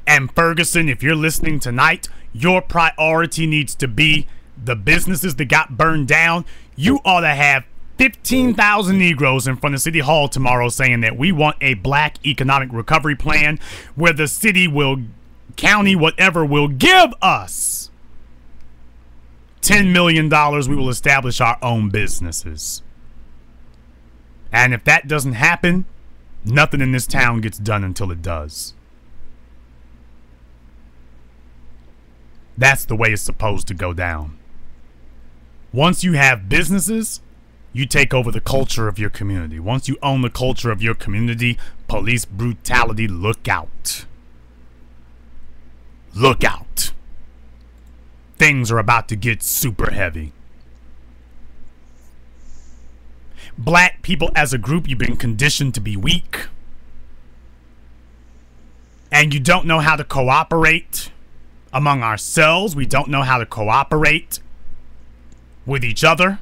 And Ferguson, if you're listening tonight, your priority needs to be the businesses that got burned down. You ought to have 15,000 Negroes in front of City Hall tomorrow saying that we want a black economic recovery plan where the city will, county, whatever, will give us $10 million. We will establish our own businesses. And if that doesn't happen, nothing in this town gets done until it does. That's the way it's supposed to go down. Once you have businesses, you take over the culture of your community. Once you own the culture of your community, police brutality, look out. Look out. Things are about to get super heavy. Black people as a group, you've been conditioned to be weak. And you don't know how to cooperate among ourselves. We don't know how to cooperate with each other.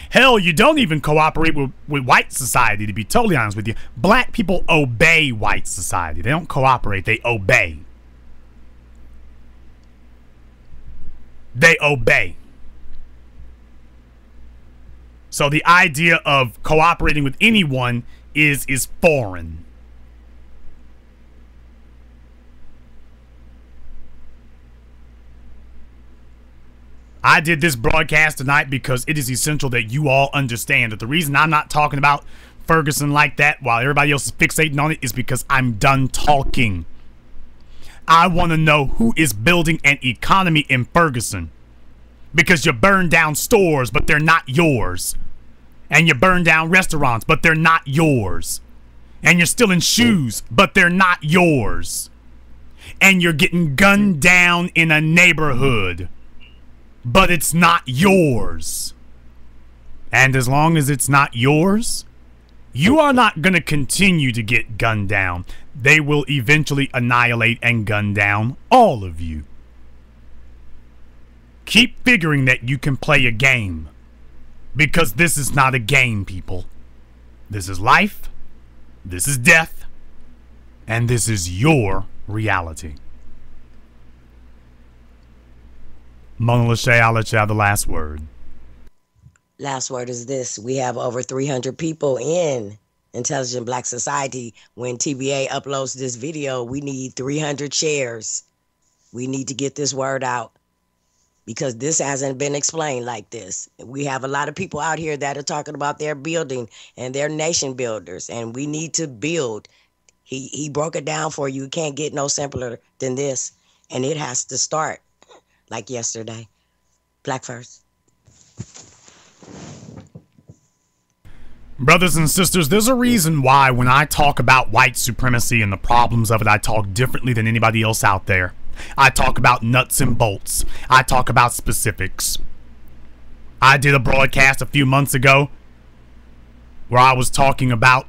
Hell, you don't even cooperate with white society, to be totally honest with you. Black people obey white society. They don't cooperate, they obey. They obey. So the idea of cooperating with anyone is foreign. I did this broadcast tonight because it is essential that you all understand that the reason I'm not talking about Ferguson like that while everybody else is fixating on it is because I'm done talking. I want to know who is building an economy in Ferguson. Because you burn down stores, but they're not yours. And you burn down restaurants, but they're not yours. And you're stealing shoes, but they're not yours. And you're getting gunned down in a neighborhood, but it's not yours. And as long as it's not yours, you are not going to continue to get gunned down. They will eventually annihilate and gun down all of you. Keep figuring that you can play a game. Because this is not a game, people. This is life. This is death. And this is your reality. Mona Lachey, I'll let you have the last word. Last word is this. We have over 300 people in Intelligent Black Society. When TBA uploads this video, we need 300 shares. We need to get this word out because this hasn't been explained like this. We have a lot of people out here that are talking about their building and their nation builders, and we need to build. He broke it down for you. You can't get no simpler than this, and it has to start like yesterday. Black first. Brothers and sisters, there's a reason why when I talk about white supremacy and the problems of it, I talk differently than anybody else out there. I talk about nuts and bolts. I talk about specifics. I did a broadcast a few months ago where I was talking about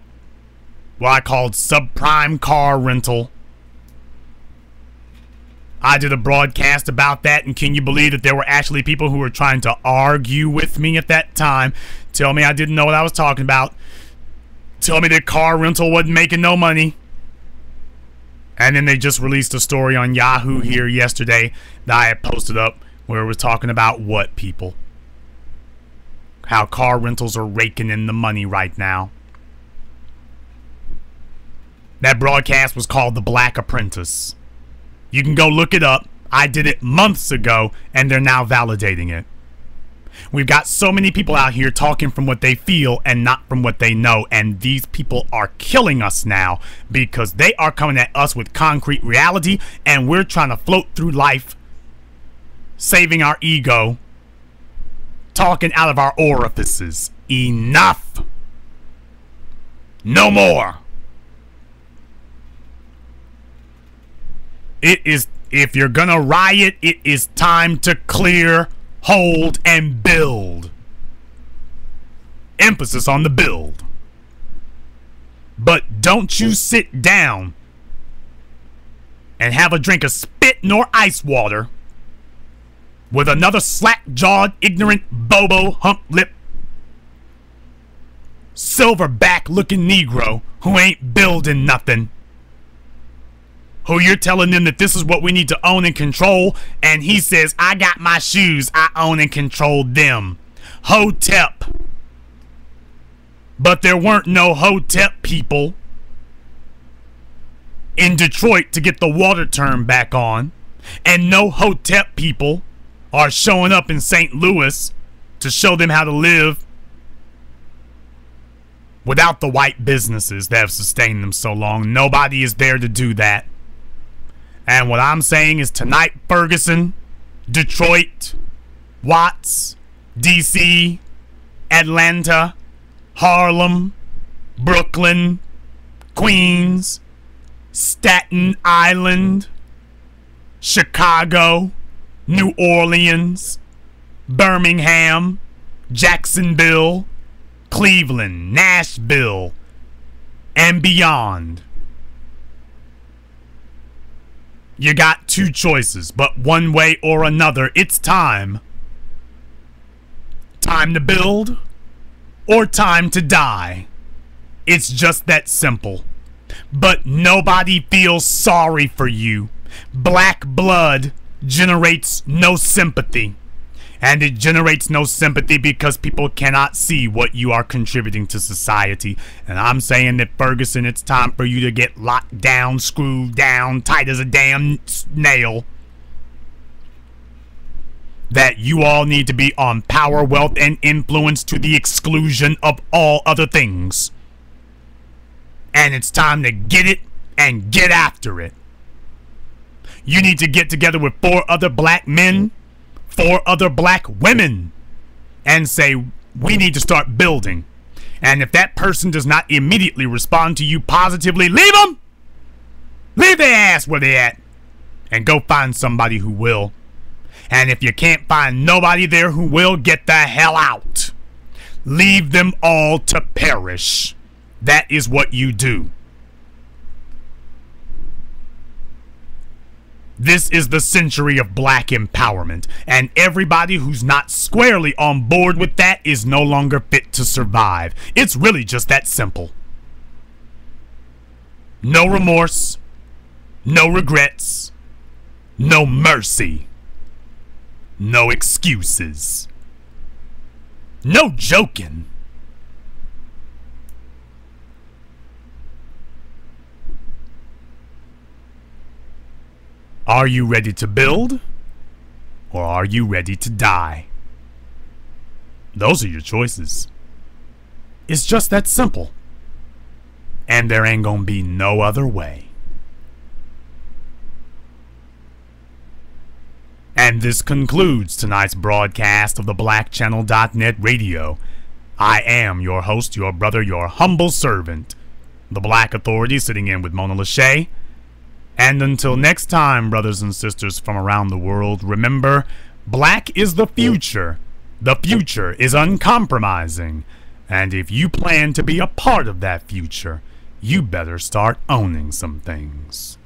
what I called subprime car rental. I did a broadcast about that, and can you believe that there were actually people who were trying to argue with me at that time, tell me I didn't know what I was talking about, tell me that car rental wasn't making no money. And then they just released a story on Yahoo here yesterday that I had posted up where it was talking about what, people? How car rentals are raking in the money right now. That broadcast was called The Black Apprentice. You can go look it up. I did it months ago, and they're now validating it. We've got so many people out here talking from what they feel and not from what they know, and these people are killing us now because they are coming at us with concrete reality, and we're trying to float through life, saving our ego, talking out of our orifices. Enough! No more! It is, if you're gonna riot, it is time to clear, hold, and build. Emphasis on the build. But don't you sit down and have a drink of spit nor ice water with another slack-jawed, ignorant, bobo, hump-lip, silverback-looking Negro who ain't building nothing. Who you're telling them that this is what we need to own and control, and he says, I got my shoes, I own and control them. Hotep. But there weren't no Hotep people in Detroit to get the water turned back on, and no Hotep people are showing up in St. Louis to show them how to live without the white businesses that have sustained them so long. Nobody is there to do that. And what I'm saying is tonight, Ferguson, Detroit, Watts, DC, Atlanta, Harlem, Brooklyn, Queens, Staten Island, Chicago, New Orleans, Birmingham, Jacksonville, Cleveland, Nashville, and beyond. You got two choices, but one way or another, it's time. Time to build or time to die. It's just that simple. But nobody feels sorry for you. Black blood generates no sympathy. And it generates no sympathy because people cannot see what you are contributing to society. And I'm saying that, Ferguson, it's time for you to get locked down, screwed down, tight as a damn nail. that you all need to be on power, wealth, and influence to the exclusion of all other things. And it's time to get it and get after it. You need to get together with 4 other black men, 4 other black women, and say, we need to start building. And if that person does not immediately respond to you positively, leave them! Leave their ass where they at, and go find somebody who will. And if you can't find nobody there who will, get the hell out. Leave them all to perish. That is what you do. This is the century of black empowerment, and everybody who's not squarely on board with that is no longer fit to survive. It's really just that simple. No remorse, no regrets, no mercy, no excuses, no joking. Are you ready to build, or are you ready to die? Those are your choices. It's just that simple. And there ain't gonna be no other way. And this concludes tonight's broadcast of the BlackChannel.net radio. I am your host, your brother, your humble servant, the Black Authority, sitting in with Mona Lachey. And until next time, brothers and sisters from around the world, remember, black is the future. The future is uncompromising. And if you plan to be a part of that future, you better start owning some things.